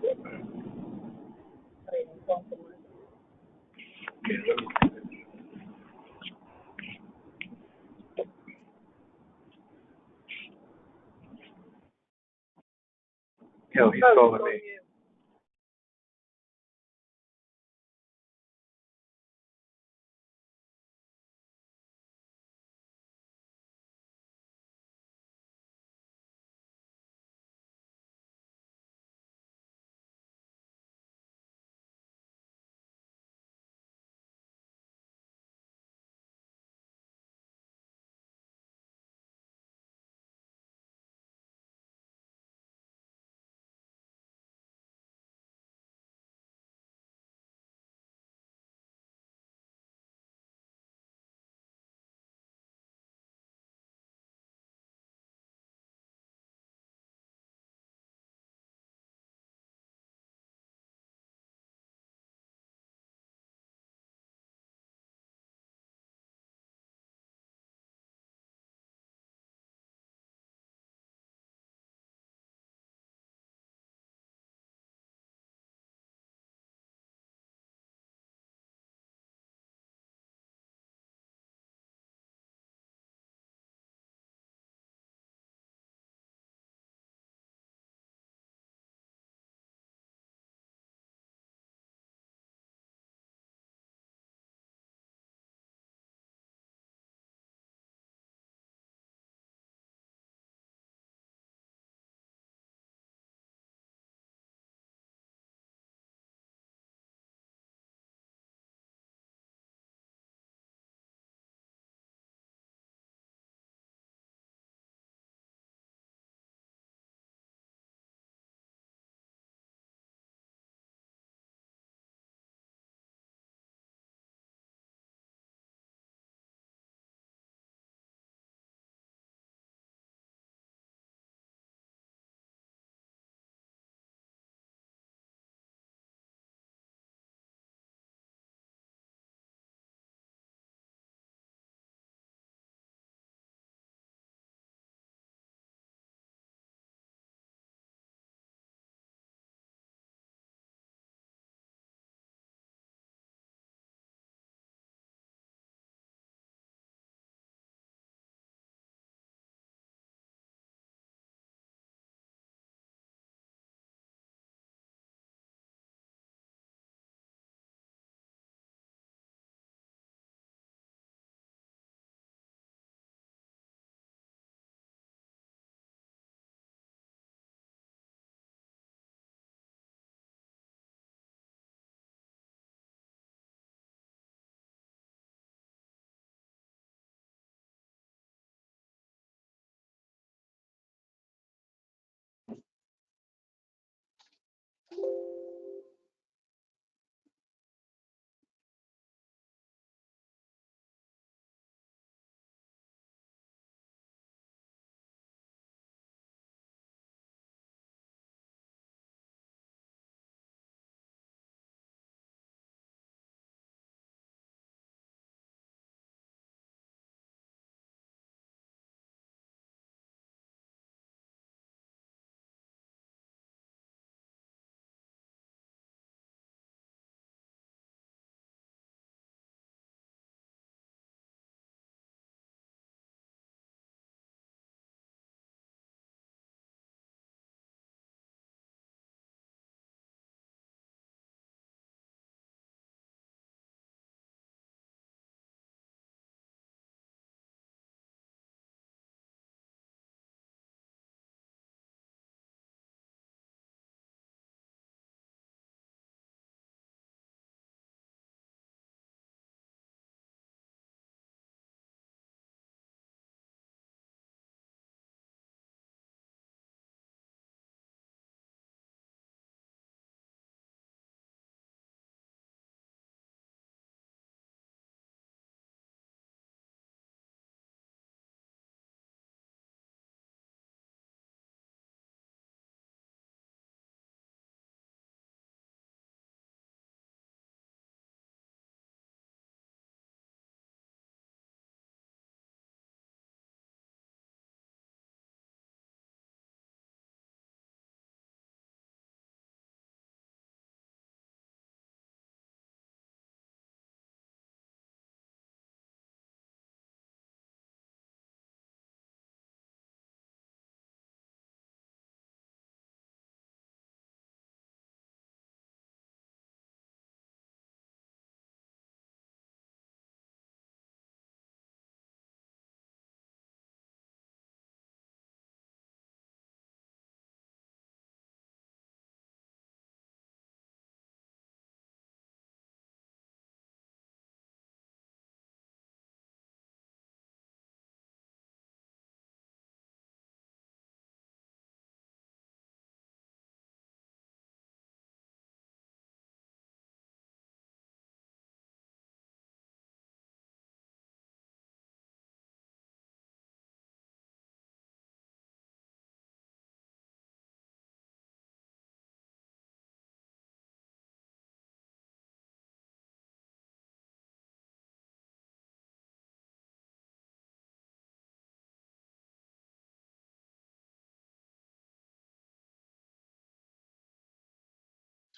[SPEAKER 8] Yo, he's calling me.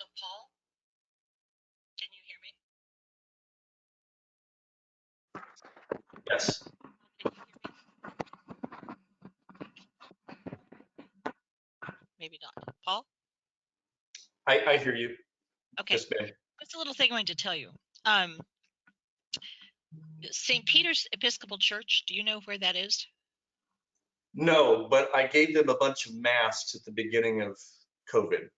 [SPEAKER 9] So Paul, can you hear me?
[SPEAKER 2] Yes,
[SPEAKER 9] Can you hear me? Maybe not. Paul?
[SPEAKER 2] I hear you.
[SPEAKER 9] Okay.
[SPEAKER 2] Yes, ma'am.
[SPEAKER 9] That's a little thing I wanted to tell you. St. Peter's Episcopal Church, do you know where that is?
[SPEAKER 2] No, but I gave them a bunch of masks at the beginning of COVID.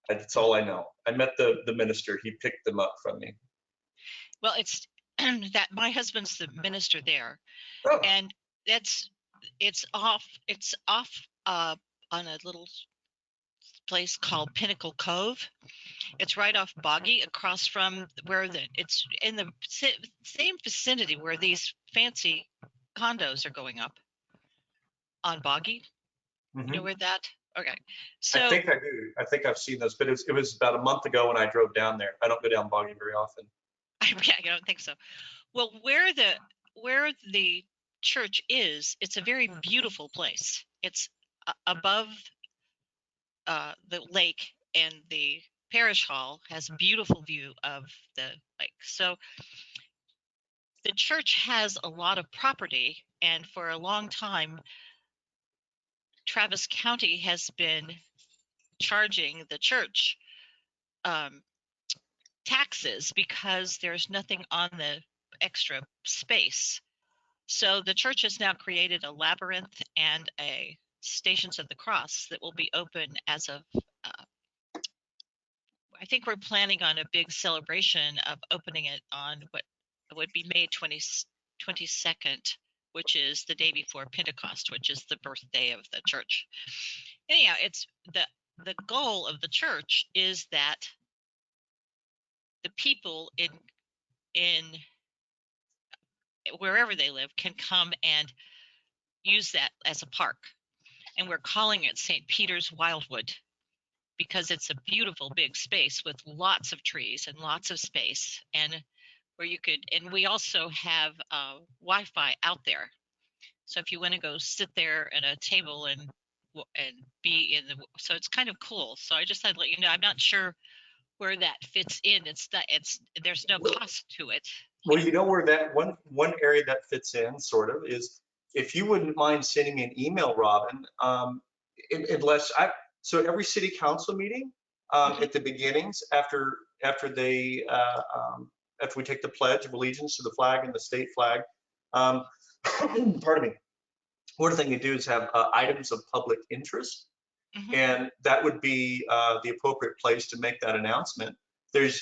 [SPEAKER 2] That's all I know. I met the minister. He picked them up from me.
[SPEAKER 9] Well, it's that my husband's the minister there,
[SPEAKER 2] Oh,
[SPEAKER 9] and it's off on a little place called Pinnacle Cove. It's right off Boggy, across from where it's in the same vicinity where these fancy condos are going up on Boggy. You know
[SPEAKER 2] mhm.
[SPEAKER 9] where that? Okay.
[SPEAKER 2] I
[SPEAKER 9] So
[SPEAKER 2] think I do. I think I've seen those, but it was about a month ago when I drove down there. I don't go down Boggy very often.
[SPEAKER 9] yeah, I don't think so. Well, where the church is, it's a very beautiful place. It's above the lake, and the parish hall has a beautiful view of the lake. So the church has a lot of property, and for a long time, Travis County has been charging the church um, taxes because there's nothing on the extra space. So the church has now created a labyrinth and a Stations of the Cross that will be open as of, I think we're planning on a big celebration of opening it on what would be May 22nd, which is the day before Pentecost, which is the birthday of the church. Anyhow, it's the goal of the church is that the people in wherever they live can come and use that as a park. And we're calling it St. Peter's Wildwood because it's a beautiful big space with lots of trees and lots of space, and where you could, and we also have Wi-Fi out there. So if you want to go sit there at a table and be in the, so it's kind of cool. So I just had to let you know, I'm not sure where that fits in. There's no cost to it.
[SPEAKER 2] Well, you know where that one area that fits in sort of is, if you wouldn't mind sending me an email, Robin, unless so every city council meeting, at the beginnings after they after we take the pledge of allegiance to the flag and the state flag, um, pardon me, one thing you do is have items of public interest.
[SPEAKER 9] Mhm.
[SPEAKER 2] And that would be the appropriate place to make that announcement.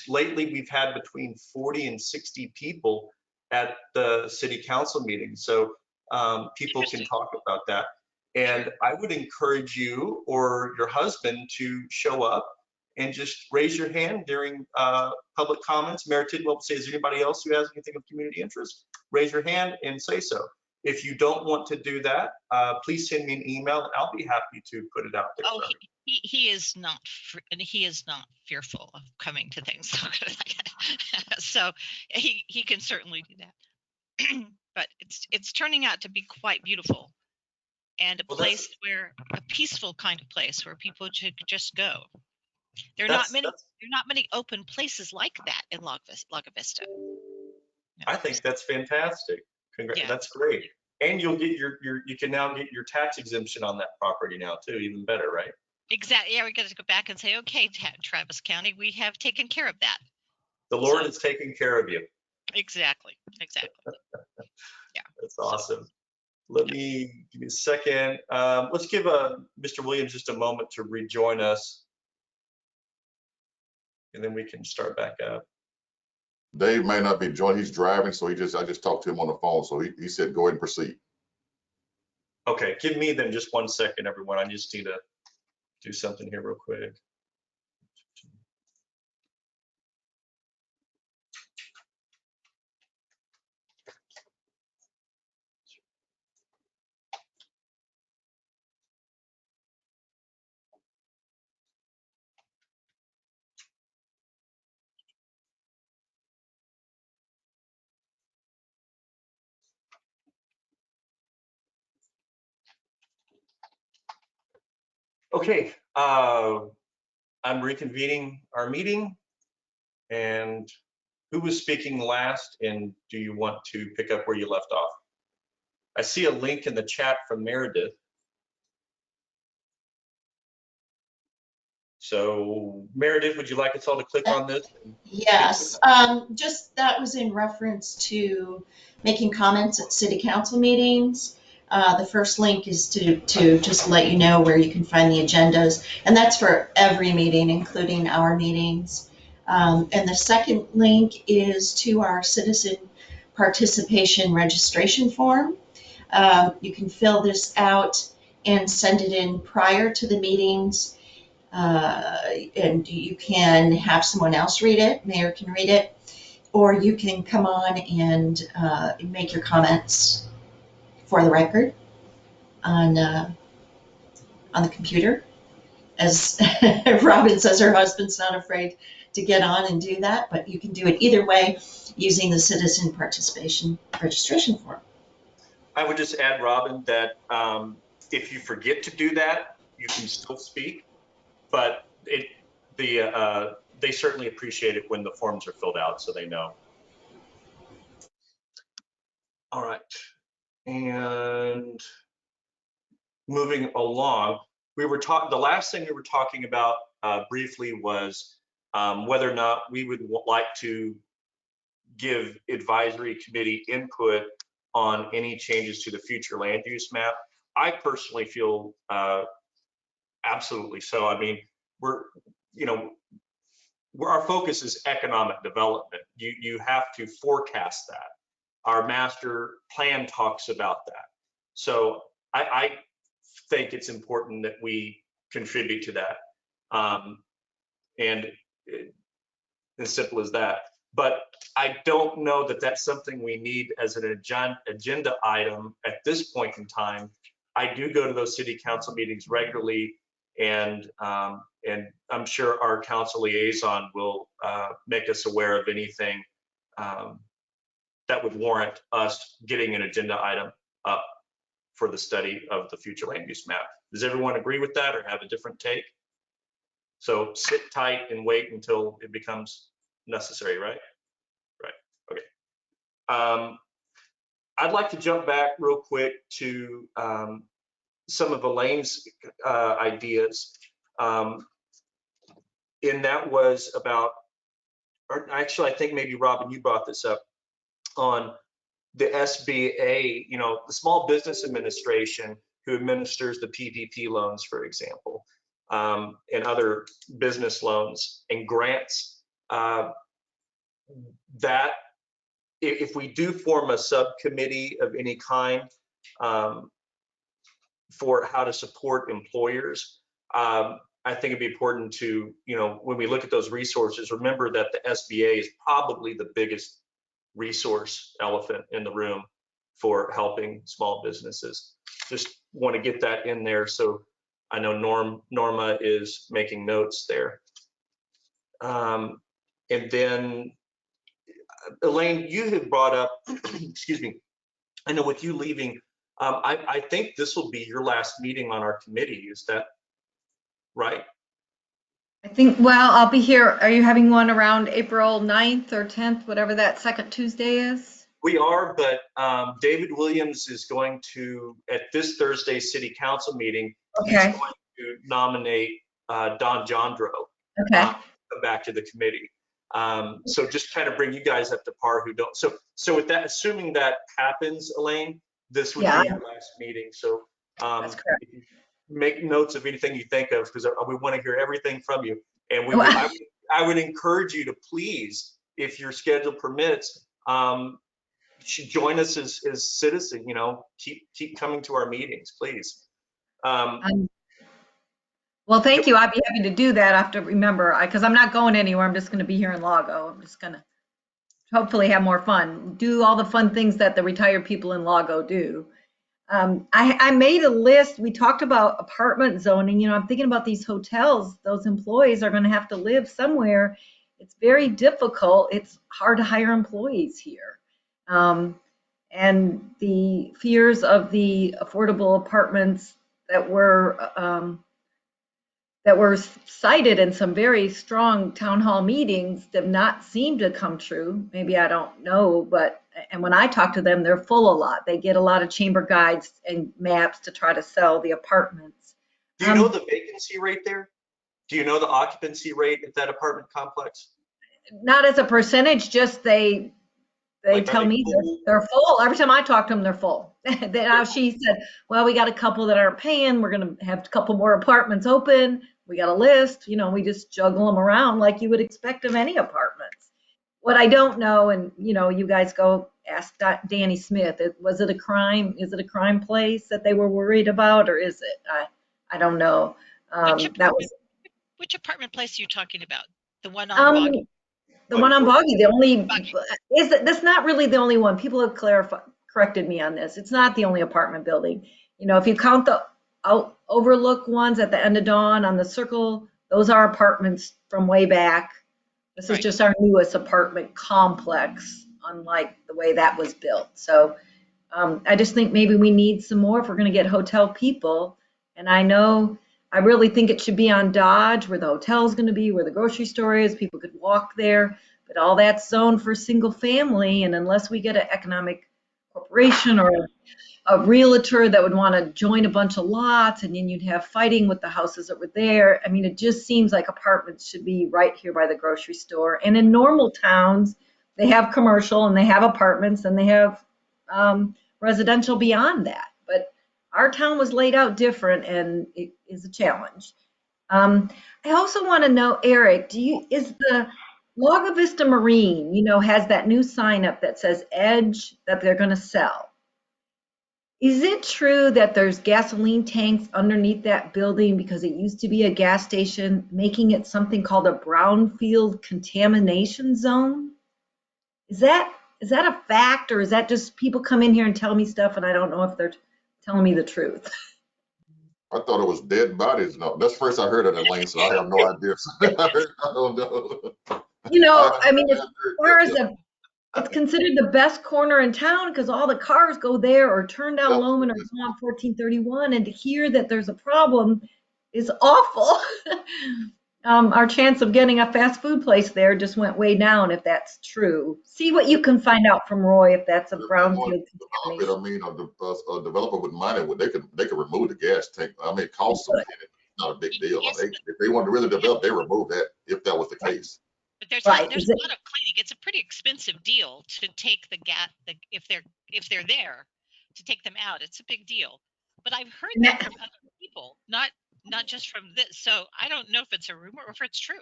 [SPEAKER 2] Lately we've had between 40 and 60 people at the city council meeting, so people can talk about that. And I would encourage you or your husband to show up and just raise your hand during public comments. Mayor Tidwell will say, is there anybody else who has anything of community interest? Raise your hand and say so. If you don't want to do that, please send me an email and I'll be happy to put it out there.
[SPEAKER 9] Oh, he is not fearful of coming to things. So he can certainly do that. But it's turning out to be quite beautiful, and a peaceful kind of place where people should just go. There are not many open places like that in Lago Vista.
[SPEAKER 2] I think that's fantastic.
[SPEAKER 9] Yeah.
[SPEAKER 2] That's great. And you'll get you can now get your tax exemption on that property now too, even better, right?
[SPEAKER 9] Exactly. Yeah, we got to go back and say, okay, Travis County, we have taken care of that.
[SPEAKER 2] The Lord is taking care of you.
[SPEAKER 9] Exactly. Yeah.
[SPEAKER 2] That's awesome. Let me give me a second. Let's give Mr. Williams just a moment to rejoin us, and then we can start back up.
[SPEAKER 1] Dave may not be joining. He's driving, so I just talked to him on the phone. So he said, go ahead and proceed.
[SPEAKER 2] Okay, give me then just 1 second, everyone. I just need to do something here real quick. Okay, I'm reconvening our meeting. And who was speaking last? And do you want to pick up where you left off? I see a link in the chat from Meredith. So Meredith, would you like us all to click on this?
[SPEAKER 10] Yes, just that was in reference to making comments at city council meetings. The first link is to just let you know where you can find the agendas, and that's for every meeting, including our meetings. And the second link is to our citizen participation registration form. You can fill this out and send it in prior to the meetings. And you can have someone else read it, mayor can read it, or you can come on and make your comments for the record on the computer. As Robin says, her husband's not afraid to get on and do that, but you can do it either way using the citizen participation registration form.
[SPEAKER 2] I would just add, Robin, that if you forget to do that, you can still speak, but they certainly appreciate it when the forms are filled out so they know. All right, and moving along, the last thing we were talking about briefly was whether or not we would like to give advisory committee input on any changes to the future land use map. I personally feel absolutely so. I mean, our focus is economic development. You have to forecast that. Our master plan talks about that. So I think it's important that we contribute to that. And as simple as that. But I don't know that that's something we need as an agenda item at this point in time. I do go to those city council meetings regularly, and I'm sure our council liaison will make us aware of anything that would warrant us getting an agenda item up for the study of the future land use map. Does everyone agree with that or have a different take? So sit tight and wait until it becomes necessary, right? Right, okay. I'd like to jump back real quick to some of Elaine's ideas. And that was about, or actually, I think maybe Robin, you brought this up on the SBA, the Small Business Administration, who administers the PPP loans, for example, and other business loans and grants. That if we do form a subcommittee of any kind for how to support employers, I think it'd be important to, when we look at those resources, remember that the SBA is probably the biggest resource elephant in the room for helping small businesses. Just want to get that in there. So I know Norma is making notes there. And then Elaine, you had brought up, excuse me, I know with you leaving, I think this will be your last meeting on our committee. Is that right?
[SPEAKER 7] I think, well, I'll be here. Are you having one around April 9th or 10th, whatever that second Tuesday is?
[SPEAKER 2] We are, but David Williams is going to, at this Thursday city council meeting,
[SPEAKER 7] Okay.
[SPEAKER 2] he's going to nominate Don Jondro
[SPEAKER 7] Okay.
[SPEAKER 2] back to the committee. So just kind of bring you guys up to par who don't. So with that, assuming that happens, Elaine, this would be your last meeting. So
[SPEAKER 7] That's correct.
[SPEAKER 2] make notes of anything you think of, because we want to hear everything from you. And I would encourage you to please, if your schedule permits, join us as citizen. Keep coming to our meetings, please.
[SPEAKER 7] Well, thank you. I'd be happy to do that. I have to remember, because I'm not going anywhere. I'm just going to be here in Lago. I'm just going to hopefully have more fun, do all the fun things that the retired people in Lago do. I made a list. We talked about apartment zoning. I'm thinking about these hotels. Those employees are going to have to live somewhere. It's very difficult. It's hard to hire employees here. And the fears of the affordable apartments that that were cited in some very strong town hall meetings have not seemed to come true. Maybe I don't know, but and when I talk to them, they're full a lot. They get a lot of chamber guides and maps to try to sell the apartments.
[SPEAKER 2] Do you know the vacancy rate there? Do you know the occupancy rate at that apartment complex?
[SPEAKER 7] Not as a percentage, just they
[SPEAKER 2] Like, are
[SPEAKER 7] tell
[SPEAKER 2] they
[SPEAKER 7] me
[SPEAKER 2] full?
[SPEAKER 7] they're full. Every time I talk to them, they're full. Now she said, well, we got a couple that aren't paying. We're going to have a couple more apartments open. We got a list. You know, we just juggle them around like you would expect of any apartments. What I don't know, and you know, you guys go ask Danny Smith, was it a crime? Is it a crime place that they were worried about, or is it? I don't know. That was
[SPEAKER 9] Which apartment place are you talking about? The one on
[SPEAKER 7] um,
[SPEAKER 9] Boggy?
[SPEAKER 7] the one on Boggy. The only
[SPEAKER 9] Boggy.
[SPEAKER 7] is that that's not really the only one. People have corrected me on this. It's not the only apartment building. You know, if you count the overlook ones at the end of Dawn on the circle, those are apartments from way back. This is
[SPEAKER 9] Right.
[SPEAKER 7] just our newest apartment complex, unlike the way that was built. So I just think maybe we need some more if we're going to get hotel people. And I really think it should be on Dodge, where the hotel's going to be, where the grocery store is. People could walk there, but all that's zoned for single family. And unless we get an economic corporation or a realtor that would want to join a bunch of lots, and then you'd have fighting with the houses that were there. I mean, it just seems like apartments should be right here by the grocery store. And in normal towns, they have commercial and they have apartments and they have residential beyond that. But our town was laid out different, and it is a challenge. I also want to know, Eric, is the Lago Vista Marine, you know, has that new sign up that says Edge that they're going to sell. Is it true that there's gasoline tanks underneath that building because it used to be a gas station, making it something called a brownfield contamination zone? Is that a fact, or is that just people come in here and tell me stuff and I don't know if they're telling me the truth?
[SPEAKER 1] I thought it was dead bodies. No, that's the first I heard of it, Lane, so I have no idea. I don't know.
[SPEAKER 7] You know, I mean, as
[SPEAKER 1] I've heard
[SPEAKER 7] far
[SPEAKER 1] that,
[SPEAKER 7] as it's considered the best corner in town because all the cars go there or turn down
[SPEAKER 1] yeah.
[SPEAKER 7] Loman or go on 1431, and to hear that there's a problem is awful. Our chance of getting a fast food place there just went way down if that's true. See what you can find out from Roy if that's a
[SPEAKER 1] If they want
[SPEAKER 7] brownfield
[SPEAKER 1] to develop it,
[SPEAKER 7] contamination.
[SPEAKER 1] I mean, a developer with money, they could remove the gas tank. I mean, it costs some money. It's not a big deal.
[SPEAKER 9] Yes,
[SPEAKER 1] If they want to really develop, they remove that if that was the case.
[SPEAKER 9] but there's
[SPEAKER 7] Right.
[SPEAKER 9] there's
[SPEAKER 7] Is
[SPEAKER 9] a
[SPEAKER 7] it?
[SPEAKER 9] lot of cleaning. It's a pretty expensive deal to take if they're there, to take them out. It's a big deal. But I've heard
[SPEAKER 7] And
[SPEAKER 9] that
[SPEAKER 7] that,
[SPEAKER 9] from other people, not just from this. So I don't know if it's a rumor or if it's true.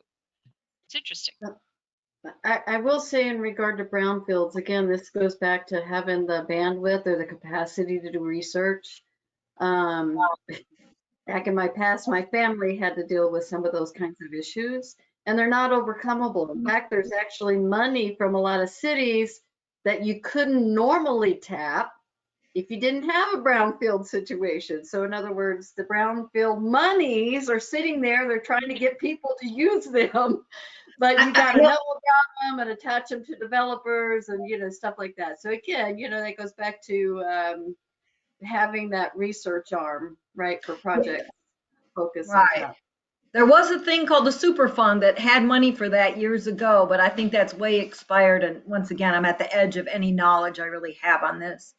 [SPEAKER 9] It's interesting.
[SPEAKER 3] I will say in regard to brownfields, again, this goes back to having the bandwidth or the capacity to do research. Um, Back in my past, my family had to deal with some of those kinds of issues, and they're not overcomable. In fact, there's actually money from a lot of cities that you couldn't normally tap if you didn't have a brownfield situation. So in other words, the brownfield monies are sitting there, they're trying to get people to use them, but you got to know about them and attach them to developers and, you know, stuff like that. So again, you know, that goes back to having that research arm, right, for project focus on
[SPEAKER 7] right.
[SPEAKER 3] top.
[SPEAKER 7] There was a thing called the super fund that had money for that years ago, but I think that's way expired. And once again, I'm at the edge of any knowledge I really have on this.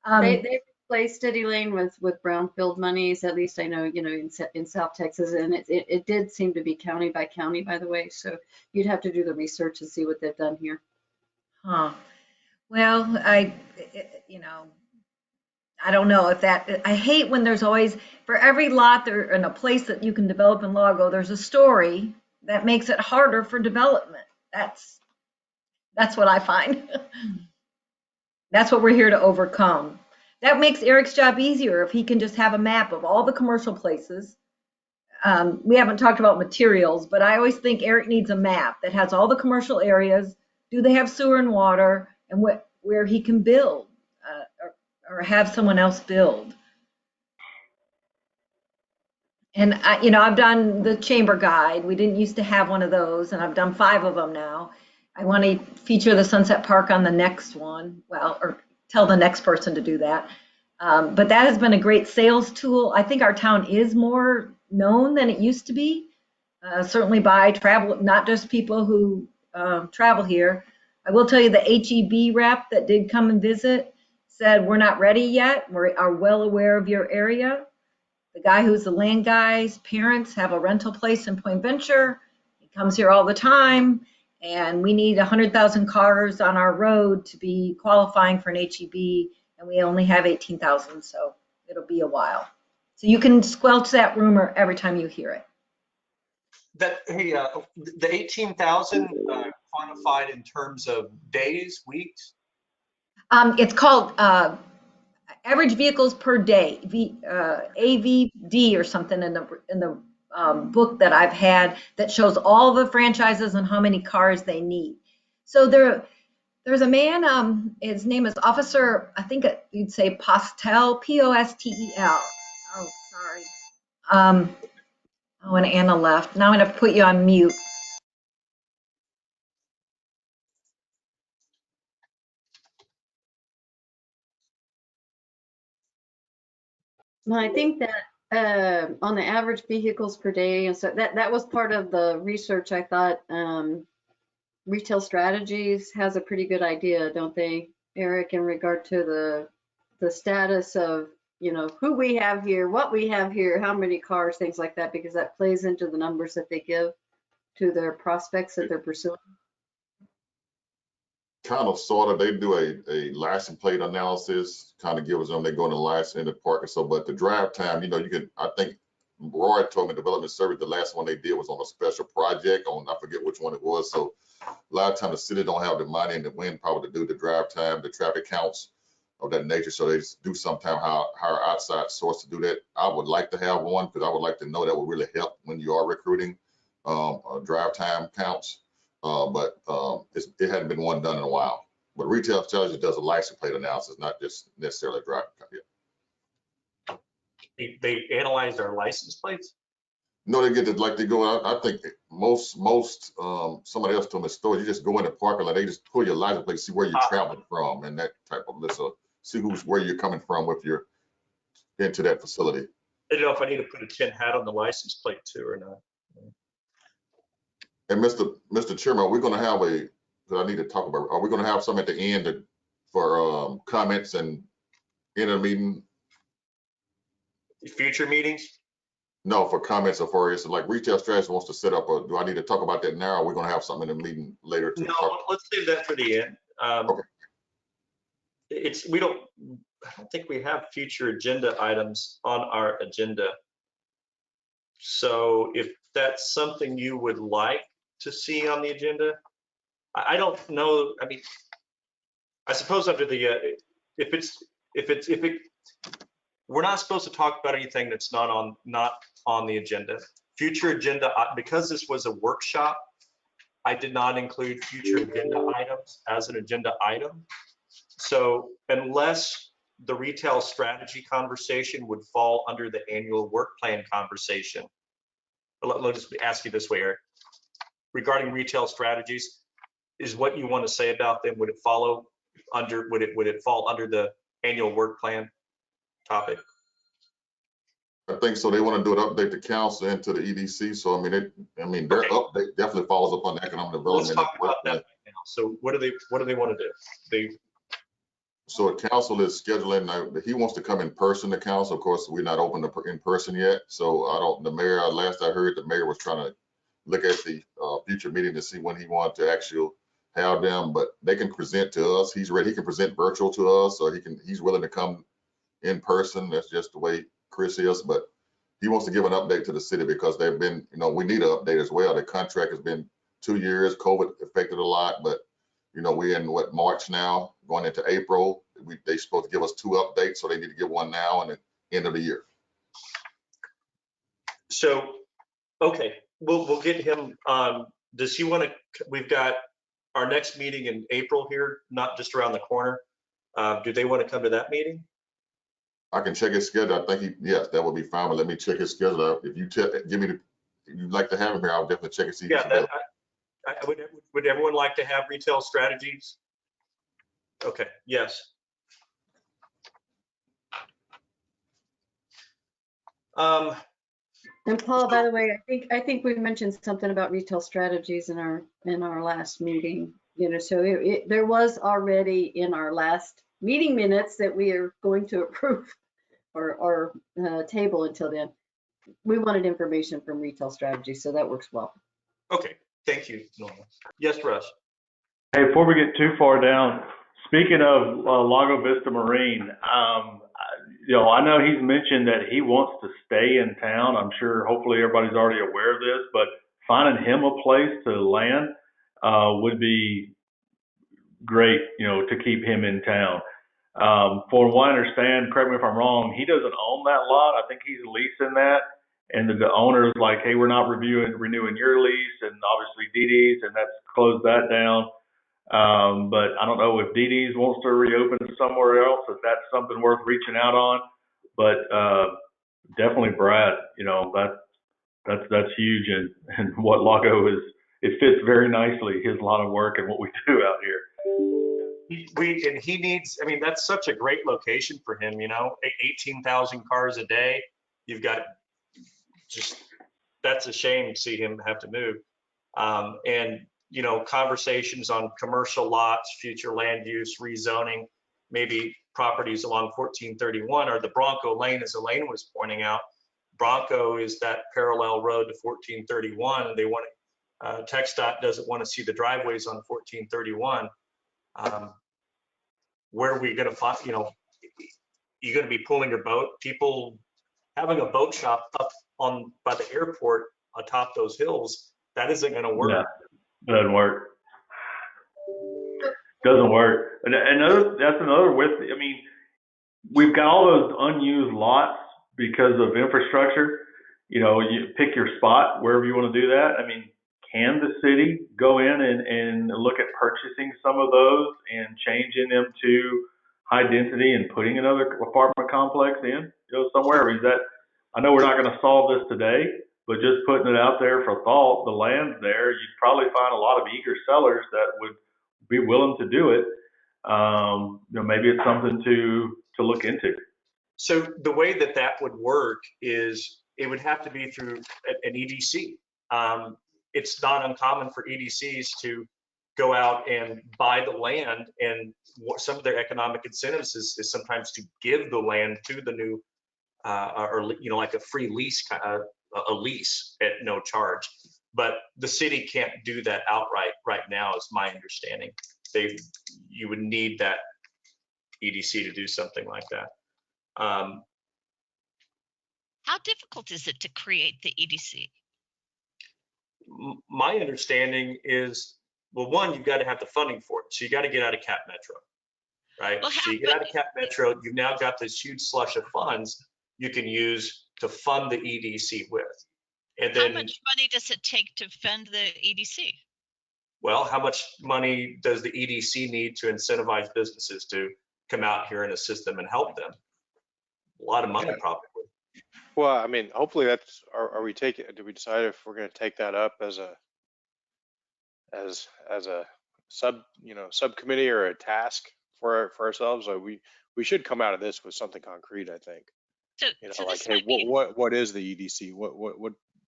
[SPEAKER 3] They replaced it, Elaine, with brownfield monies. At least I know, you know, in South Texas, and it did seem to be county by county, by the way. So you'd have to do the research and see what they've done here.
[SPEAKER 7] Huh. Well, you know, I don't know if that, I hate when there's always, for every lot there in a place that you can develop in Lago, there's a story that makes it harder for development. That's what I find. That's what we're here to overcome. That makes Eric's job easier if he can just have a map of all the commercial places. We haven't talked about materials, but I always think Eric needs a map that has all the commercial areas. Do they have sewer and water, and where he can build or have someone else build. And you know, I've done the chamber guide. We didn't used to have one of those, and I've done 5 of them now. I want to feature the Sunset Park on the next one. Well, or tell the next person to do that. But that has been a great sales tool. I think our town is more known than it used to be. certainly by travel, not just people who travel here. I will tell you the HEB rep that did come and visit said, we're not ready yet. We are well aware of your area. The guy who's the land guy's parents have a rental place in Point Venture. He comes here all the time, and we need 100,000 cars on our road to be qualifying for an HEB, and we only have 18,000, so it'll be a while. So you can squelch that rumor every time you hear it.
[SPEAKER 2] That, hey, the 18,000 quantified in terms of days, weeks?
[SPEAKER 7] It's called average vehicles per day, AVD or something in the book that I've had that shows all the franchises and how many cars they need. So there's a man, his name is Officer, I think you'd say Postel, Postel. Oh, sorry. Oh, and Anna left. Now I'm going to put you on mute.
[SPEAKER 3] Well, I think that on the average vehicles per day, and so that was part of the research. I thought Retail Strategies has a pretty good idea, don't they, Eric, in regard to the status of, you know, who we have here, what we have here, how many cars, things like that, because that plays into the numbers that they give to their prospects that they're pursuing.
[SPEAKER 1] Kind of, sort of, they do a license plate analysis, kind of gives them, they go in the license in the park and so, but the drive time, you know, you can, I think Roy told me development service, the last one they did was on a special project on, I forget which one it was. So a lot of times the city don't have the money and the wind-power to do the drive time, the traffic counts of that nature. So they just do sometime hire outside source to do that. I would like to have one because I would like to know that would really help when you are recruiting drive time counts. But it hadn't been one done in a while. But Retail Strategy does a license plate analysis, not just necessarily a drive.
[SPEAKER 2] They analyzed our license plates?
[SPEAKER 1] No, they get it like they go out. I think most somebody else told me a story. You just go in the parking lot, they just pull your license plate, see where you're traveling from, and that type of list. So see where you're coming from if you're into that facility.
[SPEAKER 2] I don't know if I need to put a tin hat on the license plate too or not.
[SPEAKER 1] And Mr. Chairman, we're going to have because I need to talk about. Are we going to have some at the end for comments and end of the meeting?
[SPEAKER 2] Future meetings?
[SPEAKER 1] No, for comments or for it's like Retail Strategy wants to set up. Do I need to talk about that now? Or are we going to have something in the meeting later?
[SPEAKER 2] No, let's save that for the end.
[SPEAKER 1] Okay.
[SPEAKER 2] I don't think we have future agenda items on our agenda. So if that's something you would like to see on the agenda, I don't know. I mean, I suppose under the we're not supposed to talk about anything that's not on the agenda. Future agenda, because this was a workshop, I did not include future agenda items as an agenda item. So unless the retail strategy conversation would fall under the annual work plan conversation, let me just ask you this way, Eric. Regarding retail strategies, is what you want to say about them, would it fall under the annual work plan topic?
[SPEAKER 1] I think so. They want to do an update to council and to the EDC. So I mean, their update definitely falls upon the economic development.
[SPEAKER 2] Let's talk about that right now. So what do they want to do?
[SPEAKER 1] So council is scheduling. He wants to come in person to council. Of course, we're not open to in person yet. So the mayor. Last I heard, the mayor was trying to look at the future meeting to see when he wanted to actually have them. But they can present to us. He's ready. He can present virtual to us, or he's willing to come in person. That's just the way Chris is. But he wants to give an update to the city because they've been. We need an update as well. The contract has been 2 years. COVID affected a lot, but we're in March now, going into April. They're supposed to give us 2 updates, so they need to give one now and the end of the year.
[SPEAKER 2] So, okay, we'll get him. Does he want to? We've got our next meeting in April here, not just around the corner. Do they want to come to that meeting?
[SPEAKER 1] I can check his schedule. I think yes, that would be fine. But let me check his schedule out. If you give me if you'd like to have him here, I'll definitely check and see.
[SPEAKER 2] Yeah, would everyone like to have retail strategies? Okay, yes.
[SPEAKER 3] And Paul, by the way, I think we mentioned something about retail strategies in our last meeting. You know, so there was already in our last meeting minutes that we are going to approve or table until then. We wanted information from retail strategy, so that works well.
[SPEAKER 2] Okay, thank you, Norma. Yes, Russ.
[SPEAKER 6] Hey, before we get too far down, speaking of Lago Vista Marine, I know he's mentioned that he wants to stay in town. I'm sure, hopefully, everybody's already aware of this, but finding him a place to land would be great, to keep him in town. For what I understand, correct me if I'm wrong, he doesn't own that lot. I think he's leasing that. And the owner's like, hey, we're not renewing your lease, and obviously Dee Dee's, and that's closed that down. But I don't know if Dee Dee's wants to reopen somewhere else, if that's something worth reaching out on. But definitely Brad, that's huge, and what Lago is, it fits very nicely his line of work and what we do out here.
[SPEAKER 2] He needs, I mean, that's such a great location for him, 18,000 cars a day. You've got that's a shame to see him have to move. And, conversations on commercial lots, future land use, rezoning, maybe properties along 1431 or the Bronco Lane, as Elaine was pointing out. Bronco is that parallel road to 1431, and they want TxDOT doesn't want to see the driveways on 1431. Where are we going to find, you're going to be pulling your boat, people having a boat shop up by the airport atop those hills, that isn't going to work.
[SPEAKER 6] Yeah, doesn't work. Doesn't work. And that's another we've got all those unused lots because of infrastructure. You pick your spot wherever you want to do that. I mean, can the city go in and look at purchasing some of those and changing them to high density and putting another apartment complex in, somewhere? I know we're not going to solve this today, but just putting it out there for thought, the land's there, you'd probably find a lot of eager sellers that would be willing to do it. Maybe it's something to look into.
[SPEAKER 2] So the way that would work is it would have to be through an EDC. It's not uncommon for EDCs to go out and buy the land, and some of their economic incentives is sometimes to give the land to the new, like a free lease, a lease at no charge. But the city can't do that outright right now, is my understanding. You would need that EDC to do something like that.
[SPEAKER 9] How difficult is it to create the EDC?
[SPEAKER 2] My understanding is, well, one, you've got to have the funding for it. So you got to get out of Cap Metro, right?
[SPEAKER 9] Well,
[SPEAKER 2] so you get out of Cap Metro, you've now got this huge slush of funds you can use to fund the EDC with. And then,
[SPEAKER 9] how much money does it take to fund the EDC?
[SPEAKER 2] Well, how much money does the EDC need to incentivize businesses to come out here and assist them and help them? A lot of money, probably.
[SPEAKER 5] Well, I mean, hopefully that's, do we decide if we're going to take that up as a subcommittee or a task for ourselves? Or we should come out of this with something concrete, I think.
[SPEAKER 9] So
[SPEAKER 5] like, hey, what is the EDC?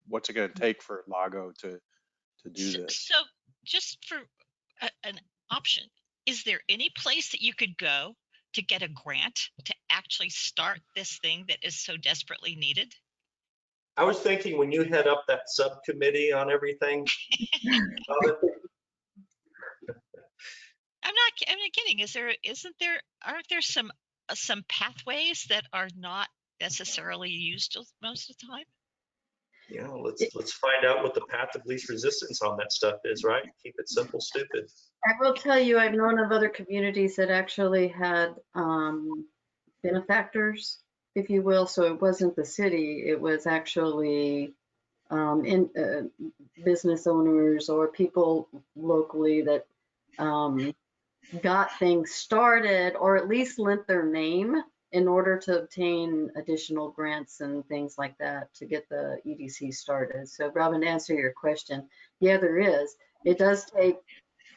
[SPEAKER 5] What's it going to take for Lago to do this?
[SPEAKER 9] So just for an option, is there any place that you could go to get a grant to actually start this thing that is so desperately needed?
[SPEAKER 2] I was thinking when you head up that subcommittee on everything.
[SPEAKER 9] I'm not kidding. Aren't there some pathways that are not necessarily used most of the time?
[SPEAKER 2] Yeah, let's find out what the path of least resistance on that stuff is, right? Keep it simple, stupid.
[SPEAKER 3] I will tell you, I've known of other communities that actually had benefactors, if you will. So it wasn't the city, it was actually business owners or people locally that got things started, or at least lent their name in order to obtain additional grants and things like that to get the EDC started. So Robin, to answer your question, yeah, there is. It does take,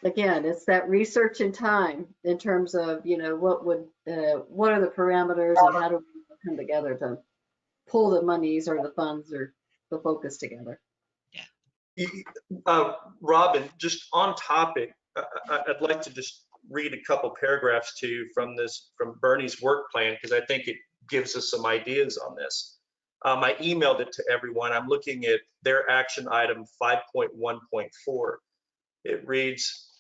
[SPEAKER 3] again, it's that research and time in terms of, what are the parameters and how do we come together to pull the monies or the funds or the focus together.
[SPEAKER 2] Robin, just on topic, I'd like to just read a couple paragraphs to you from Bernie's work plan, because I think it gives us some ideas on this. I emailed it to everyone. I'm looking at their action item 5.1.4. It reads,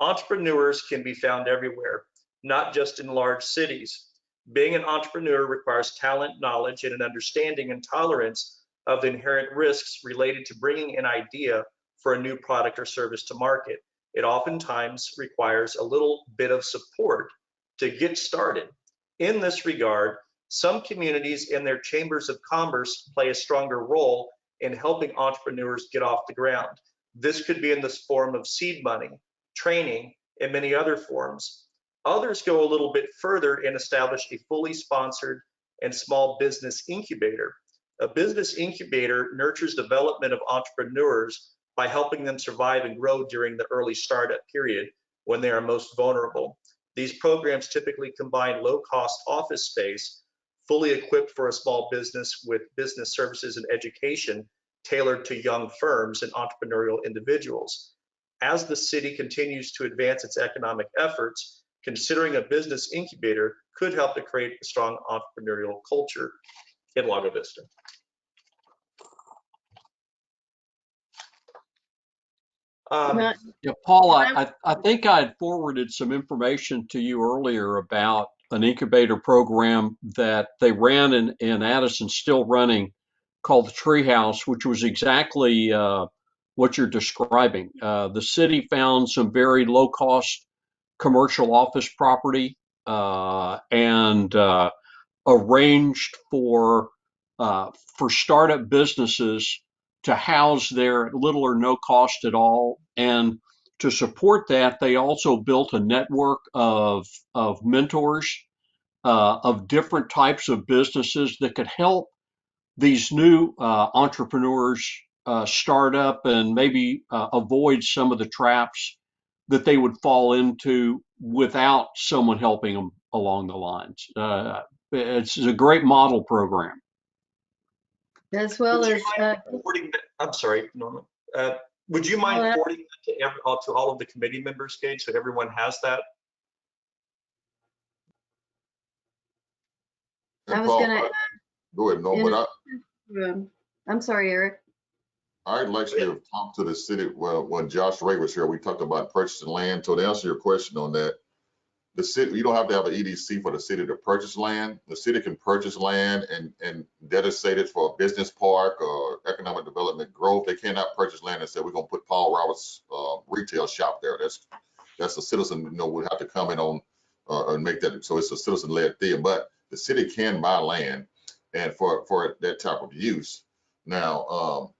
[SPEAKER 2] entrepreneurs can be found everywhere, not just in large cities. Being an entrepreneur requires talent, knowledge, and an understanding and tolerance of the inherent risks related to bringing an idea for a new product or service to market. It oftentimes requires a little bit of support to get started. In this regard, some communities and their chambers of commerce play a stronger role in helping entrepreneurs get off the ground. This could be in the form of seed money, training, and many other forms. Others go a little bit further and establish a fully sponsored and small business incubator. A business incubator nurtures development of entrepreneurs by helping them survive and grow during the early startup period when they are most vulnerable. These programs typically combine low-cost office space, fully equipped for a small business, with business services and education tailored to young firms and entrepreneurial individuals. As the city continues to advance its economic efforts, considering a business incubator could help to create a strong entrepreneurial culture in Lago Vista.
[SPEAKER 4] Yeah, Paul, I think I had forwarded some information to you earlier about an incubator program that they ran in Addison, still running, called the Treehouse, which was exactly what you're describing. The city found some very low cost commercial office property and arranged for startup businesses to house there at little or no cost at all. And to support that, they also built a network of mentors of different types of businesses that could help these new entrepreneurs start up and maybe avoid some of the traps that they would fall into without someone helping them along the lines. It's a great model program.
[SPEAKER 3] As well
[SPEAKER 2] Would you
[SPEAKER 3] as,
[SPEAKER 2] mind forwarding that? I'm sorry, Norma. Would you mind forwarding that to all of the committee members, Gage, so everyone has that?
[SPEAKER 3] I
[SPEAKER 1] And
[SPEAKER 3] was
[SPEAKER 1] Paul,
[SPEAKER 3] gonna,
[SPEAKER 1] go ahead, no, but
[SPEAKER 3] I'm sorry, Eric.
[SPEAKER 1] I'd like to have talked to the city. Well, when Josh Ray was here, we talked about purchasing land. So to answer your question on that, the city, you don't have to have an EDC for the city to purchase land. The city can purchase land and dedicate it for a business park or economic development growth. They cannot purchase land and say, we're gonna put Paul Roberts retail shop there. That's a citizen, would have to come in on and make that. So it's a citizen-led thing, but the city can buy land and for that type of use. Now,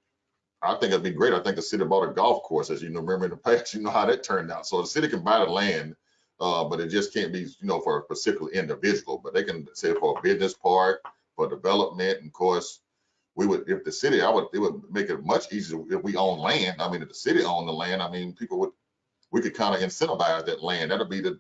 [SPEAKER 1] I think it'd be great. I think the city bought a golf course, as you know, remember in the past, you know how that turned out. So the city can buy the land, but it just can't be, for a particular individual. But they can say for a business park, for development. And of course, if the city, it would make it much easier if we own land. I mean, if the city owned the land, I mean, we could kind of incentivize that land. That'll be the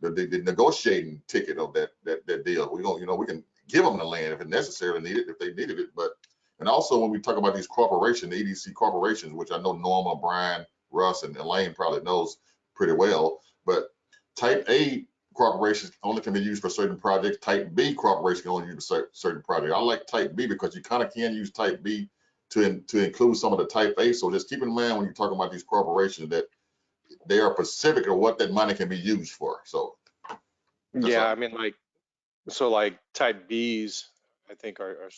[SPEAKER 1] negotiating ticket of that deal. We can give them the land if it necessarily needed, if they needed it. But and also when we talk about these corporations, the EDC corporations, which I know Norma, Brian, Russ, and Elaine probably knows pretty well, but type A corporations only can be used for certain projects. Type B corporation can only use for certain projects. I like type B because you kind of can use type B to include some of the type A. So just keep in mind when you're talking about these corporations that they are specific of what that money can be used for. So
[SPEAKER 5] yeah, I mean, like type Bs, I think are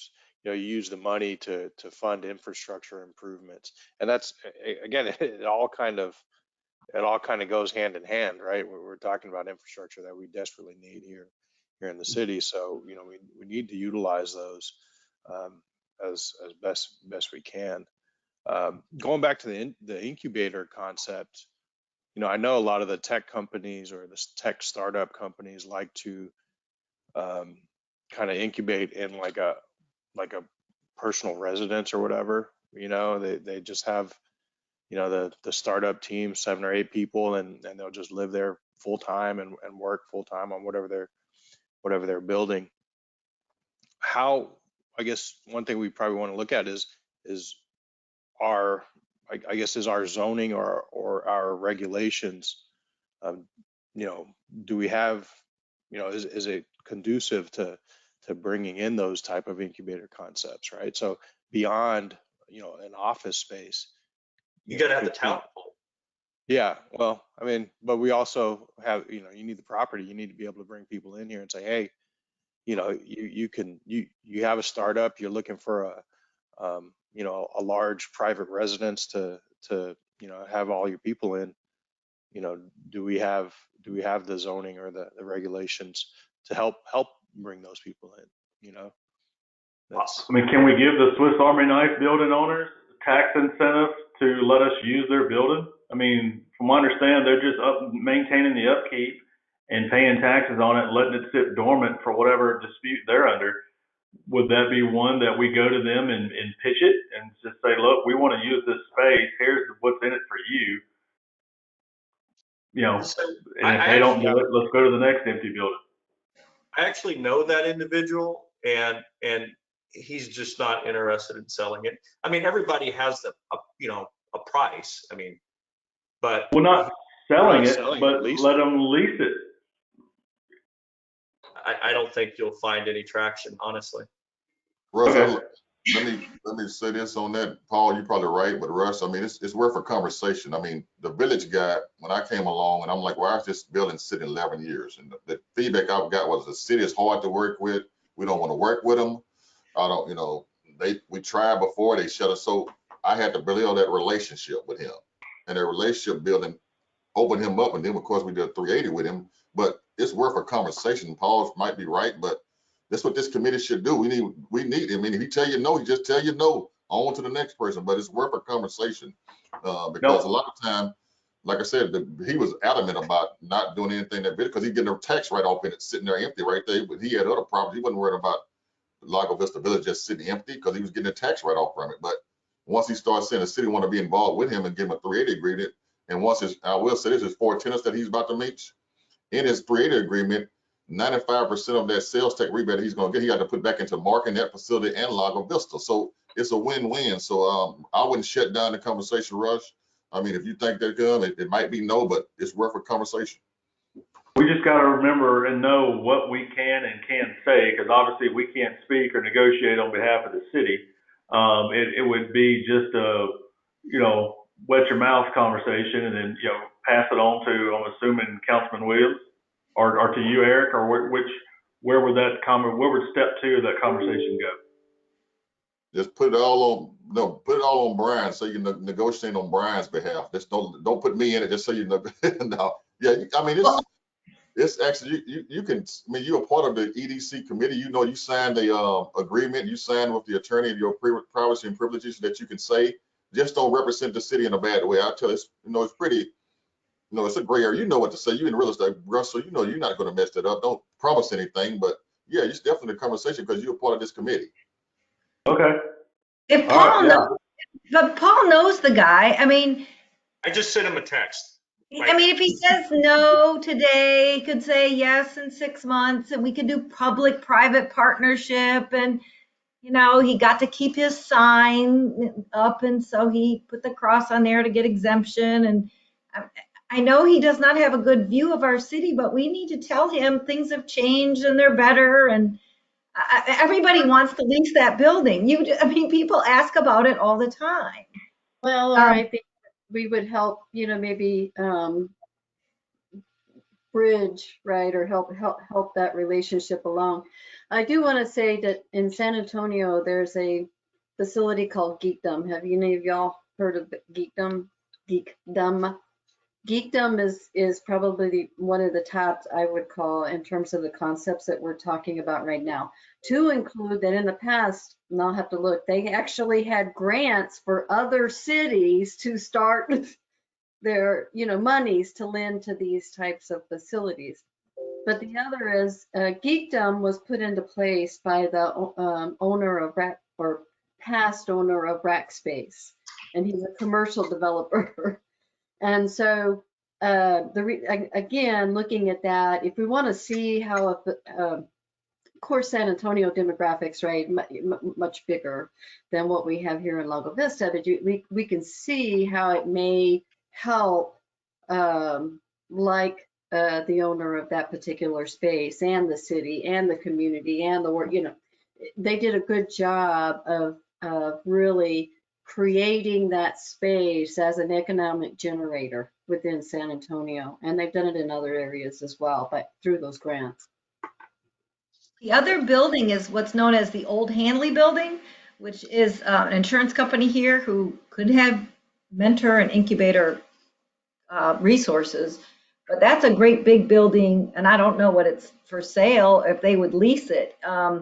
[SPEAKER 5] you use the money to fund infrastructure improvements, and that's again, it all kind of goes hand in hand, right? We're talking about infrastructure that we desperately need here in the city, so we need to utilize those as best we can. Going back to the incubator concept, I know a lot of the tech companies or the tech startup companies like to kind of incubate in like a personal residence or whatever. They just have the startup team, 7 or 8 people, and they'll just live there full time and work full time on whatever they're building. How I guess one thing we probably want to look at is our, I guess, is our zoning or our regulations, you know, do we have, you know, is it conducive to bringing in those type of incubator concepts, right? So beyond, you know, an office space,
[SPEAKER 2] You got to have the
[SPEAKER 5] could-
[SPEAKER 2] talent pool.
[SPEAKER 5] yeah, well, I mean, but we also have, you know, you need the property. You need to be able to bring people in here and say, hey, you know, you have a startup. You're looking for you know, a large private residence to you know, have all your people in. You know, do we have the zoning or the regulations to help bring those people in? You know, that's
[SPEAKER 6] I mean, can we give the Swiss Army knife building owners tax incentives to let us use their building? I mean, from what I understand, they're just maintaining the upkeep and paying taxes on it, letting it sit dormant for whatever dispute they're under. Would that be one that we go to them and pitch it and just say, look, we want to use this space. Here's what's in it for you. You know,
[SPEAKER 2] So
[SPEAKER 6] and if
[SPEAKER 2] I
[SPEAKER 6] they don't
[SPEAKER 2] actually,
[SPEAKER 6] do it, let's go to the next empty building.
[SPEAKER 2] I actually know that individual, and he's just not interested in selling it. I mean, everybody has you know, a price. I mean, but
[SPEAKER 6] Well, not selling
[SPEAKER 5] not
[SPEAKER 6] it,
[SPEAKER 5] selling
[SPEAKER 6] but
[SPEAKER 5] it, lease
[SPEAKER 6] let
[SPEAKER 5] it.
[SPEAKER 6] them lease it.
[SPEAKER 2] I don't think you'll find any traction, honestly.
[SPEAKER 1] Russ,
[SPEAKER 6] Okay.
[SPEAKER 1] let me say this on that. Paul, you're probably right, but Russ, I mean, it's worth a conversation. I mean, the village guy, when I came along, and I'm like, why is this building sitting 11 years? And the feedback I've got was the city is hard to work with. We don't want to work with them. I don't, you know, we tried before, they shut us. So I had to build that relationship with him, and the relationship building opened him up. And then of course we did a 380 with him, but it's worth a conversation. Paul might be right, but that's what this committee should do. We need, I mean, if he tell you no, he just tell you no, on to the next person, but it's worth a conversation because a lot of time, like I said, he was adamant about not doing anything that big because he's getting a tax write-off and it's sitting there empty right there, but he had other problems. He wasn't worried about Lago Vista Village just sitting empty because he was getting a tax write-off from it. But once he starts saying the city want to be involved with him and give him a 380 agreement, and once I will say this is 4 tenants that he's about to meet in his 380 agreement, 95% of that sales tax rebate he's going to get, he got to put back into marketing that facility and Lago Vista. So it's a win-win. So I wouldn't shut down the conversation, Rush. I mean, if you think they're good, it might be no, but it's worth a conversation.
[SPEAKER 6] We just got to remember and know what we can and can't say, because obviously we can't speak or negotiate on behalf of the city. It would be just a, you know, wet your mouth conversation and then, you know, pass it on to, I'm assuming, Councilman Williams or to you, Eric, or where would step 2 of that conversation go?
[SPEAKER 1] Just put it all on Brian so you can negotiate on Brian's behalf. Just don't put me in it just so you know. No. Yeah, I mean, it's actually you can. I mean, you're a part of the EDC committee. You know, you signed the agreement. You signed with the attorney of your privacy and privileges that you can say. Just don't represent the city in a bad way. I tell you, it's pretty. You know, it's a gray area. You know what to say. You in real estate, Russell. You know, you're not going to mess that up. Don't promise anything, but yeah, it's definitely a conversation because you're a part of this committee.
[SPEAKER 6] Okay.
[SPEAKER 7] If
[SPEAKER 6] All right.
[SPEAKER 7] Paul
[SPEAKER 6] Yeah.
[SPEAKER 7] knows, but Paul knows the guy. I mean,
[SPEAKER 2] I just sent him a text.
[SPEAKER 7] if he says no today, he could say yes in 6 months, and we could do public-private partnership. And, you know, he got to keep his sign up, and so he put the cross on there to get exemption. And I know he does not have a good view of our city, but we need to tell him things have changed and they're better. And everybody wants to lease that building. I mean, people ask about it all the time.
[SPEAKER 3] Well, or I think we would help, you know, maybe bridge, right, or help that relationship along. I do want to say that in San Antonio, there's a facility called Geekdom. Have any of y'all heard of Geekdom? Geekdom is probably one of the tops I would call in terms of the concepts that we're talking about right now. To include that in the past, and I'll have to look, they actually had grants for other cities to start their, you know, monies to lend to these types of facilities. But the other is Geekdom was put into place by the owner of past owner of Rackspace, and he's a commercial developer. And so again, looking at that, if we want to see how a course, San Antonio demographics, right, much bigger than what we have here in Lago Vista, but we can see how it may help, like the owner of that particular space and the city and the community and the work, they did a good job of really creating that space as an economic generator within San Antonio. And they've done it in other areas as well, but through those grants.
[SPEAKER 7] The other building is what's known as the Old Hanley Building, which is an insurance company here who could have mentor and incubator resources. But that's a great big building, and I don't know what it's for sale, if they would lease it. I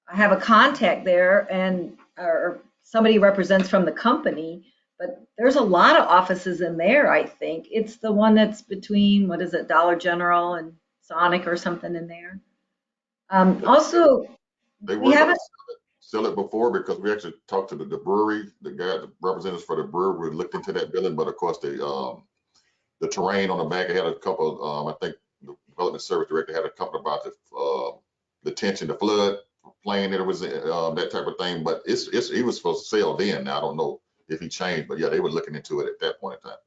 [SPEAKER 7] have a contact there, and or somebody represents from the company, but there's a lot of offices in there, I think. It's the one that's between, what is it, Dollar General and Sonic or something in there. Also,
[SPEAKER 1] They
[SPEAKER 7] we
[SPEAKER 1] were
[SPEAKER 7] have
[SPEAKER 1] going to sell it before, because we actually talked to the brewery, the guy, the representatives for the brewery looked into that building, but of course the terrain on the back, it had a couple, I think the development service director had a couple about the tension, the flood plain that it was that type of thing, but he was supposed to sell then. Now I don't know if he changed, but yeah, they were looking into it at that point in time.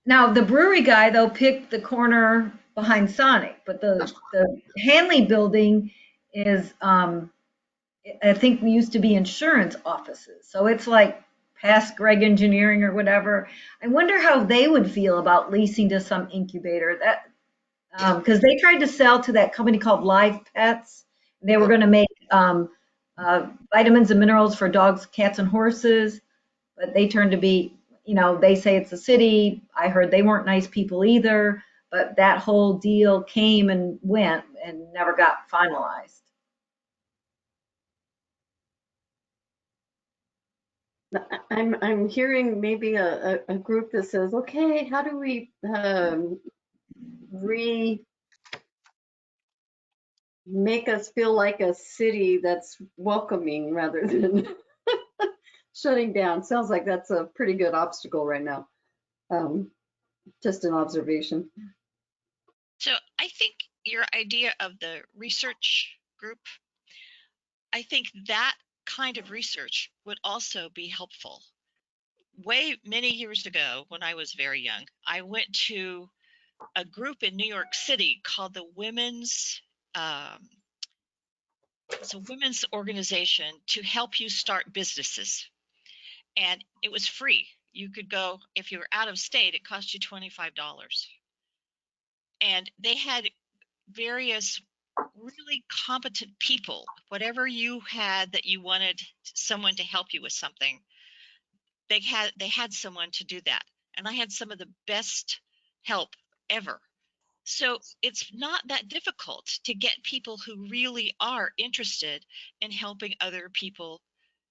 [SPEAKER 7] now the brewery guy though picked the corner behind Sonic, but the Hanley building is I think we used to be insurance offices. So it's like past Greg Engineering or whatever. I wonder how they would feel about leasing to some incubator that, because they tried to sell to that company called Live Pets. They were going to make vitamins and minerals for dogs, cats, and horses, but they turned to be, they say it's a city. I heard they weren't nice people either, but that whole deal came and went and never got finalized.
[SPEAKER 3] I'm hearing maybe a group that says, okay, how do we make us feel like a city that's welcoming rather than shutting down? Sounds like that's a pretty good obstacle right now. Just an observation.
[SPEAKER 9] So I think your idea of the research group, I think that kind of research would also be helpful. Many years ago, when I was very young, I went to a group in New York City called the it's a women's organization to help you start businesses. And it was free. You could go, if you were out of state, it cost you $25. And they had various really competent people, whatever you had that you wanted someone to help you with something, they had someone to do that. And I had some of the best help ever. So it's not that difficult to get people who really are interested in helping other people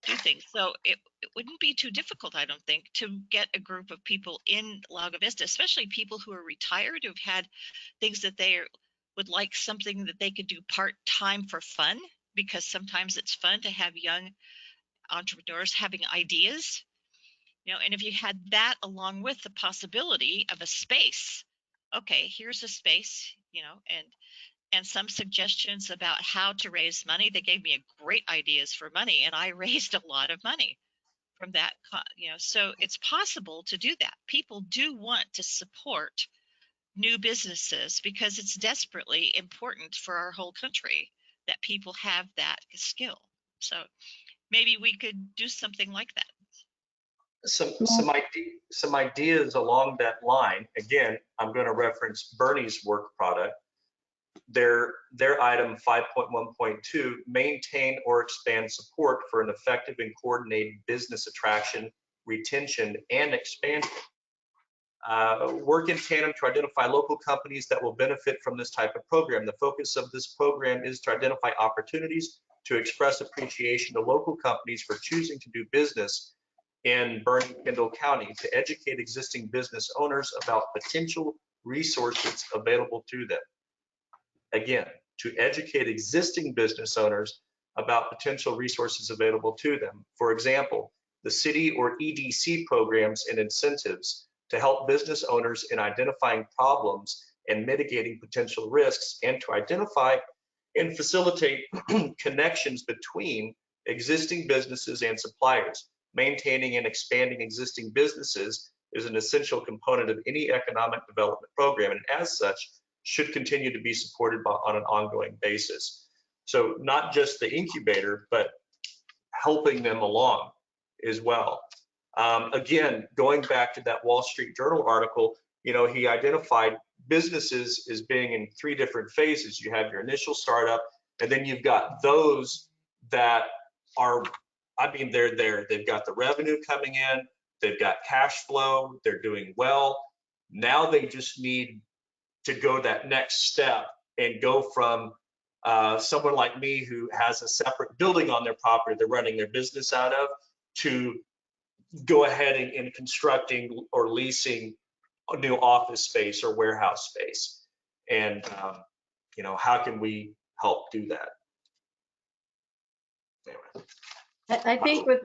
[SPEAKER 9] do things. So it wouldn't be too difficult, I don't think, to get a group of people in Lago Vista, especially people who are retired, who've had things that they would like, something that they could do part-time for fun, because sometimes it's fun to have young entrepreneurs having ideas, and if you had that along with the possibility of a space, okay, here's a space, and some suggestions about how to raise money. They gave me great ideas for money, and I raised a lot of money from that, so it's possible to do that. People do want to support new businesses because it's desperately important for our whole country that people have that skill. So maybe we could do something like that.
[SPEAKER 2] Some ideas along that line. Again, I'm going to reference Bernie's work product. Their item 5.1.2, maintain or expand support for an effective and coordinated business attraction, retention, and expansion. Work in tandem to identify local companies that will benefit from this type of program. The focus of this program is to identify opportunities to express appreciation to local companies for choosing to do business in Bernard-Kendall County, to educate existing business owners about potential resources available to them. Again, to educate existing business owners about potential resources available to them. For example, the city or EDC programs and incentives to help business owners in identifying problems and mitigating potential risks, and to identify and facilitate connections between existing businesses and suppliers. Maintaining and expanding existing businesses is an essential component of any economic development program, and as such, should continue to be supported on an ongoing basis. So not just the incubator, but helping them along as well. Again, going back to that Wall Street Journal article, he identified businesses as being in 3 different phases. You have your initial startup, and then you've got those that are, they're there. They've got the revenue coming in, they've got cash flow, they're doing well. Now they just need to go that next step and go from someone like me who has a separate building on their property they're running their business out of, to go ahead and constructing or leasing a new office space or warehouse space. And how can we help do that? Anyway.
[SPEAKER 3] I think with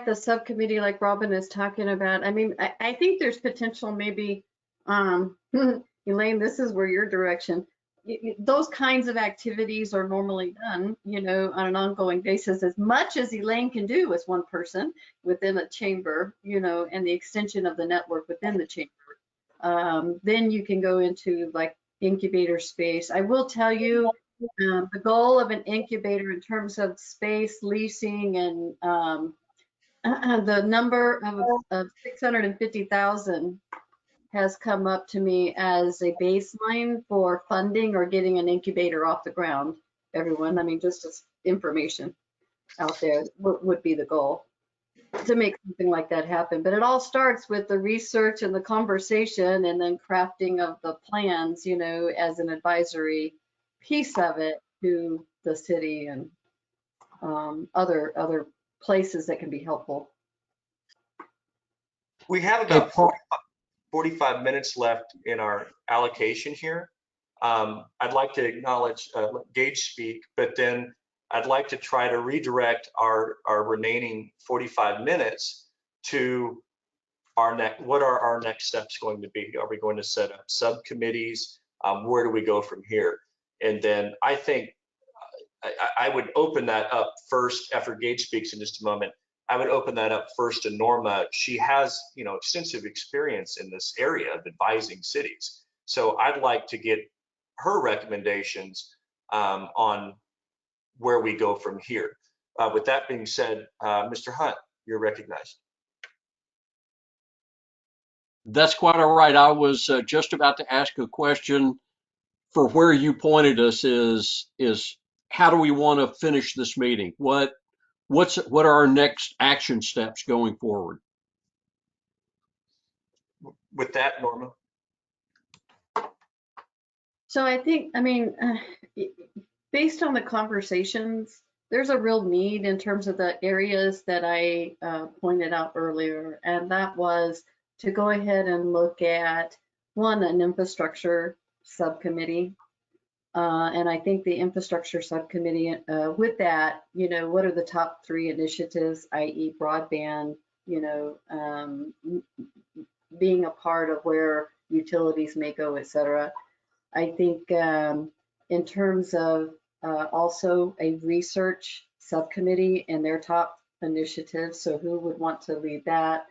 [SPEAKER 3] the subcommittee like Robin is talking about, I think there's potential maybe, Elaine, this is where your direction, those kinds of activities are normally done, on an ongoing basis, as much as Elaine can do as one person within a chamber, and the extension of the network within the chamber. Then you can go into like incubator space. I will tell you, the goal of an incubator in terms of space leasing and the number of 650,000 has come up to me as a baseline for funding or getting an incubator off the ground. Everyone, just as information out there would be the goal to make something like that happen. But it all starts with the research and the conversation, and then crafting of the plans, as an advisory piece of it to the city and other places that can be helpful.
[SPEAKER 2] We have about 45 minutes left in our allocation here. I'd like to acknowledge Gage speak, but then I'd like to try to redirect our remaining 45 minutes to what are our next steps going to be? Are we going to set up subcommittees? Where do we go from here? And then I think I would open that up first after Gage speaks in just a moment. I would open that up first to Norma. She has, extensive experience in this area of advising cities. So I'd like to get her recommendations on where we go from here. With that being said, Mr. Hunt, you're recognized.
[SPEAKER 4] That's quite all right. I was just about to ask a question for where you pointed us is how do we want to finish this meeting? What are our next action steps going forward?
[SPEAKER 2] With that, Norma.
[SPEAKER 3] So I think, based on the conversations, there's a real need in terms of the areas that I pointed out earlier, and that was to go ahead and look at, one, an infrastructure subcommittee. And I think the infrastructure subcommittee, with that, what are the top 3 initiatives, i.e. broadband, being a part of where utilities may go, et cetera. I think in terms of also a research subcommittee and their top initiatives, so who would want to lead that?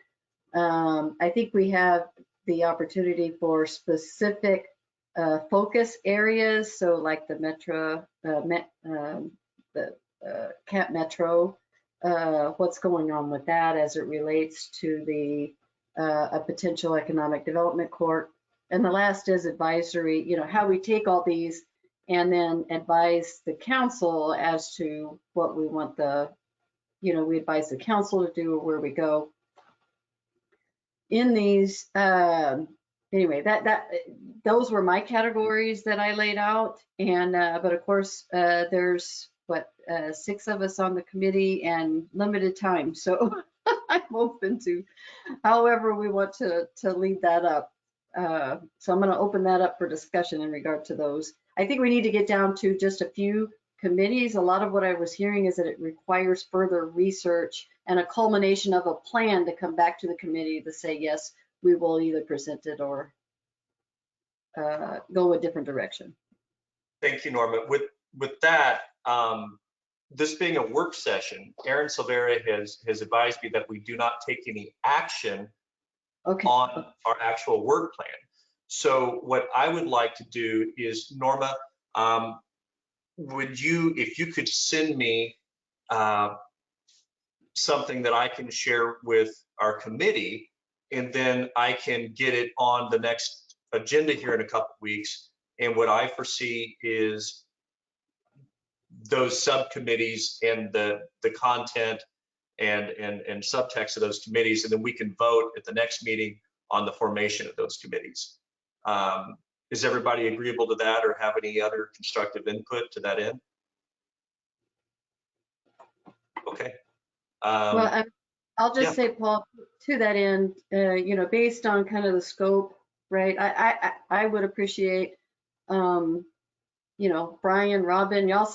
[SPEAKER 3] I think we have the opportunity for specific focus areas, so like the Metro, Camp Metro, what's going on with that as it relates to the a potential economic development court. And the last is advisory, how we take all these and then advise the council as to what we want we advise the council to do or where we go. In these, anyway, those were my categories that I laid out. And, but of course, there's 6 of us on the committee and limited time. So I'm open to however we want to lead that up. So I'm going to open that up for discussion in regard to those. I think we need to get down to just a few committees. A lot of what I was hearing is that it requires further research and a culmination of a plan to come back to the committee to say, yes, we will either present it or go a different direction.
[SPEAKER 2] Thank you, Norma. with that, this being a work session, Aaron Silvera has advised me that we do not take any action
[SPEAKER 3] Okay.
[SPEAKER 2] on our actual work plan. So what I would like to do is, Norma, if you could send me something that I can share with our committee, and then I can get it on the next agenda here in a couple of weeks. And what I foresee is those subcommittees and the content and subtext of those committees, and then we can vote at the next meeting on the formation of those committees. Is everybody agreeable to that, or have any other constructive input to that end? Okay.
[SPEAKER 3] Well, I'll just
[SPEAKER 2] yeah.
[SPEAKER 3] say, Paul, to that end, you know, based on kind of the scope, right? I would appreciate, you know, Brian, Robin, y'all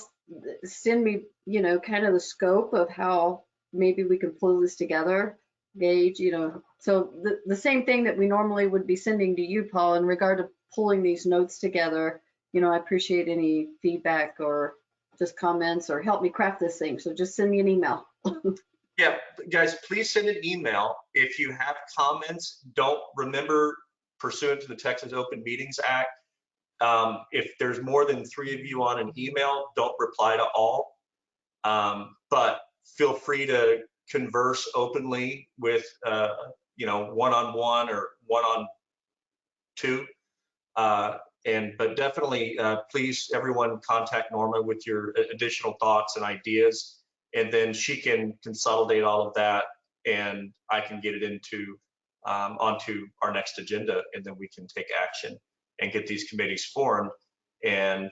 [SPEAKER 3] send me, you know, kind of the scope of how maybe we can pull this together, Gage, you know. So the same thing that we normally would be sending to you, Paul, in regard to pulling these notes together, you know, I appreciate any feedback or just comments or help me craft this thing. So just send me an email.
[SPEAKER 2] Yeah, guys, please send an email. If you have comments, don't remember, pursuant to the Texas Open Meetings Act, if there's more than 3 of you on an email, don't reply to all. But feel free to converse openly with, you know, one-on-one or one-on-two. But definitely, please, everyone, contact Norma with your additional thoughts and ideas, and then she can consolidate all of that, and I can get it into onto our next agenda, and then we can take action and get these committees formed and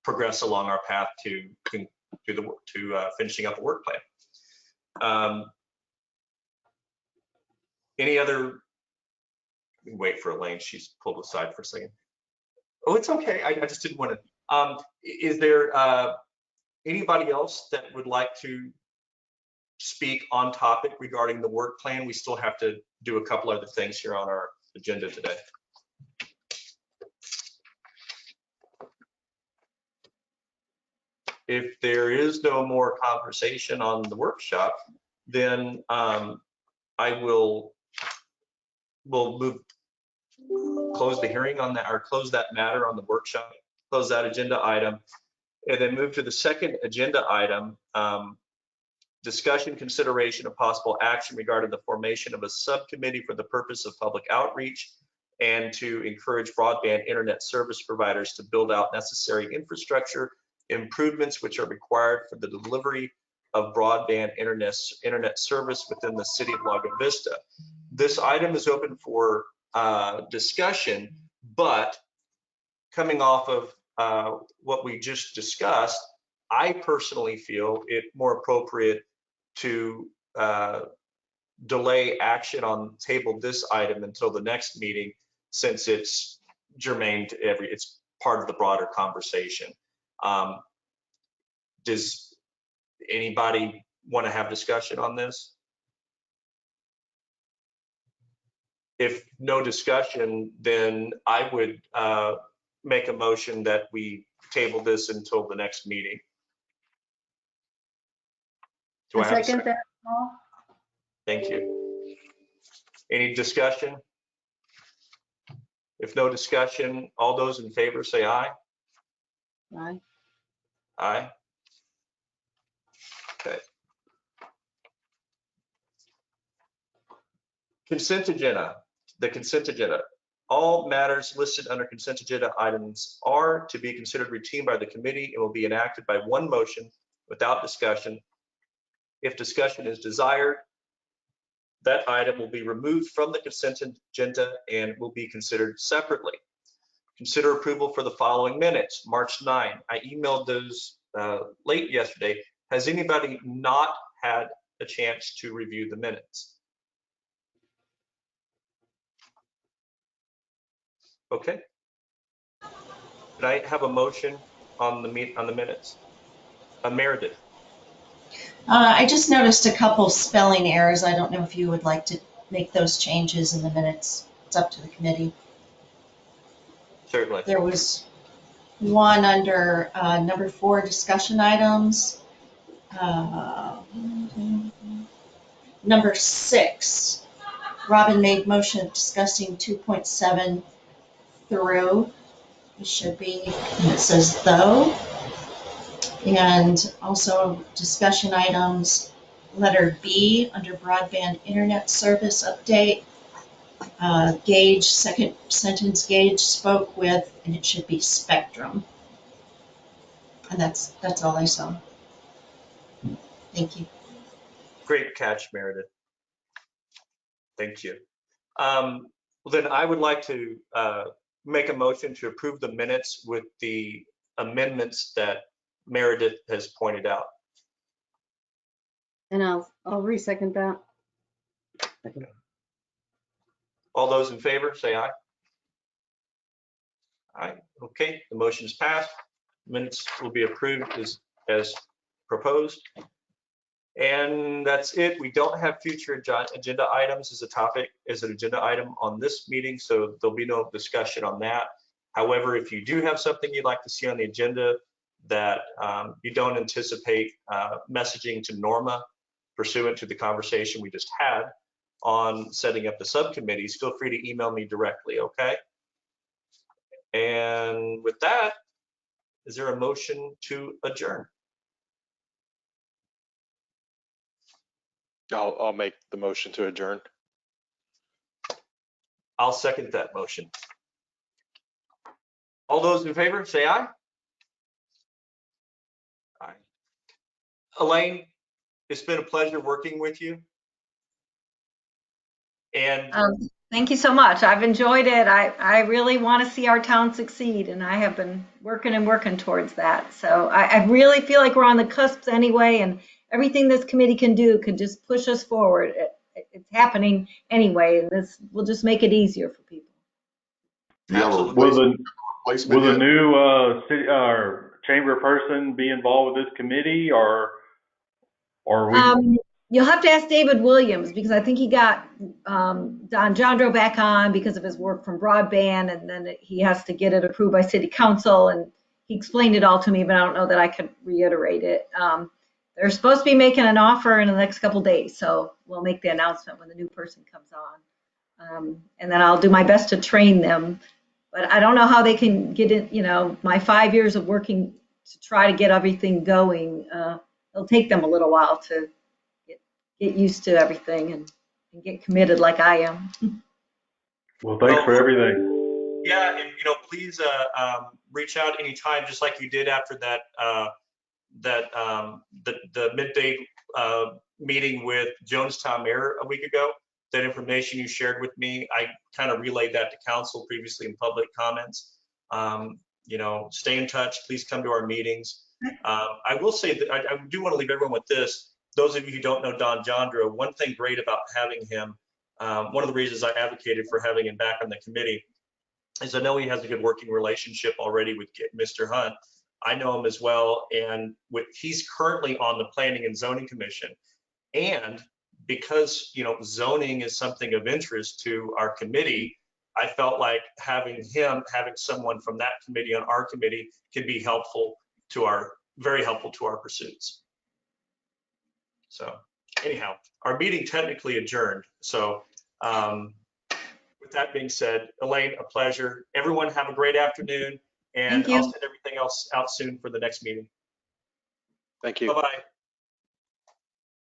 [SPEAKER 2] progress along our path to finishing up a work plan. Any other? Wait for Elaine. She's pulled aside for a second. Oh, it's okay. I just didn't want to. Is there anybody else that would like to speak on topic regarding the work plan? We still have to do a couple other things here on our agenda today. If there is no more conversation on the workshop, then we'll close the hearing on that, or close that matter on the workshop, close that agenda item, and then move to the second agenda item, discussion, consideration of possible action regarding the formation of a subcommittee for the purpose of public outreach and to encourage broadband internet service providers to build out necessary infrastructure improvements which are required for the delivery of broadband internet service within the city of Lago Vista. This item is open for discussion, but coming off of what we just discussed, I personally feel it more appropriate to delay action on table this item until the next meeting, since it's germane to it's part of the broader conversation. Does anybody want to have discussion on this? If no discussion, then I would make a motion that we table this until the next meeting. Do I have a second?
[SPEAKER 3] That, Paul?
[SPEAKER 2] Thank you. Any discussion? If no discussion, all those in favor say aye.
[SPEAKER 3] Aye.
[SPEAKER 2] Aye. Okay. Consent agenda. The consent agenda. All matters listed under consent agenda items are to be considered routine by the committee and will be enacted by one motion without discussion. If discussion is desired, that item will be removed from the consent agenda and will be considered separately. Consider approval for the following minutes. March 9. I emailed those late yesterday. Has anybody not had a chance to review the minutes? Okay. Could I have a motion on the minutes? Meredith.
[SPEAKER 10] I just noticed a couple spelling errors. I don't know if you would like to make those changes in the minutes. It's up to the committee.
[SPEAKER 2] Certainly.
[SPEAKER 10] There was one under number 4, discussion items. Number 6, Robin made motion discussing 2.7 through. It should be, and it says though. And also discussion items, letter B under broadband internet service update. Gage, second sentence, Gage spoke with, and it should be Spectrum. And that's all I saw. Thank you.
[SPEAKER 2] Great catch, Meredith. Thank you. Well, then I would like to make a motion to approve the minutes with the amendments that Meredith has pointed out.
[SPEAKER 3] And I'll resecond that.
[SPEAKER 2] All those in favor, say aye. Aye. Okay, the motion is passed. Minutes will be approved as proposed. And that's it. We don't have future agenda items as a topic, as an agenda item on this meeting, so there'll be no discussion on that. However, if you do have something you'd like to see on the agenda that you don't anticipate messaging to Norma pursuant to the conversation we just had on setting up the subcommittees, feel free to email me directly, okay? And with that, is there a motion to adjourn?
[SPEAKER 5] I'll make the motion to adjourn.
[SPEAKER 2] I'll second that motion. All those in favor, say aye. Aye. Elaine, it's been a pleasure working with you. And
[SPEAKER 7] Thank you so much. I've enjoyed it. I really want to see our town succeed, and I have been working towards that. So I really feel like we're on the cusp anyway, and everything this committee can do could just push us forward. It's happening anyway, and this will just make it easier for people.
[SPEAKER 1] Do you have a
[SPEAKER 2] Absolutely.
[SPEAKER 1] replacement
[SPEAKER 6] Will the
[SPEAKER 1] yet?
[SPEAKER 6] new city or chamber person be involved with this committee, or we?
[SPEAKER 7] You'll have to ask David Williams, because I think he got Don Jandro back on because of his work from broadband, and then he has to get it approved by city council, and he explained it all to me, but I don't know that I could reiterate it. They're supposed to be making an offer in the next couple days, so we'll make the announcement when the new person comes on. And then I'll do my best to train them, but I don't know how they can get it, my 5 years of working to try to get everything going, it'll take them a little while to get used to everything and get committed like I am.
[SPEAKER 6] Well, thanks for everything.
[SPEAKER 2] Yeah, and please reach out anytime, just like you did after that the midday meeting with Jonestown Mayor a week ago. That information you shared with me, I kind of relayed that to council previously in public comments. Stay in touch. Please come to our meetings. I will say that I do want to leave everyone with this. Those of you who don't know Don Jandro, one thing great about having him, one of the reasons I advocated for having him back on the committee is I know he has a good working relationship already with Mr. Hunt. I know him as well, and he's currentently on the Planning and Zoning Commission. And because zoning is something of interest to our committee, I felt like having someone from that committee on our committee could be very helpful to our pursuits. So anyhow, our meeting technically adjourned. So with that being said, Elaine, a pleasure. Everyone have a great afternoon, and
[SPEAKER 7] Thank you.
[SPEAKER 2] I'll send everything else out soon for the next meeting.
[SPEAKER 5] Thank you.
[SPEAKER 2] Bye-bye.